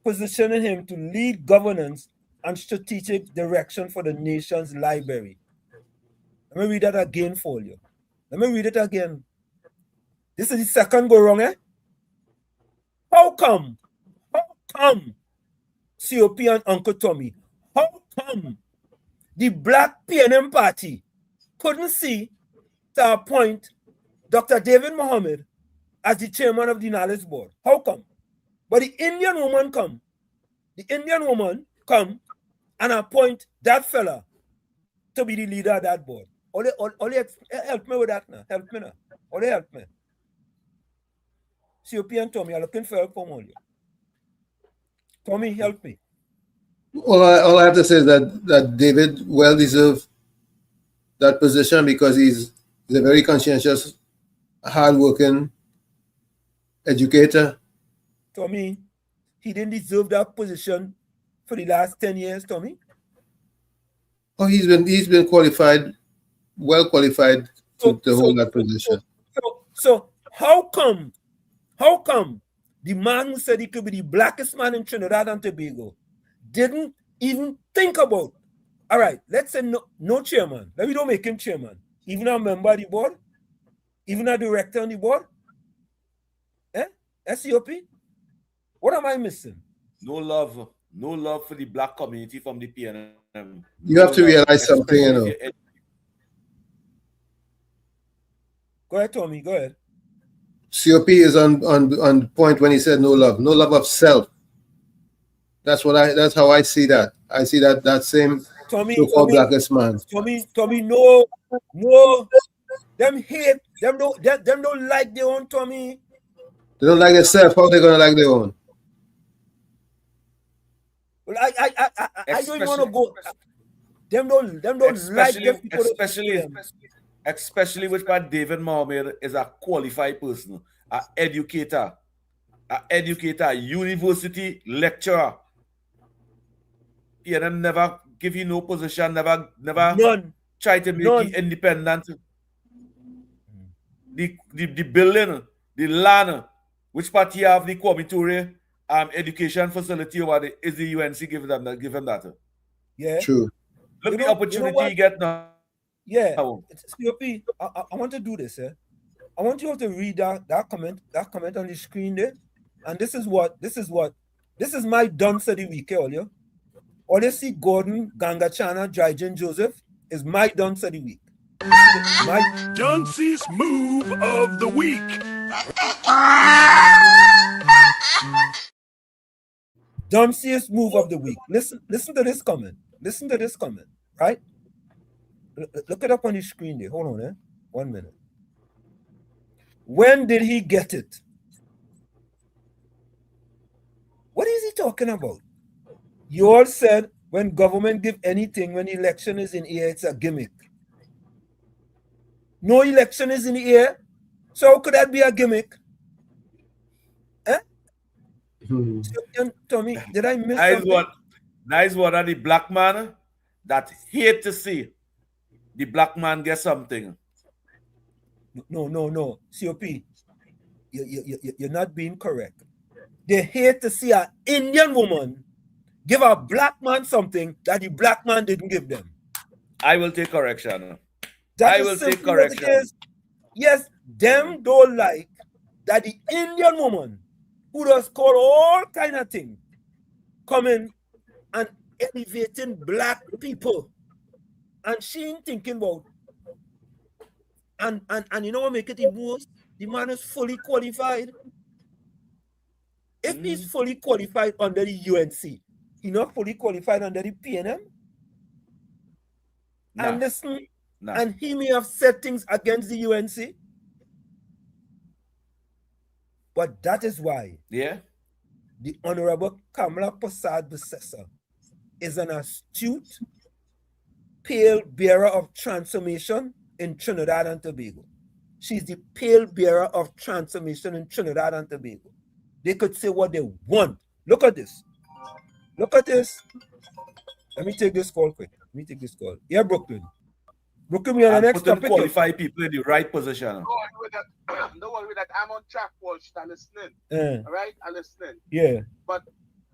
positioning him to lead governance and strategic direction for the nation's library. Let me read that again for you. Let me read it again. This is the second go wrong, eh? How come, COP and Uncle Tommy, how come the Black PNM party couldn't see to appoint Dr. David Mohammed as the chairman of the knowledge board? How come? But the Indian woman come and appoint that fella to be the leader of that board. Only help me with that now. Help me now. Only help me. COP and Tommy are looking for help from all you. Tommy, help me. All I have to say is that David well deserved that position because he's a very conscientious, hardworking educator. Tommy, he didn't deserve that position for the last 10 years, Tommy. Oh, he's been qualified, well qualified to hold that position. So how come the man who said he could be the blackest man in Trinidad and Tobago didn't even think about, all right, let's say no chairman. Let me don't make him chairman. Even a member of the board? Even a director on the board? SCOP? What am I missing? No love for the black community from the PNM. You have to realize something, you know. Go ahead, Tommy. Go ahead. COP is on point when he said no love of self. That's how I see that. I see that same so-called blackest man. Tommy, no, them hate, them don't like their own, Tommy. They don't like themselves. How they gonna like their own? Well, I don't want to go. Them don't like them people. Especially which part David Mohammed is a qualified person, an educator, university lecturer. He never give you no position, never None. Try to make you independent. The building, the land, which part you have the Kwame education facility over there, is the UNC giving them that? Yeah. True. Look the opportunity you get now. Yeah. COP, I want to do this, eh? I want you all to read that comment on the screen there. And this is my dunce of the week, all you. All you see Gordon, Gangachana, Drygen Joseph is my dunce of the week. My Dunce's move of the week. Dunciest move of the week. Listen to this comment. Listen to this comment, right? Look it up on the screen there. Hold on, eh? 1 minute. When did he get it? What is he talking about? You all said when government give anything, when election is in air, it's a gimmick. No election is in the air, so how could that be a gimmick? Eh? Tommy, did I miss something? Nice one of the black man that hate to see the black man get something. No. COP, you're not being correct. They hate to see an Indian woman give a black man something that the black man didn't give them. I will take correction. I will take correction. Yes, them don't like that the Indian woman who does call all kind of things coming and elevating black people. And she ain't thinking about, and you know what make it the most? The man is fully qualified. If he's fully qualified under the UNC, he's not fully qualified under the PNM. And listen, and he may have said things against the UNC. But that is why the Honorable Kamala Prasad Bissessa is an astute pale bearer of transformation in Trinidad and Tobago. She's the pale bearer of transformation in Trinidad and Tobago. They could say what they want. Look at this. Look at this. Let me take this call quick. Yeah, Brooklyn. Brooklyn, we are the next topic. Qualify people in the right position. Don't worry with that. I'm on track, Walsh. I'm listening. All right? I'm listening. Yeah. But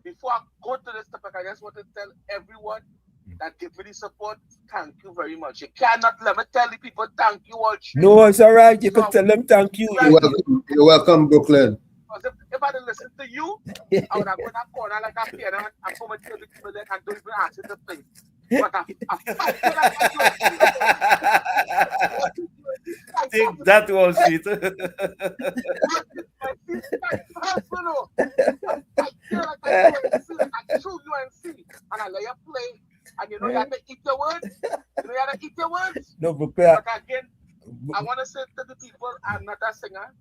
before I go to this topic, I just want to tell everyone that give me the support, thank you very much. You cannot let me tell the people thank you all. No, it's all right. You could tell them thank you. You're welcome, Brooklyn. Because if I didn't listen to you, I would have gone that corner like a piano and I'm going to tell the people that and don't even answer the thing. But Take that, Wall Street. And I let you play, and you know you have to eat your words. You know you have to eat your words. No, but again, I want to say to the people, I'm not a singer,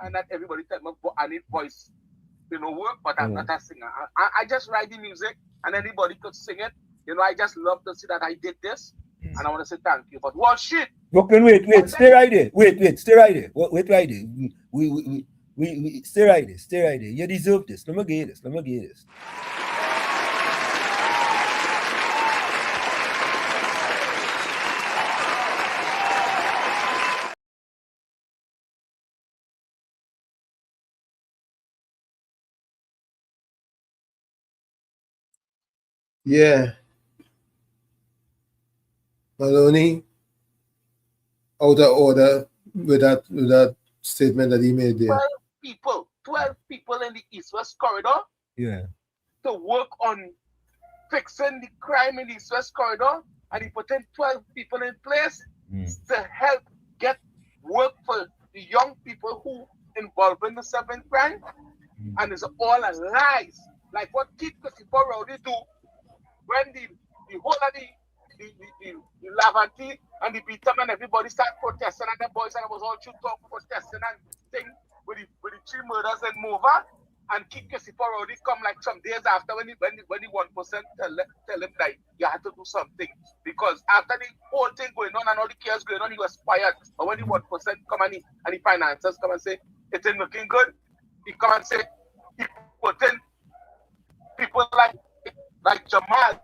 and not everybody tell me I need voice, work, but I'm not a singer. I just write the music, and anybody could sing it. I just love to see that I did this, and I want to say thank you. But what shit? Brooklyn, wait, stay right there. Wait, stay right there. Wait right there. We stay right there. Stay right there. You deserve this. Let me get this. Yeah. Maloney, out of order with that statement that he made there. 12 people in the East-West corridor. Yeah. To work on fixing the crime in the East-West corridor, and he put in 12 people in place to help get work for the young people who involved in the 7th crime. And it's all a lies. Like what Kid Christopher Rowdy do when the whole of the Lavante and the Beatum and everybody start protesting, and the boys and it was all true talk protesting and thing with the 3 murders and Mova, and Kid Christopher Rowdy come like some days after when the 1% tell him that you had to do something, because after the whole thing going on and all the chaos going on, he was fired. But when the 1% come and the financiers come and say it ain't looking good, he come and say he put in people like Jamal,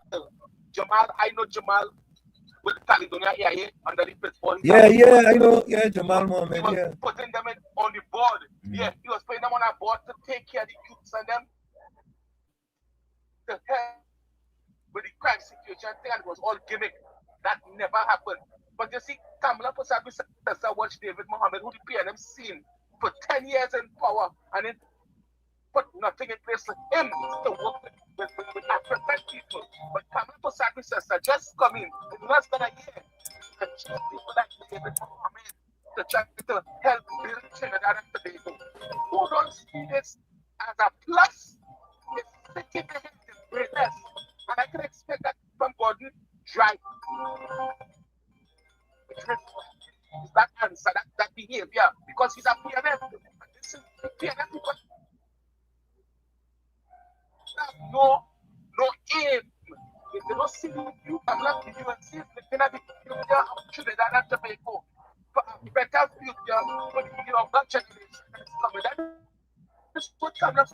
I know Jamal with Caledonia here under the pitfall. Yeah, I know. Yeah, Jamal Mohammed. He was putting them on the board. Yeah, he was putting them on a board to take care of the youths and them to help with the crime situation thing, and it was all gimmick. That never happened. But you see, Kamala Posabi watch David Mohammed, who the PNM seen for 10 years in power, and it put nothing in place for him to work with African people. But Kamala Posabi just come in less than a year to choose people like David Mohammed to try to help build Trinidad and Tobago. Who don't see this as a plus? It's sticking to him in greatness. And I can expect that from Gordon Drive. That answer, that behavior, because he's a PNM. This is PNM people. No aim. They don't see you. I'm not giving you a seat. They're going to be future of Trinidad and Tobago. For a better future for the younger generation that's coming. That's what Kamala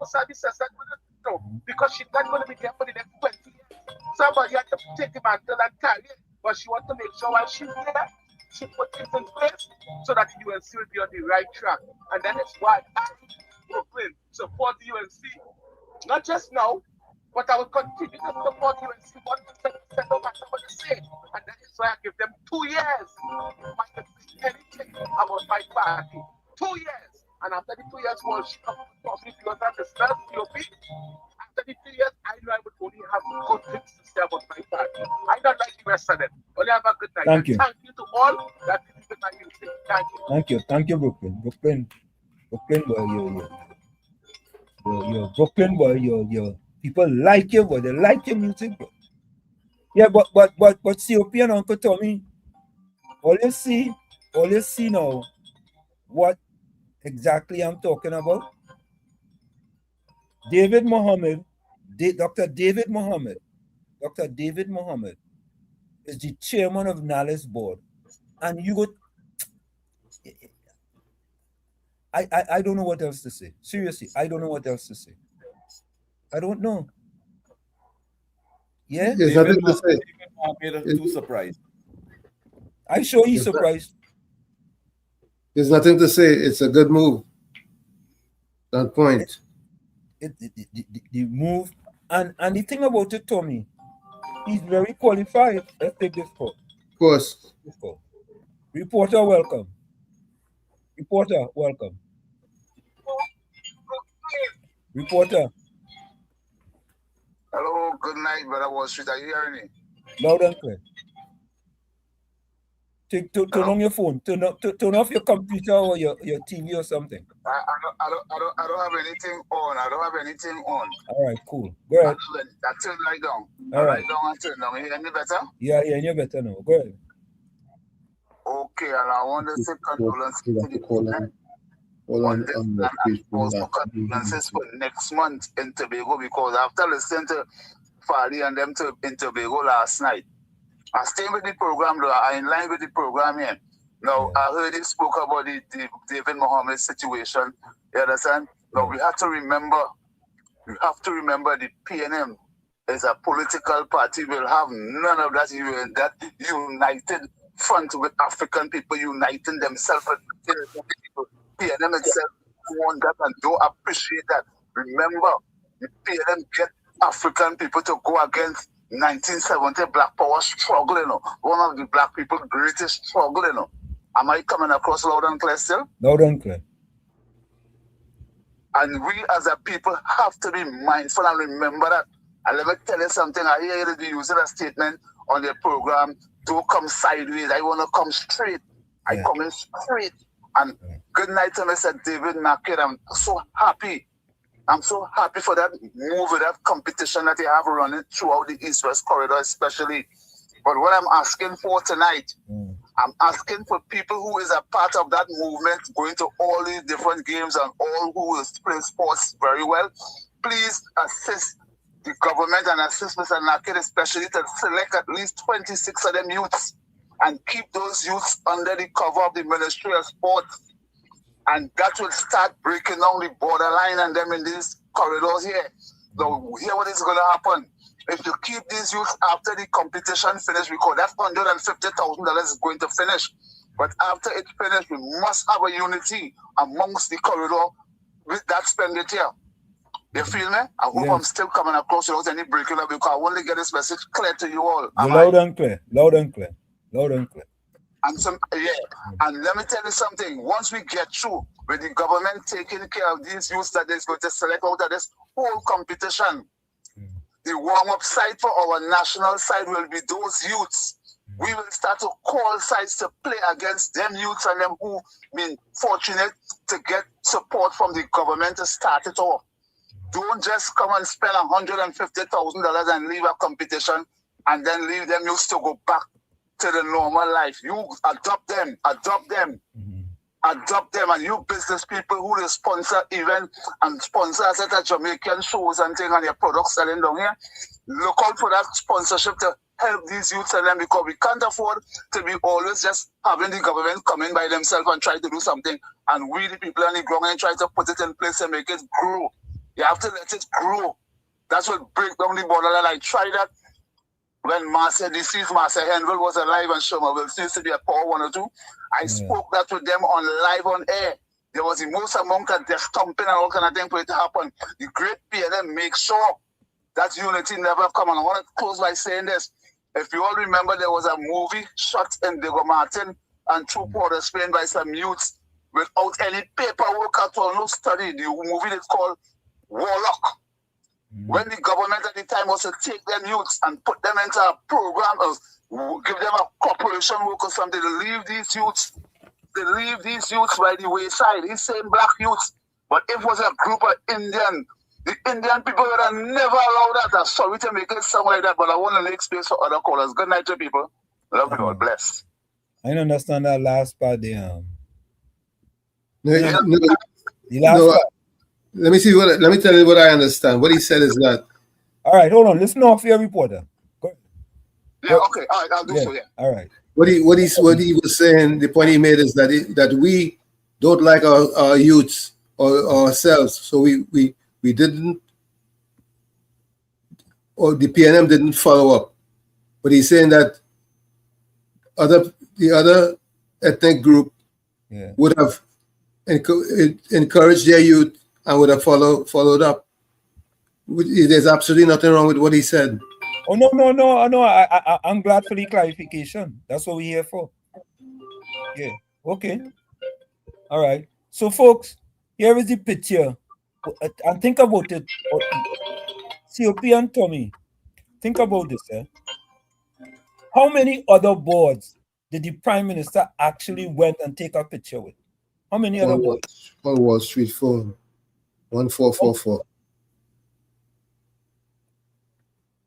Posabi says that because she's not going to be there for the next 20 years. Somebody had to take the mantle and carry it, but she wants to make sure while she's there, she puts it in place so that the UNC will be on the right track. And that is why I, Brooklyn, support the UNC. Not just now, but I will continue to support the UNC 100% no matter what they say. And that is why I give them 2 years to say anything about my party. 2 years. And after the 2 years, well, she comes to talk if you understand COP. After the 2 years, I know I would only have good things to say about my party. I don't like the rest of them. Only have a good night. Thank you. Thank you to all that believe in my music. Thank you. Thank you, Brooklyn. Brooklyn, boy, you're Brooklyn, boy. You're people like you, boy. They like your music, bro. Yeah, but COP and Uncle Tommy, all you see now, what exactly I'm talking about? David Mohammed, Dr. David Mohammed is the chairman of NALIS board. And you go, I don't know what else to say. Seriously, I don't know what else to say. I don't know. Yeah? There's nothing to say. I'm too surprised. I'm sure he's surprised. There's nothing to say. It's a good move. That point. The move, And the thing about it, Tommy, he's very qualified. Let's take this call. Of course. This call. Reporter, welcome. Reporter, welcome. Reporter. Hello, good night, brother Wall Street. Are you hearing me? Loud and clear. Turn on your phone. Turn off your computer or your TV or something. I don't have anything on. I don't have anything on. All right, cool. Go ahead. I turn light down. All right. Light down and turn down. You hear me better? Yeah, you're better now. Go ahead. Okay, and I want to say condolences to the president on this, and also condolences for next month in Tobago, because after listening to Fali and them in Tobago last night, I stay with the program, though. I in line with the program here. Now, I heard he spoke about the David Mohammed situation. You understand? Now, we have to remember the PNM is a political party. We'll have none of that united front with African people uniting themselves. PNM itself want that and don't appreciate that. Remember, the PNM get African people to go against 1970 Black Power struggle, you know. One of the Black people's greatest struggle, you know. Am I coming across loud and clear still? Loud and clear. And we as a people have to be mindful and remember that. And let me tell you something. I hear you using a statement on the program, don't come sideways. I want to come straight. I come in straight. And good night to Mr. David Naked. I'm so happy. I'm so happy for that move, that competition that they have running throughout the East-West corridor especially. But what I'm asking for tonight, I'm asking for people who is a part of that movement, going to all these different games and all who will play sports very well, please assist the government and assist Mr. Naked especially to select at least 26 of them youths and keep those youths under the cover of the Ministry of Sports. And that will start breaking down the borderline and them in these corridors here. So here what is going to happen. If you keep these youths after the competition finish, because that $150,000 is going to finish. But after it's finished, we must have a unity amongst the corridor with that expenditure. You feel me? I hope I'm still coming across without any breaking up, because I want to get this message clear to you all. Loud and clear. Loud and clear. Loud and clear. And and let me tell you something. Once we get through with the government taking care of these youths that is going to select out of this whole competition, the warm-up side for our national side will be those youths. We will start to call sides to play against them youths and them who been fortunate to get support from the government to start it off. Don't just come and spend $150,000 and leave a competition and then leave them youths to go back to the normal life. You adopt them, and you business people who they sponsor events and sponsor at a Jamaican shows and things and your products selling down here, look out for that sponsorship to help these youths and them, because we can't afford to be always just having the government come in by themselves and try to do something, and we the people on the ground and try to put it in place and make it grow. You have to let it grow. That's what break down the borderline. I tried that when deceased Master Henville was alive and Shermanville used to be a Power 102. I spoke that with them live on air. There was the most amount of death thumping and all kind of things for it to happen. The great PNM make sure that unity never come. And I want to close by saying this. If you all remember, there was a movie shot in Diego Martin and through Port of Spain by some youths without any paperwork at all, no study. The movie is called Warlock. When the government at the time was to take them youths and put them into a program of give them a corporation work or something to leave these youths by the wayside. He's saying black youths, but if it was a group of the Indian people would have never allowed that. I'm sorry to make it sound like that, but I want to make space for other callers. Good night to people. Love you all. Bless. I don't understand that last part there. Let me tell you what I understand. What he said is that. All right, hold on. Listen off your reporter. Go ahead. Yeah, okay. All right, I'll do so. Yeah. All right. What he was saying, the point he made is that we don't like our youths or ourselves, so we didn't, or the PNM didn't follow up. But he's saying that the other ethnic group would have encouraged their youth and would have followed up There's absolutely nothing wrong with what he said. Oh, no. I'm glad for the clarification. That's what we're here for. Yeah. Okay. All right. So, folks, here is the picture. And think about it. COP and Tommy, think about this. How many other boards did the Prime Minister actually went and take a picture with? How many other boards? Wall Street phone. 1444.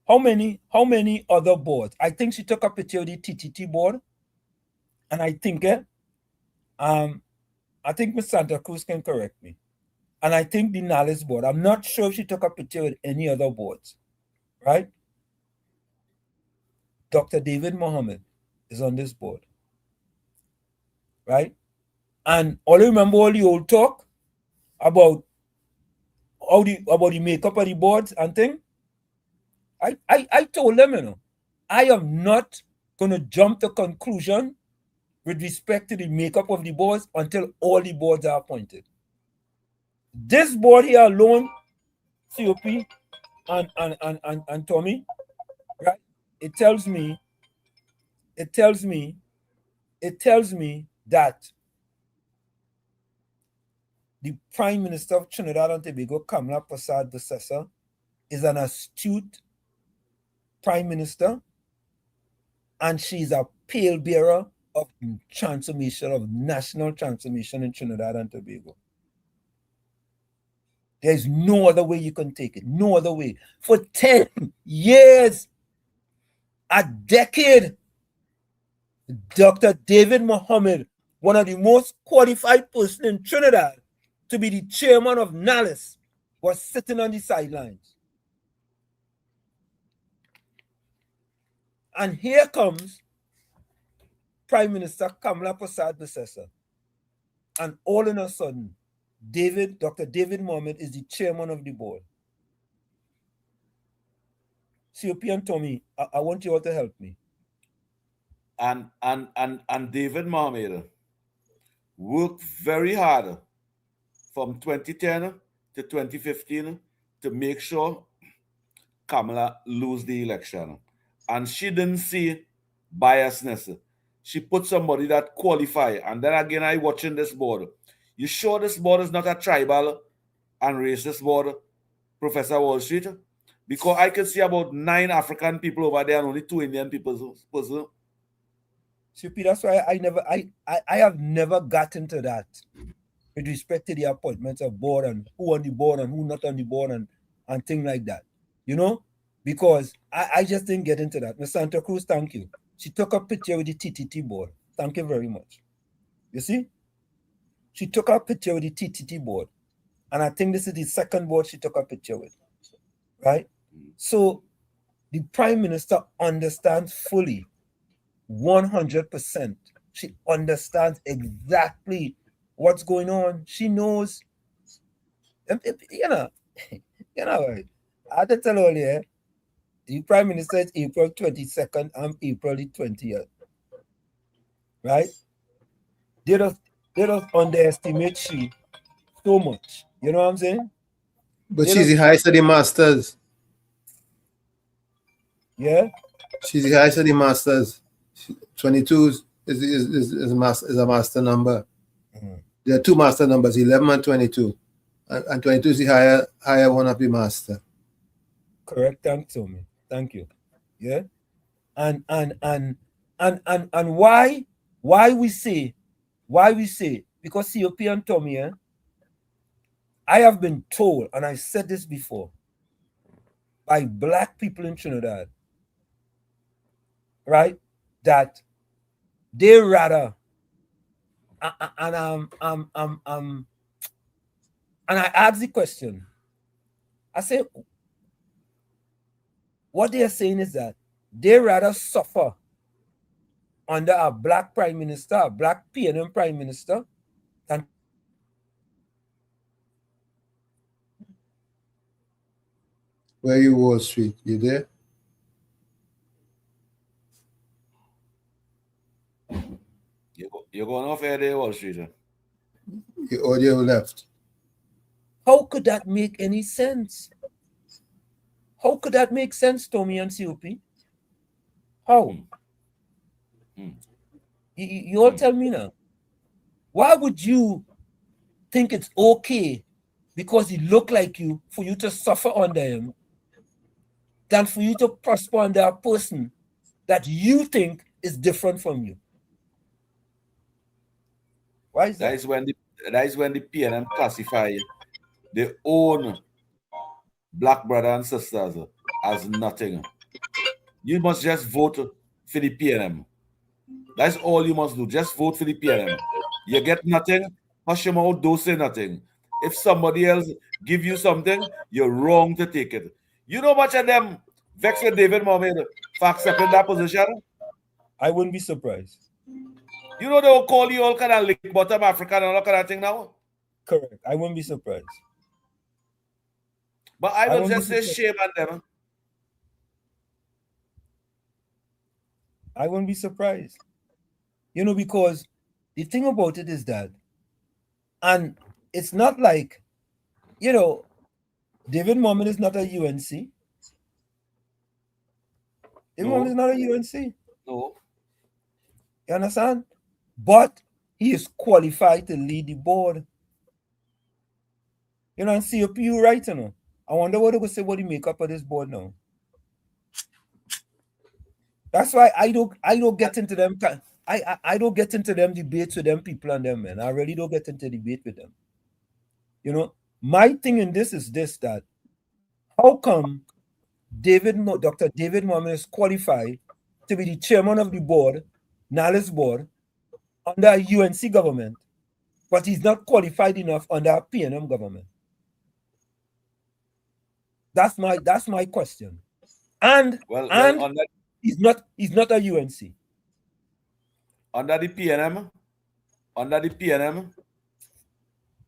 How many other boards? I think she took a picture of the TTT board. And I think Ms. Santa Cruz can correct me. And I think the Nallis board. I'm not sure if she took a picture with any other boards. Right? Dr. David Mohammed is on this board. Right? And all you remember all the old talk about the makeup of the boards and thing? I told them, I am not gonna jump to conclusion with respect to the makeup of the boards until all the boards are appointed. This board here alone, COP and Tommy, right? It tells me that the Prime Minister of Trinidad and Tobago, Kamala Persad-Bissessar, is an astute Prime Minister, and she's a pale-bearer of transformation, of national transformation in Trinidad and Tobago. There's no other way you can take it. No other way. For 10 years, a decade, Dr. David Mohammed, one of the most qualified persons in Trinidad to be the chairman of NALIS, was sitting on the sidelines. And here comes Prime Minister Kamala Persad-Bissessar. And all in a sudden, Dr. David Mohammed is the chairman of the board. COP and Tommy, I want you all to help me. And David Mohammed worked very hard from 2010 to 2015 to make sure Kamala lose the election. And she didn't see biasness. She put somebody that qualify. And then again, I watching this board. You sure this board is not a tribal and racist board, Professor Wall Street? Because I can see about 9 African people over there and only 2 Indian people. CP, that's why I have never gotten to that with respect to the appointments of board and who on the board and who not on the board and things like that. You know? Because I just didn't get into that. Ms. Santa Cruz, thank you. She took a picture with the TTT board. Thank you very much. You see? She took a picture with the TTT board. And I think this is the second board she took a picture with. Right? So the Prime Minister understands fully, 100%. She understands exactly what's going on. She knows, you know, I had to tell earlier, the Prime Minister is April 22nd, I'm April the 20th. Right? They don't underestimate she so much. You know what I'm saying? But she's the highest of the masters. Yeah? She's the highest of the masters. 22 is a master number. Mm-hmm. There are 2 master numbers, 11 and 22. And 22 is the higher one of the master. Correct, thanks, Tommy. Thank you. Yeah? And why we say, because COP and Tommy, I have been told, and I said this before, by Black people in Trinidad, right, that they rather, and I asked the question, I say, what they are saying is that they rather suffer under a Black Prime Minister, a Black PNM Prime Minister, than Where you, Wall Street? You there? You're going off air there, Wall Street. Your audio left. How could that make any sense? How could that make sense, Tommy and COP? How? You all tell me now. Why would you think it's okay because he look like you for you to suffer under him than for you to prosper under a person that you think is different from you? Why is that? That is when the PNM classify their own black brother and sisters as nothing. You must just vote for the PNM. That's all you must do. Just vote for the PNM. You get nothing, hush your mouth, don't say nothing. If somebody else give you something, you're wrong to take it. You know much of them vex with David Mohammed for accepting that position? I wouldn't be surprised. You know they will call you all kind of lick bottom African and all kind of thing now? Correct. I wouldn't be surprised. But I will just say shame on them. I wouldn't be surprised. Because the thing about it is that, and it's not like, David Mohammed is not a UNC. David Mohammed is not a UNC. No. You understand? But he is qualified to lead the board. And COP, you right, I wonder what they will say about the makeup of this board now. That's why I don't get into them. I don't get into them debates with them people and them, man. I really don't get into debate with them. My thing in this is this, that how come Dr. David Mohammed is qualified to be the chairman of the board, NALIS board, under a UNC government, but he's not qualified enough under a PNM government? That's my question. And he's not a UNC. Under the PNM,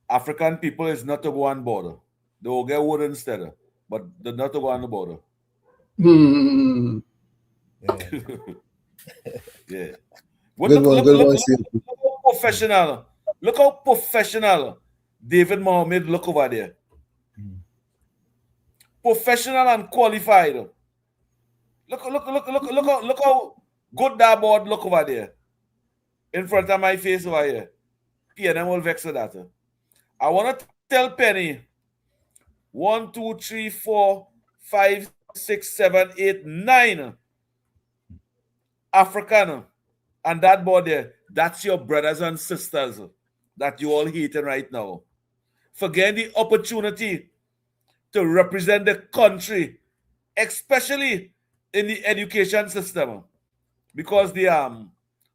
African people is not to go on border. They will get wood instead, but they're not to go on the border. Yeah. Look how professional. Look how professional David Mohammed look over there. Professional and qualified. Look how good that board look over there. In front of my face over here. PNM will vex with that. I want to tell Penny 1, 2, 3, 4, 5, 6, 7, 8, 9 African and that board there. That's your brothers and sisters that you all hating right now. Forget the opportunity to represent the country, especially in the education system, because the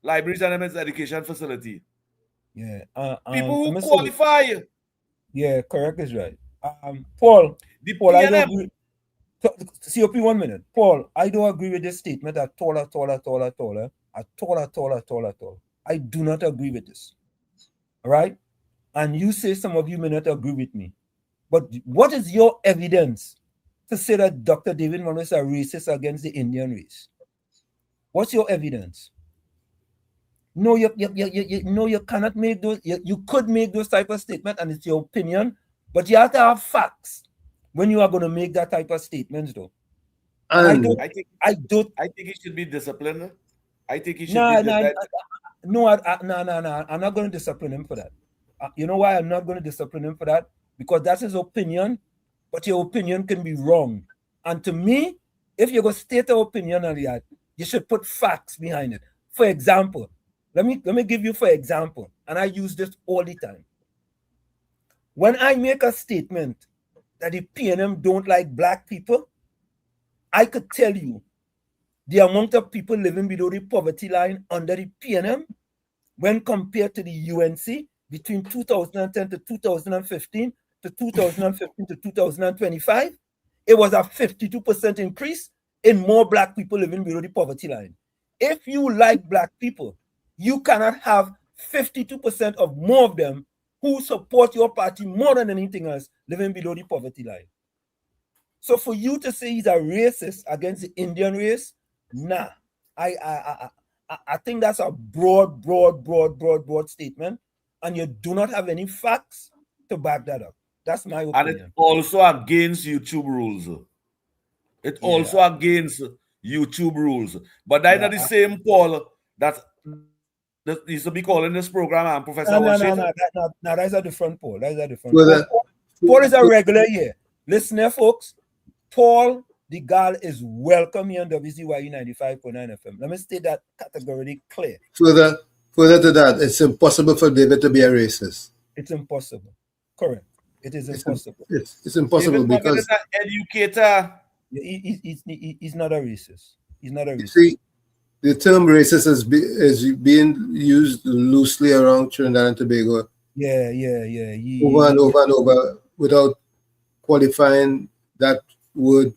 libraries and education facility. Yeah. People who qualify. Yeah, correct is right. Paul, I don't agree. COP, 1 minute. Paul, I don't agree with this statement at all. I do not agree with this. All right? And you say some of you may not agree with me. But what is your evidence to say that Dr. David Mohammed is a racist against the Indian race? What's your evidence? No, you cannot make those. You could make those type of statement, and it's your opinion, but you have to have facts when you are going to make that type of statements, though. I think he should be disciplined. I think he should be. No, I'm not going to discipline him for that. You know why I'm not going to discipline him for that? Because that's his opinion, but your opinion can be wrong. And to me, if you're going to state an opinion on that, you should put facts behind it. For example, let me give you for example, and I use this all the time. When I make a statement that the PNM don't like black people, I could tell you the amount of people living below the poverty line under the PNM when compared to the UNC between 2010 to 2015 to 2015 to 2025, it was a 52% increase in more black people living below the poverty line. If you like black people, you cannot have 52% of more of them who support your party more than anything else living below the poverty line. So for you to say he's a racist against the Indian race, nah. I think that's a broad statement, and you do not have any facts to back that up. That's my opinion. And it's also against YouTube rules. It's also against YouTube rules. But that's not the same Paul that used to be calling this program and Professor No, that's a different Paul. That's a different Paul is a regular here. Listen here, folks. Paul the Gal is welcome here on WZYE 95.9 FM. Let me state that categorically clear. Further to that, it's impossible for David to be a racist. It's impossible. Correct. It is impossible. It's impossible David because is an educator. He's not a racist. He's not a racist. See, the term racist is being used loosely around Trinidad and Tobago. Yeah. Over and over without qualifying that word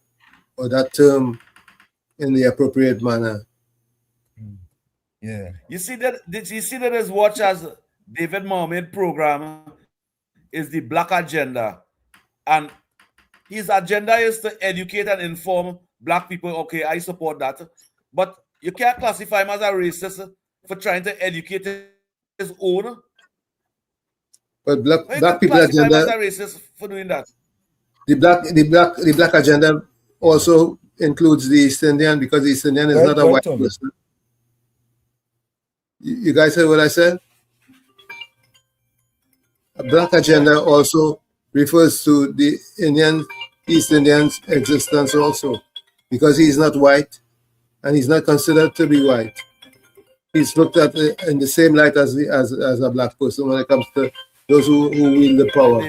or that term in the appropriate manner. Yeah. You see that as watch as David Mohammed program is the Black agenda. And his agenda is to educate and inform Black people. Okay, I support that. But you can't classify him as a racist for trying to educate his own. But black people agenda as a racist for doing that. The black agenda also includes the East Indian, because the East Indian is not a white person. You guys heard what I said? A black agenda also refers to the East Indians' existence also, because he's not white and he's not considered to be white. He's looked at in the same light as a black person when it comes to those who wield the power.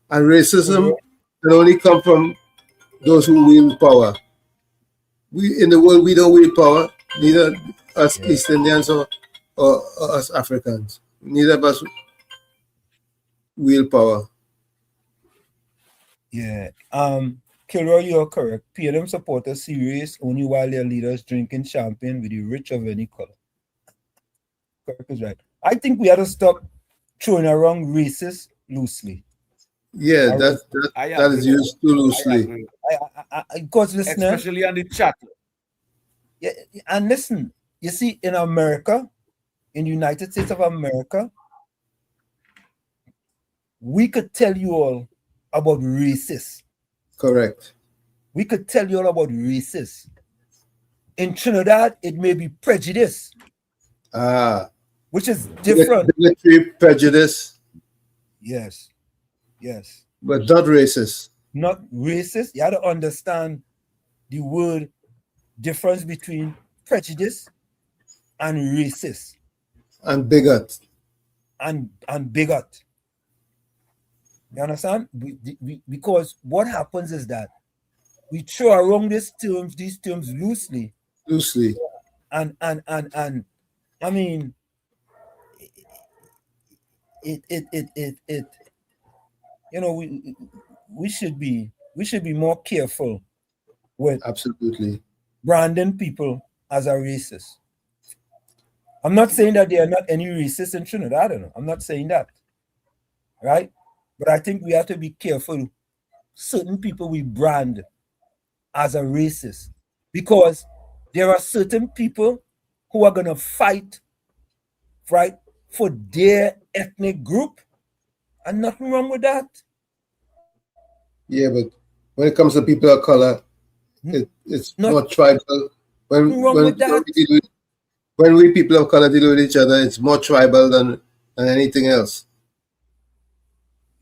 And racism can only come from those who wield power. In the world, we don't wield power, neither us East Indians or us Africans. Neither of us wield power. Yeah. Kilroy, you're correct. PLM supporters see race only while their leaders drinking champagne with the rich of any color. Correct is right. I think we have to stop throwing around racist loosely. Yeah, that is used too loosely. Because listen, especially on the chat. Yeah, and listen, you see, in America, in the United States of America, we could tell you all about racists. Correct. We could tell you all about racists. In Trinidad, it may be prejudice. Which is different. Military prejudice. Yes. But not racist. Not racist. You have to understand the word difference between prejudice and racist. And bigot. And bigot. You understand? Because what happens is that we throw around these terms loosely. And I mean, it you know, we should be more careful with absolutely branding people as a racist. I'm not saying that there are not any racists in Trinidad. I'm not saying that, right? But I think we have to be careful. Certain people we brand as a racist, because there are certain people who are gonna fight, right, for their ethnic group, and nothing wrong with that. Yeah, but when it comes to people of color, it's more tribal. When we people of color deal with each other, it's more tribal than anything else.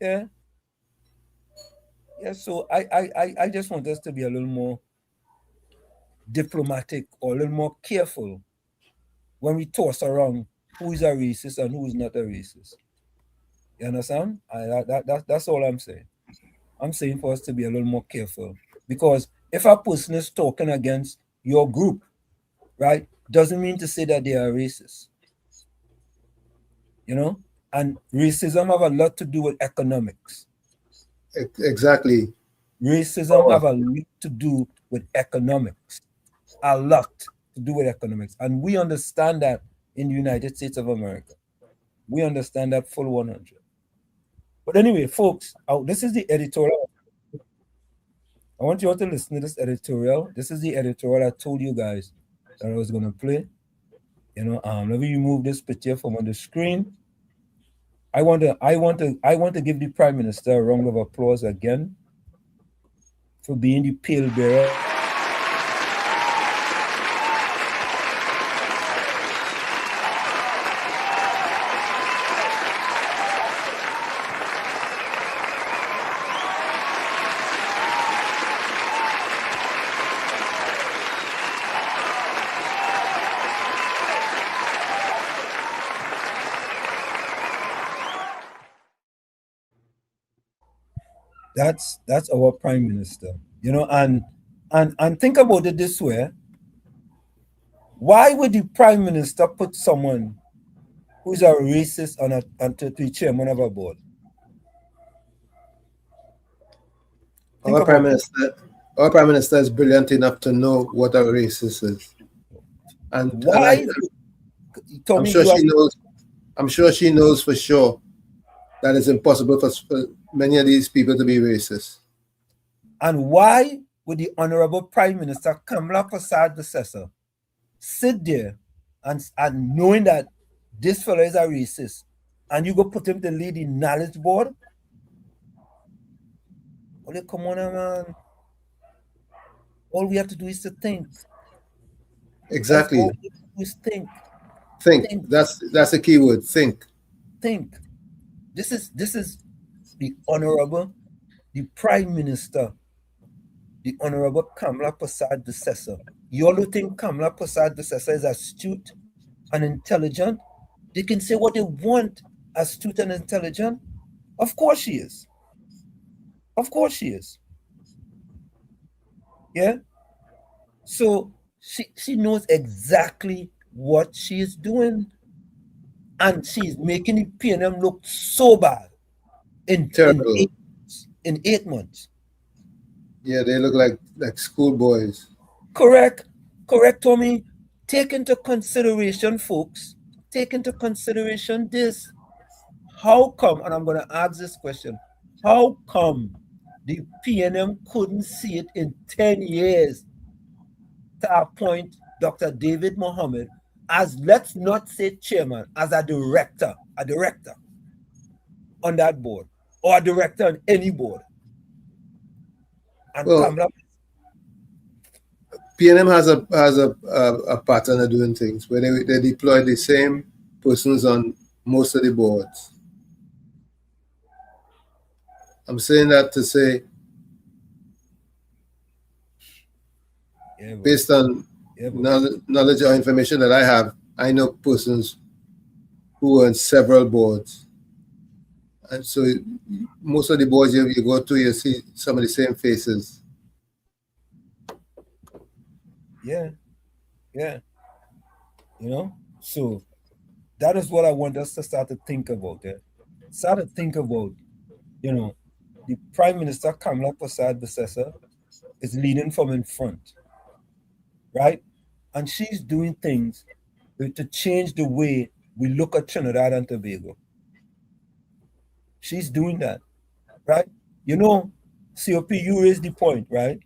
Yeah. So I just want us to be a little more diplomatic or a little more careful when we toss around who is a racist and who is not a racist. You understand? That's all I'm saying. I'm saying for us to be a little more careful, because if a person is talking against your group, right, doesn't mean to say that they are racist. You know? And racism have a lot to do with economics. Exactly. Racism have a lot to do with economics. A lot to do with economics. And we understand that in the United States of America. We understand that full 100. But anyway, folks, this is the editorial. I want you all to listen to this editorial. This is the editorial I told you guys that I was going to play. You know, let me remove this picture from on the screen. I want to give the Prime Minister a round of applause again for being the palebearer. That's our prime minister, you know, and think about it this way. Why would the prime minister put someone who's a racist on to be chairman of a board? Our prime minister is brilliant enough to know what a racist is. And why? I'm sure she knows. I'm sure she knows for sure that it's impossible for many of these people to be racist. And why would the Honorable Prime Minister Kamala Prasad-Visesa sit there and knowing that this fellow is a racist, and you go put him to lead the knowledge board? Well, come on, man. All we have to do is to think. Exactly. All we have to do is think. Think. That's the key word. Think. Think. This is the Honorable, the Prime Minister, the Honorable Kamala Prasad-Visesa. You all who think Kamala Prasad-Visesa is astute and intelligent, they can say what they want, astute and intelligent. Of course she is. Of course she is. Yeah? So she knows exactly what she is doing. And she's making the PNM look so bad in 8 months. Yeah, they look like schoolboys. Correct, Tommy. Take into consideration, folks, take into consideration this. How come, and I'm going to ask this question, how come the PNM couldn't see it in 10 years to appoint Dr. David Mohammed as, let's not say chairman, as a director on that board, or a director on any board? And well, PNM has a pattern of doing things where they deploy the same persons on most of the boards. I'm saying that to say, based on knowledge or information that I have, I know persons who are on several boards. And so most of the boards you go to, you see some of the same faces. Yeah. You know, so that is what I want us to start to think about. Start to think about, you know, the Prime Minister Kamala Prasad-Visesa is leading from in front, right? And she's doing things to change the way we look at Trinidad and Tobago. She's doing that, right? You know, COP, you raised the point, right?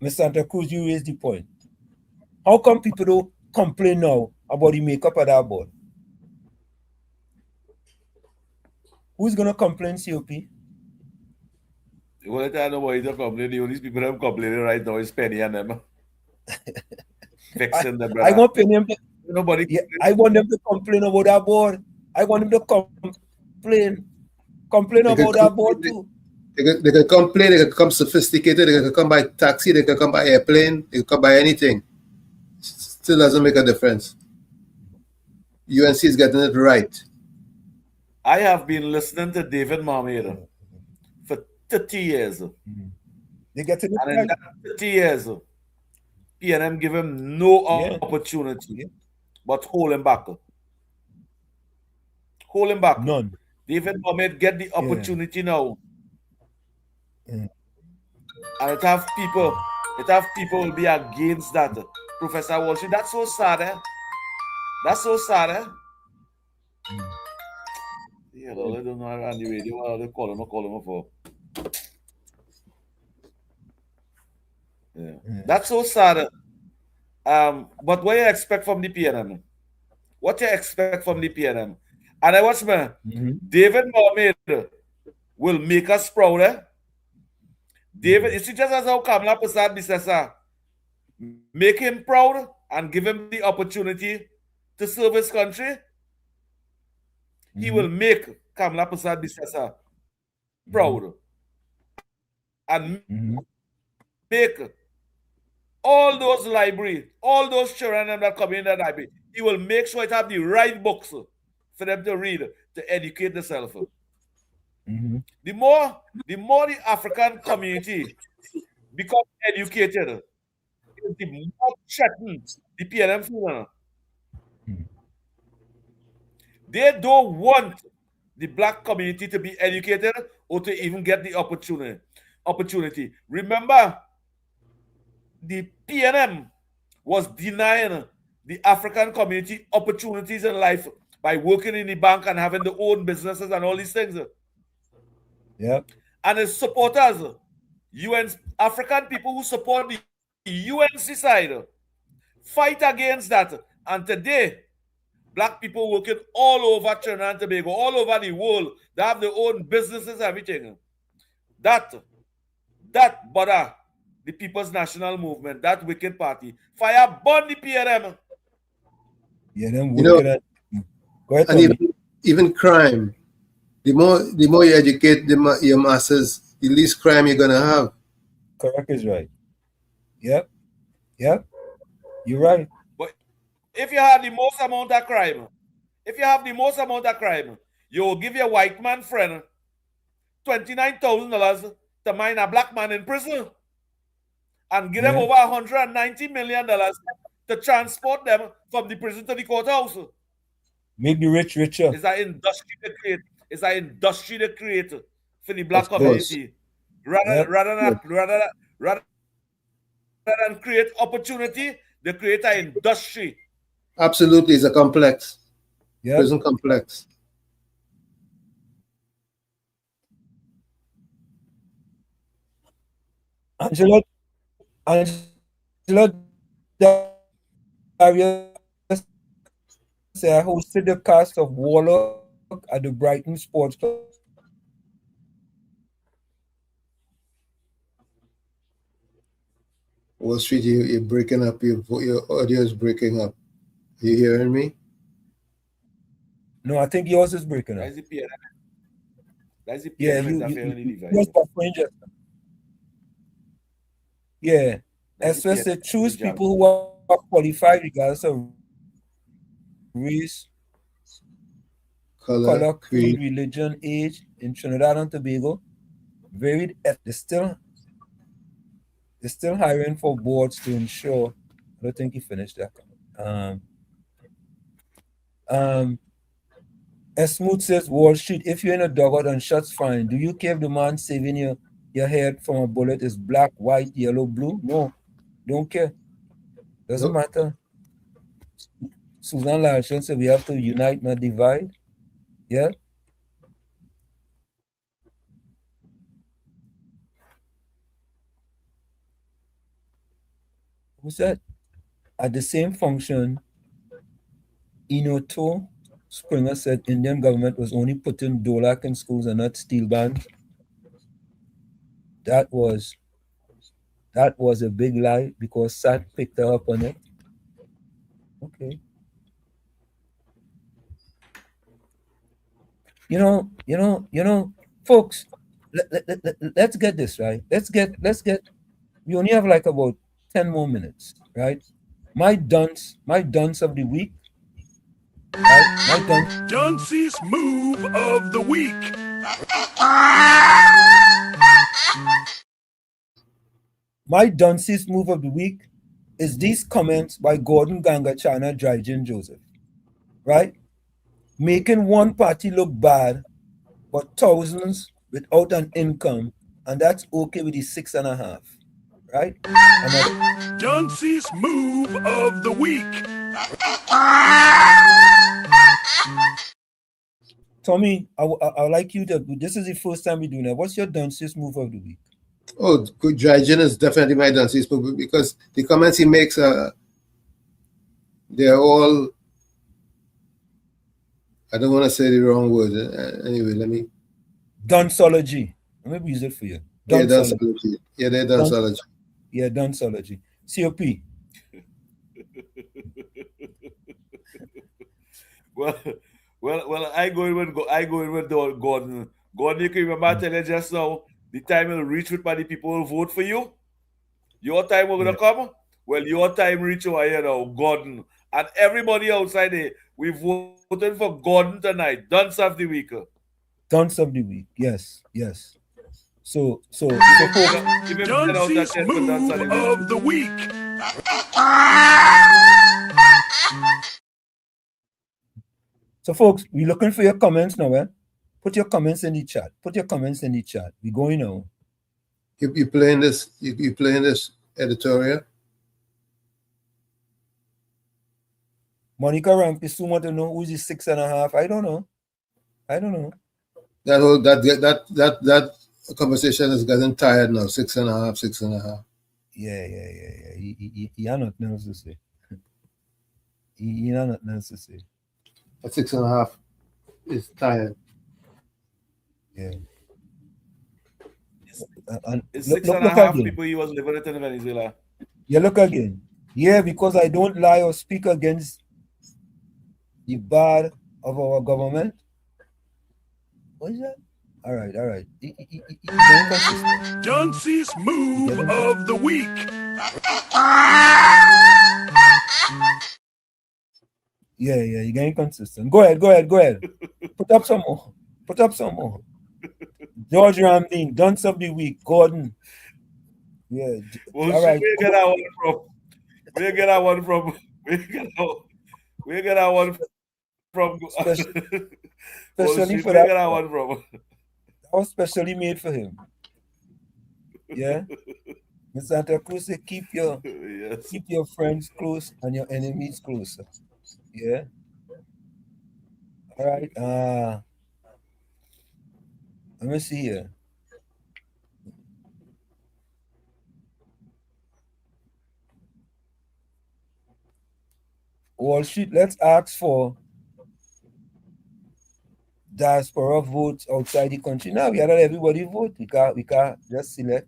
Ms. Santa Cruz, you raised the point. How come people don't complain now about the makeup of that board? Who's going to complain, COP? Well, I don't know why they're complaining. The only people that are complaining right now is Penny and them. Fixing the brother. I want Penny. Nobody. Yeah, I want them to complain about that board. I want them to complain about that board too. They can complain. They can come sophisticated. They can come by taxi. They can come by airplane. They can come by anything. Still doesn't make a difference. UNC is getting it right. I have been listening to David Mohammed for 30 years. They get it and right. In that 30 years, PNM give him no opportunity but hold him back. Hold him back. None. David Mohammed get the opportunity now. And it have people will be against that. Professor Walsh, that's so sad, eh? That's so sad, eh? Yeah, I don't know on the radio what they call him for. Yeah. That's so sad. But what you expect from the PNM? What you expect from the PNM? And I watch me, David Mohammed will make us proud, eh? David, you see, just as how Kamala Prasad Bisesa make him proud and give him the opportunity to serve his country, he will make Kamala Prasad Bisesa proud and make all those library, all those children that come in the library, he will make sure it have the right books for them to read, to educate themselves. The more the African community become educated, the more threatened the PLM feel. They don't want the black community to be educated or to even get the opportunity. Remember, the PNM was denying the African community opportunities in life by working in the bank and having their own businesses and all these things. Yep. And its supporters, African people who support the UNC side, fight against that. And today, black people working all over Trinidad and Tobago, all over the world, they have their own businesses, everything. That bother the People's National Movement, that wicked party, fire burn the PLM. Yeah, them You know, go ahead, and even crime. The more you educate your masses, the least crime you're gonna have. Correct is right. Yep. You're right. But if you have the most amount of crime, you will give your white man friend $29,000 to mine a black man in prison and give them over $190 million to transport them from the prison to the courthouse. Make the rich richer. It's an industry to create for the black community. Rather than create opportunity, they create an industry. Absolutely, it's a complex. Yeah. Prison complex. Angela say I hosted the cast of Warlock at the Brighton Sports Club. Wall Street, you're breaking up. Your audio is breaking up. Are you hearing me? No, I think yours is breaking up. That's the Yeah, especially choose people who are qualified regardless of race, color, creed, religion, age in Trinidad and Tobago. Varied. They're still hiring for boards to ensure. I don't think he finished that. Smooth says, Wall Street, if you're in a dugout and shots fine, do you care if the man saving your head from a bullet is black, white, yellow, blue? No, don't care. Doesn't matter. Susan Larson said we have to unite, not divide. Yeah. Who's that? At the same function, Inoto Springer said Indian government was only putting Dolak in schools and not steel bands. That was a big lie because SAT picked her up on it. Okay. You know, folks, let's get this right. Let's get. We only have like about 10 more minutes, right? My dunce of the week. Right? Dunce's move of the week. My dunce's move of the week is these comments by Gordon Gangachana Drygen Joseph, right? Making one party look bad, but thousands without an income, and that's okay with the 6.5, right? Dunce's move of the week. Tommy, I would like you to. This is the first time we're doing that. What's your Dunce's move of the week? Oh, good. Drygen is definitely my Dunce's move because the comments he makes they're all. I don't want to say the wrong word. Anyway, let me. Dunceology. Let me use it for you. Danceology. Yeah, they're Danceology. Yeah, Danceology. COP. Well, I go in with Gordon. Gordon, you can remember I tell you just now, the time will reach with the people will vote for you. Your time will gonna come. Well, your time reach over here now, Gordon. And everybody outside there, we voted for Gordon tonight. Dunce of the week. Dunce of the week. Yes. So folks. Dunce's move of the week. So folks, we're looking for your comments now, eh? Put your comments in the chat. We're going now. You playing this? You playing this editorial? Monica Rampis want to know who's the 6.5. I don't know. That conversation has gotten tired now. 6.5. Yeah. He are nothing else to say. He are nothing else to say. At 6.5 is tired. Yeah. It's 6.5 people he was liberated in Venezuela. Yeah, look again. Yeah, because I don't lie or speak against the bad of our government. What is that? All right. Dunce's move of the week. Yeah, you're getting consistent. Go ahead. Put up some more. George Ramdeen, Dunce of the week. Gordon. Yeah. Well, all right. Where get that one from? Where get that one from? Especially for that. That was specially made for him. Yeah. Ms. Santa Cruz say keep your friends close and your enemies closer. Yeah. All right. Let me see here. Wall Street, let's ask for diaspora votes outside the country. Now we gotta let everybody vote. We can't just select.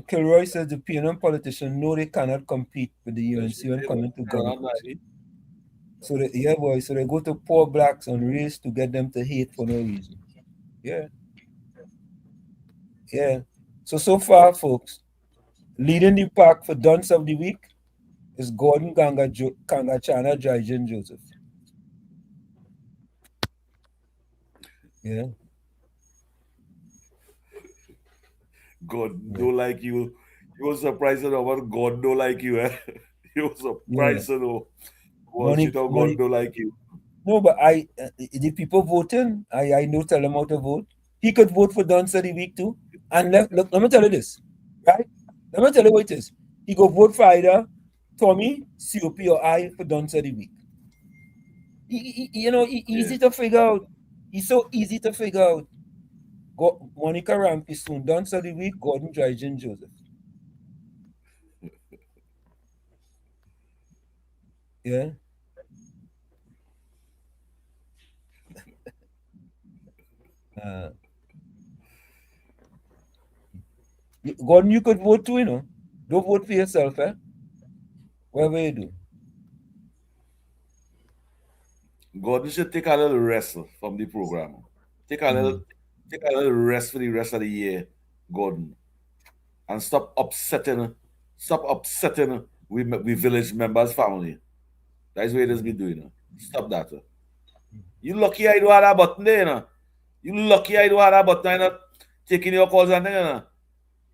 Kilroy says the PNM politicians know they cannot compete with the UNC when coming to government. So they go to poor blacks on race to get them to hate for no reason. Yeah. So far, folks, leading the pack for Dunce of the week is Gordon Kangachana Jaijin Joseph. Yeah. God don't like you. You were surprised about God don't like you. Eh? You were surprised God don't like you. No, but the people voting, I know tell them how to vote. He could vote for Dunce of the week too. And let me tell you this, right? Let me tell you what it is. He go vote for either Tommy, COP, or I for Dunce of the week. Easy to figure out. He's so easy to figure out. Monica Rampis soon, Dunce of the week, Gordon Jaijin Joseph. Yeah. Gordon, you could vote too, Don't vote for yourself, eh? Whatever you do. Gordon should take a little rest from the program. Take a little rest for the rest of the year, Gordon. And stop upsetting we village members' family. That's what it has been doing. Stop that. You lucky I do have that button there, You lucky I do have that button, not taking your calls and thing,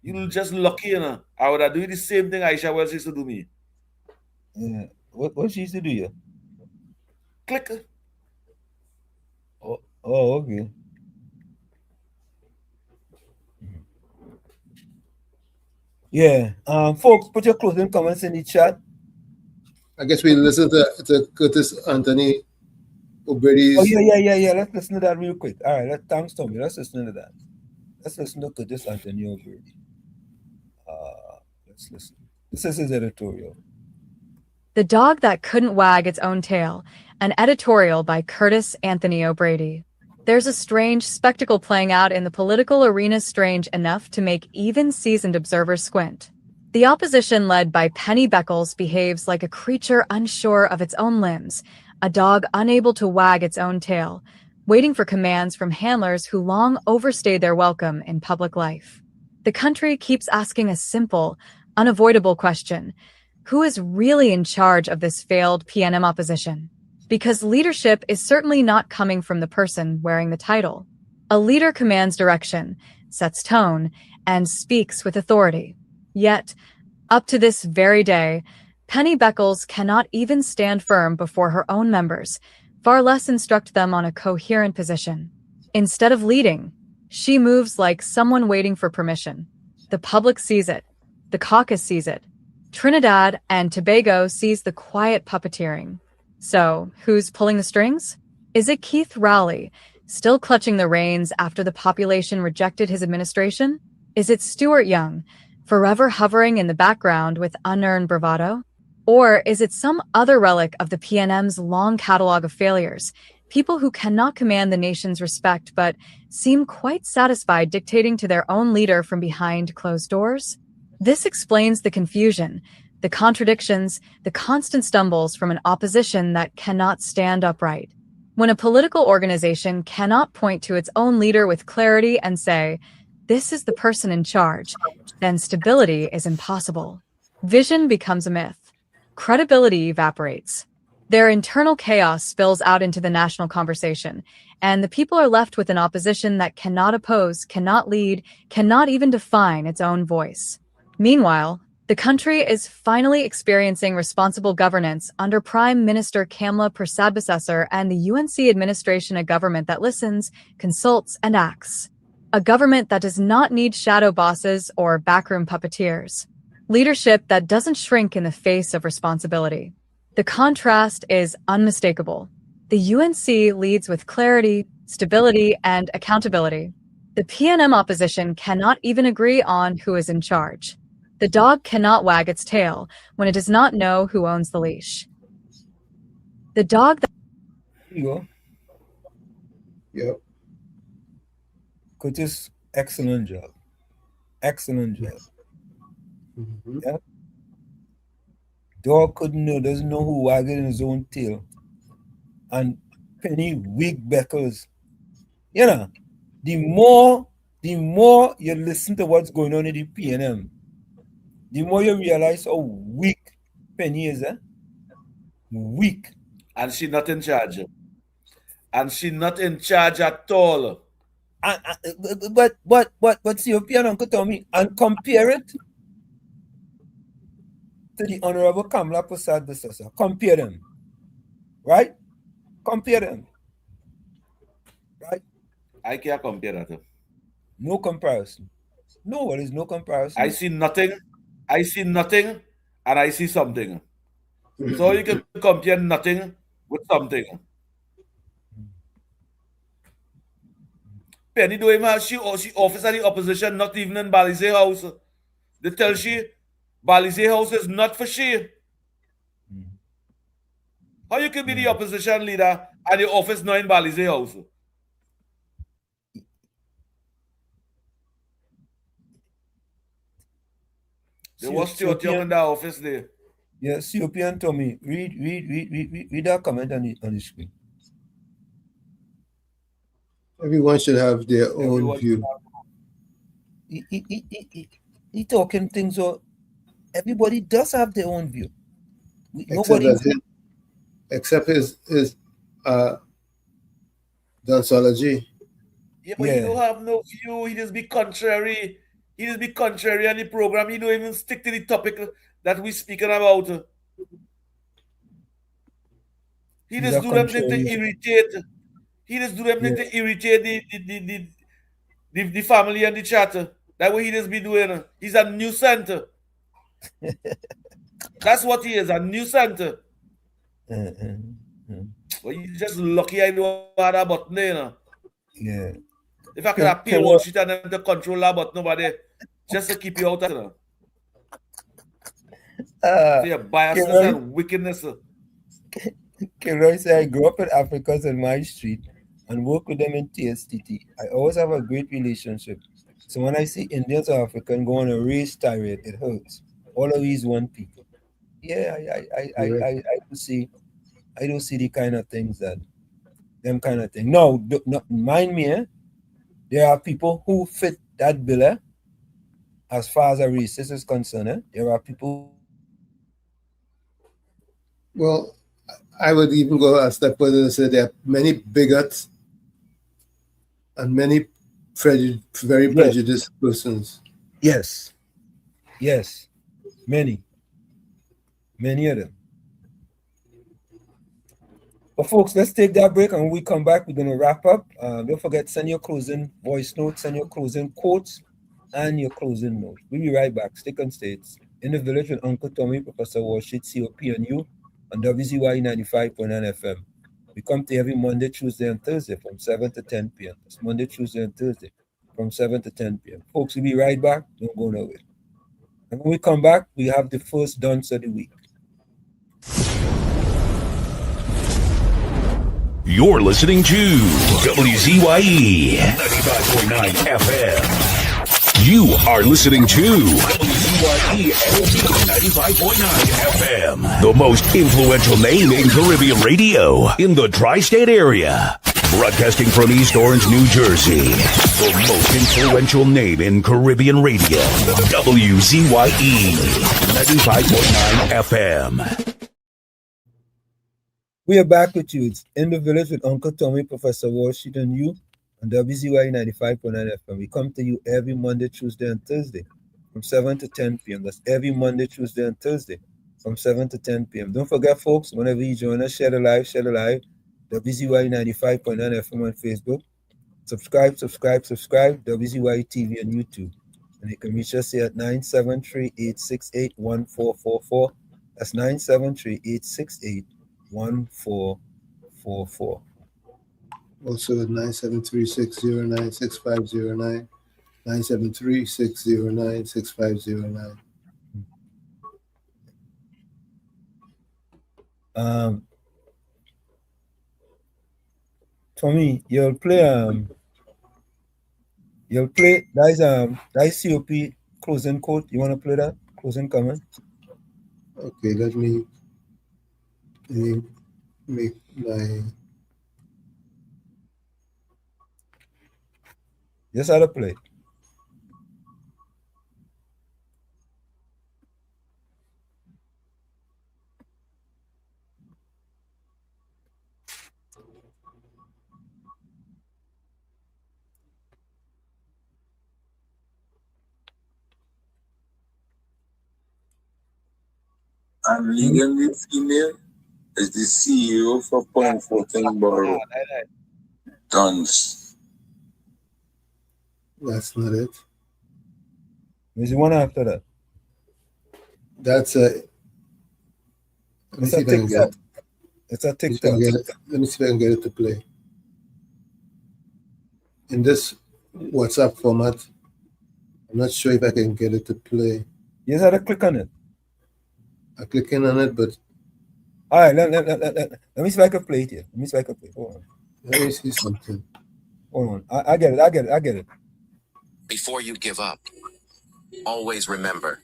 You just lucky, I would have done the same thing Aisha Wells used to do me. Yeah. What she used to do, yeah? Click. Oh, okay. Yeah. Folks, put your closing comments in the chat. I guess we listen to Curtis Anthony O'Brady's. Oh, yeah. Let's listen to that real quick. All right, thanks, Tommy. Let's listen to that. Let's listen to Curtis Anthony O'Brady. Let's listen. This is his editorial. The Dog That Couldn't Wag Its Own Tail, an editorial by Curtis Anthony O'Brady. There's a strange spectacle playing out in the political arena, strange enough to make even seasoned observers squint. The opposition led by Penny Beckles behaves like a creature unsure of its own limbs, a dog unable to wag its own tail, waiting for commands from handlers who long overstayed their welcome in public life. The country keeps asking a simple, unavoidable question: who is really in charge of this failed PNM opposition? Because leadership is certainly not coming from the person wearing the title. A leader commands direction, sets tone, and speaks with authority. Yet, up to this very day, Penny Beckles cannot even stand firm before her own members, far less instruct them on a coherent position. Instead of leading, she moves like someone waiting for permission. The public sees it. The caucus sees it. Trinidad and Tobago sees the quiet puppeteering. So, who's pulling the strings? Is it Keith Rowley, still clutching the reins after the population rejected his administration? Is it Stuart Young, forever hovering in the background with unearned bravado? Or is it some other relic of the PNM's long catalog of failures, people who cannot command the nation's respect but seem quite satisfied dictating to their own leader from behind closed doors? This explains the confusion, the contradictions, the constant stumbles from an opposition that cannot stand upright. When a political organization cannot point to its own leader with clarity and say, "This is the person in charge," then stability is impossible. Vision becomes a myth. Credibility evaporates. Their internal chaos spills out into the national conversation, and the people are left with an opposition that cannot oppose, cannot lead, cannot even define its own voice. Meanwhile, the country is finally experiencing responsible governance under Prime Minister Kamla Persad-Bissessar and the UNC administration, a government that listens, consults, and acts. A government that does not need shadow bosses or backroom puppeteers. Leadership that doesn't shrink in the face of responsibility. The contrast is unmistakable. The UNC leads with clarity, stability, and accountability. The PNM opposition cannot even agree on who is in charge. The dog cannot wag its tail when it does not know who owns the leash. The dog that... Here you go. Yep. Curtis, excellent job. Excellent job. Mm-hmm. Yeah. Dog doesn't know who wagging his own tail. And Penny Wig Beckles. You know, the more you listen to what's going on in the PNM, the more you realize how weak Penny is, Weak. And she's not in charge. And she's not in charge at all. But COP and Uncle Tommy, and compare it to the Honorable Kamla Persad-Bissessar. Compare them. Right? Compare them. Right? I can't compare that. No comparison. No, there is no comparison. I see nothing, and I see something. So you can compare nothing with something. Penny don't even have, she office at the opposition, not even in Balize House. They tell she Balize House is not for she. How you can be the opposition leader and your office not in Balize House? They was Stuart Young in that office there. Yeah, COP and Tommy, read that comment on the screen. Everyone should have their own view. He talking things, so everybody does have their own view. Except his doxology. Yeah, but he don't have no view. He just be contrary. He just be contrary on the program. He don't even stick to the topic that we speaking about. He just do them things to irritate. He just do them things to irritate the family and the chat. That's what he just be doing. He's a nuisance. That's what he is, a nuisance. Well, you just lucky I know how that button there, you know. Yeah. If I could have paid Wall Street and them to control that button over there, just to keep you out of it. So your biasness and wickedness. Kilroy said, I grew up with Africans on my street and work with them in TSTT. I always have a great relationship. So when I see Indians or Africans go on a race tirade, it hurts. All of these one people. Yeah, I don't see the kind of things them kind of thing. No, mind me, there are people who fit that bill as far as a racist is concerned. There are people. Well, I would even go a step further and say there are many bigots and many very prejudiced persons. Yes. Many of them. But folks, let's take that break, and when we come back, we're going to wrap up. Don't forget, send your closing voice notes, send your closing quotes, and your closing notes. We'll be right back. Stick on States. In the Village with Uncle Tommy, Professor Warshit, COP, and you on WZYE 95.9 FM. We come to every Monday, Tuesday, and Thursday from 7 to 10 p.m. It's Monday, Tuesday, and Thursday from 7 to 10 p.m. Folks, we'll be right back. Don't go nowhere. And when we come back, we have the first dunce of the week. You're listening to WZYE 95.9 FM. You are listening to WZYE 95.9 FM. The most influential name in Caribbean radio in the tri-state area. Broadcasting from East Orange, New Jersey. The most influential name in Caribbean radio. WZYE 95.9 FM. We are back with you. It's In the Village with Uncle Tommy, Professor Warshit, and you on WZYE 95.9 FM. We come to you every Monday, Tuesday, and Thursday from 7 to 10 p.m. That's every Monday, Tuesday, and Thursday from 7 to 10 p.m. Don't forget, folks, whenever you join us, share the live. WZYE 95.9 FM on Facebook. Subscribe. WZYE TV on YouTube. And you can reach us here at 973-868-1444. That's 973-868-1444. Also at 973-609-6509, 973-609-6509. Tommy, you'll play that's COP closing quote. You want to play that closing comment? Okay, let me make my. Yes, I'll play. I'm legally female as the CEO for Point Fortin Borough. Dunce. That's not it. There's one after that. That's a. It's a TikTok. It's a TikTok. Let me see if I can get it to play. In this WhatsApp format, I'm not sure if I can get it to play. You just have to click on it. I'm clicking on it, but. All right, let me see if I can play it here. Hold on. Let me see something. Hold on. I get it. Before you give up, always remember,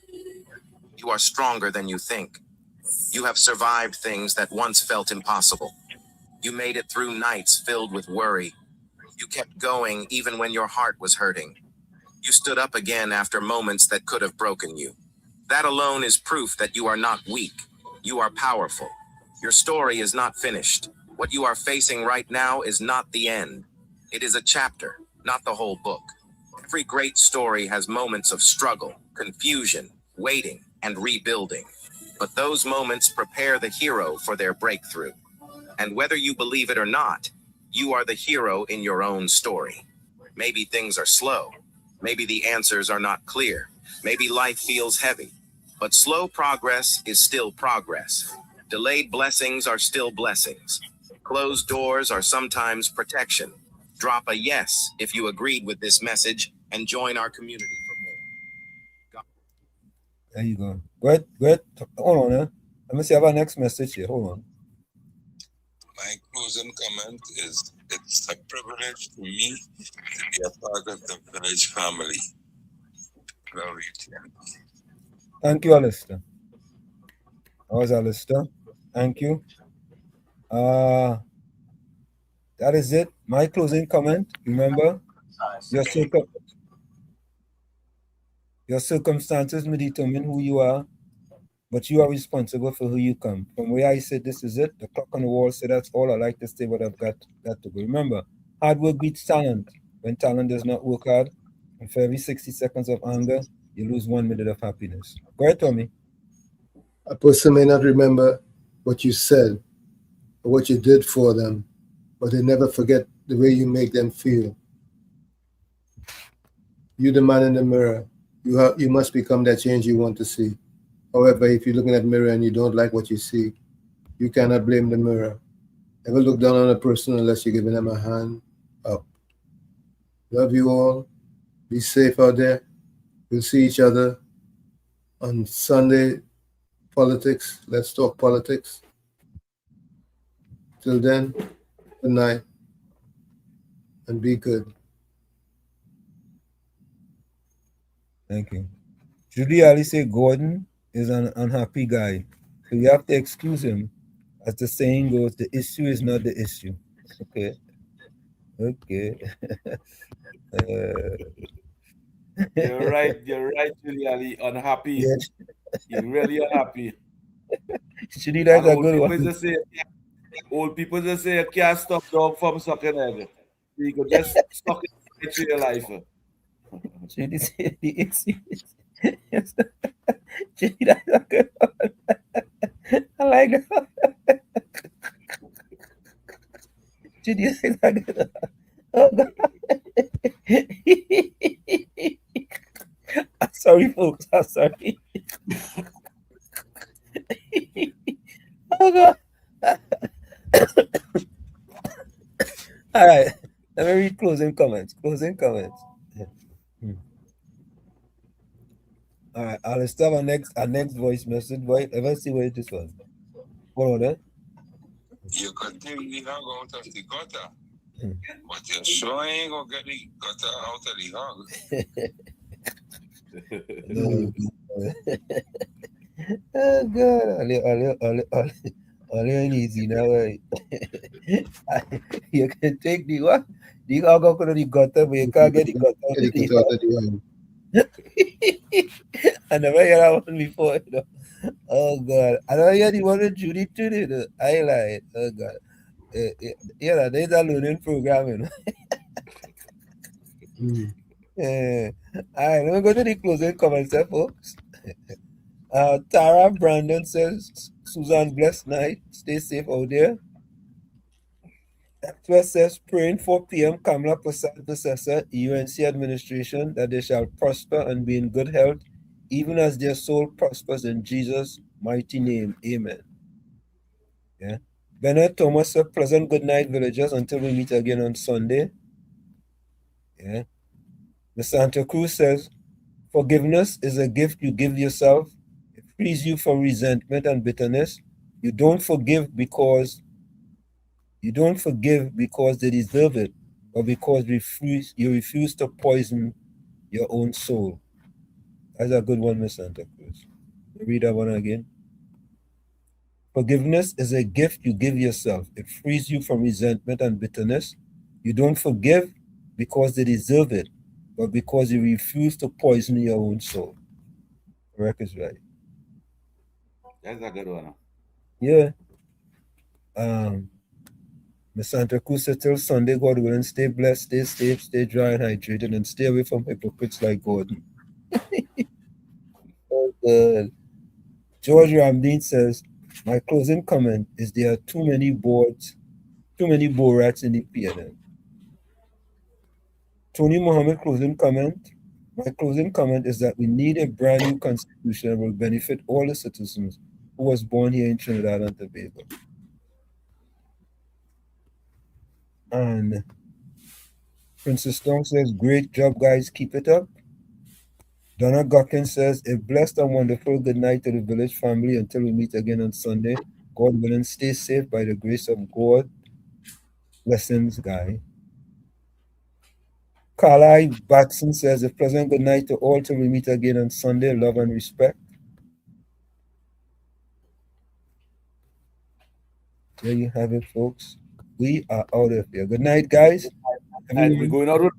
you are stronger than you think. You have survived things that once felt impossible. You made it through nights filled with worry. You kept going even when your heart was hurting. You stood up again after moments that could have broken you. That alone is proof that you are not weak. You are powerful. Your story is not finished. What you are facing right now is not the end. It is a chapter, not the whole book. Every great story has moments of struggle, confusion, waiting, and rebuilding. But those moments prepare the hero for their breakthrough. And whether you believe it or not, you are the hero in your own story. Maybe things are slow. Maybe the answers are not clear. Maybe life feels heavy. But slow progress is still progress. Delayed blessings are still blessings. Closed doors are sometimes protection. Drop a yes if you agreed with this message and join our community for more. There you go. Go ahead. Hold on, Let me see if our next message here. Hold on. My closing comment is it's a privilege for me to be a part of the village family. Glory to you. Thank you, Alistair. That was Alistair. Thank you. That is it. My closing comment. Remember, your circumstances may determine who you are, but you are responsible for who you come. From where I said this is it, the clock on the wall said that's all I like to say, but I've got to go. Remember, hard work beats talent. When talent does not work hard, and for every 60 seconds of anger, you lose 1 minute of happiness. Go ahead, Tommy. A person may not remember what you said or what you did for them, but they never forget the way you make them feel. You, the man in the mirror, you must become that change you want to see. However, if you're looking at the mirror and you don't like what you see, you cannot blame the mirror. Never look down on a person unless you're giving them a hand up. Love you all. Be safe out there. We'll see each other on Sunday. Politics. Let's talk politics. Till then, good night and be good. Thank you. Judy Ali said Gordon is an unhappy guy, so you have to excuse him. As the saying goes, the issue is not the issue. Okay. You're right, Judy Ali. Unhappy. Yes. You're really unhappy. Judy, that's a good one. Old people just say you can't stop dog from sucking egg. You could just suck it to your life. Judy said the issue is Judy, that's a good one. I like that. Judy, that's a good one. Oh, God. I'm sorry, folks. I'm sorry. Oh, God. All right. Let me read closing comments. All right. I'll start our next voice message. Wait, let's see where this was. Hold on, You could take the hog out of the gutter, but you sure ain't gonna get the gutter out of the hog. Oh, God. Only easy now. You can take the what? The hog out of the gutter, but you can't get the gutter out of the hog. I never heard that one before, you know. Oh, God. I never heard the one with Judy too, you know. I like it. Oh, God. Yeah, there's a learning program, you know. All right, let me go to the closing comments there, folks. Tara Brandon says, Susan, blessed night. Stay safe out there. F12 says, praying 4 p.m. Kamala Prasad Processor, UNC administration, that they shall prosper and be in good health, even as their soul prospers in Jesus' mighty name. Amen. Yeah. Bernard Thomas said, pleasant good night, villagers, until we meet again on Sunday. Yeah. The Santa Cruz says, forgiveness is a gift you give yourself. It frees you from resentment and bitterness. You don't forgive because they deserve it, or because you refuse to poison your own soul. That's a good one, Miss Santa Cruz. Read that one again. Forgiveness is a gift you give yourself. It frees you from resentment and bitterness. You don't forgive because they deserve it, but because you refuse to poison your own soul. Correct is right. That's a good one. Yeah. Miss Santa Cruz said till Sunday, God willing, stay blessed, stay safe, stay dry and hydrated, and stay away from hypocrites like Gordon. Oh, good. George Ramdeen says, my closing comment is there are too many borats in the PNL. Tony Mohammed closing comment. My closing comment is that we need a brand new constitution that will benefit all the citizens who was born here in Trinidad and Tobago. And Princess Stone says, great job, guys. Keep it up. Donna Gockin says, a blessed and wonderful good night to the village family until we meet again on Sunday. God willing, stay safe by the grace of God. Blessings, Guy. Carly Batson says, a pleasant good night to all till we meet again on Sunday. Love and respect. There you have it, folks. We are out of here. Good night, guys. And we're going out with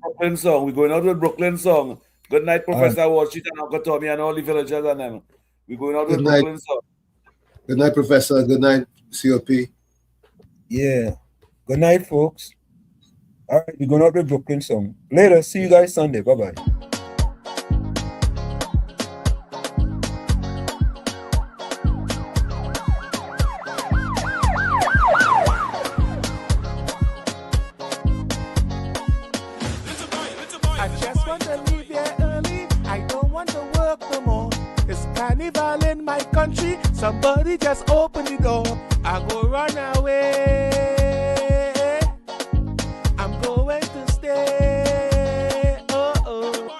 Brooklyn song. Good night, Professor Washington and Uncle Tommy and all the villagers and them. We're going out with Brooklyn song. Good night, Professor. Good night, COP. Yeah. Good night, folks. All right, we're going out with Brooklyn song. Later. See you guys Sunday. Bye-bye. I just want to leave here early. I don't want to work no more. It's carnival in my country. Somebody just open the door. I go run away. I'm going to stay. Oh.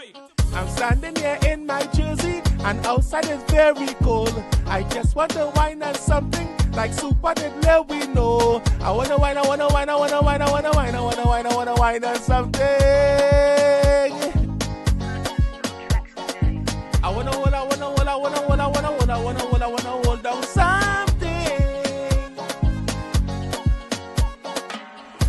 I'm standing here in my jersey, and outside is very cold. I just want to whine on something like Super did let we know. I wanna whine on something. I wanna hold down something.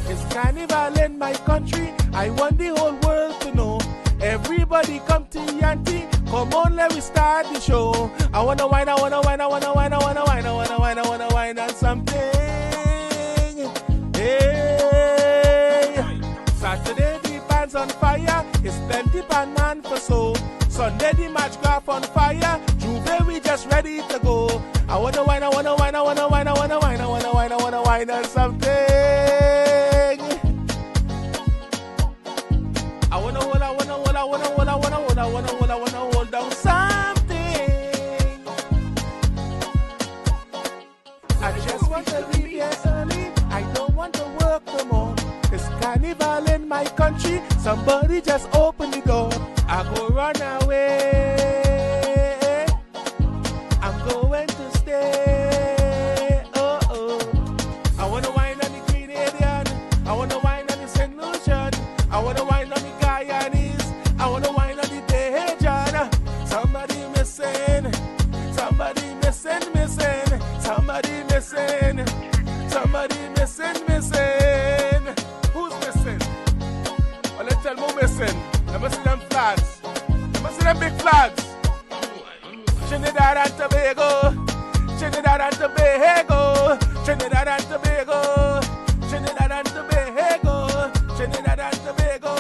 It's carnival in my country. I want the whole world to know. Everybody come to Yanti. Come on, let me start the show. I wanna whine on something. Hey, Saturday the band's on fire. It's plenty pan man for so. Sunday the match graph on fire. Juve we just ready to go. I wanna whine on something. I wanna hold down something. I just want to leave here early. I don't want to work no more. It's carnival in my country. Somebody just open the door. I go run away. I'm going to stay. Oh. I wanna whine on the Grenadian. I wanna whine on the St. Lucian. I wanna whine on the Guyanese. I wanna whine on the Bajan. Somebody missing. Somebody missing. Who's missing? Well, let's tell me who's missing. Let me see them flags. Let me see them big flags. Trinidad and Tobago. Trinidad and Tobago. Trinidad and Tobago. Trinidad and Tobago. Trinidad and Tobago.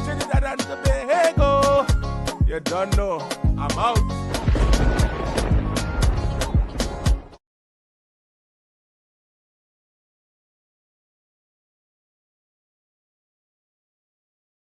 Trinidad and Tobago. You don't know. I'm out.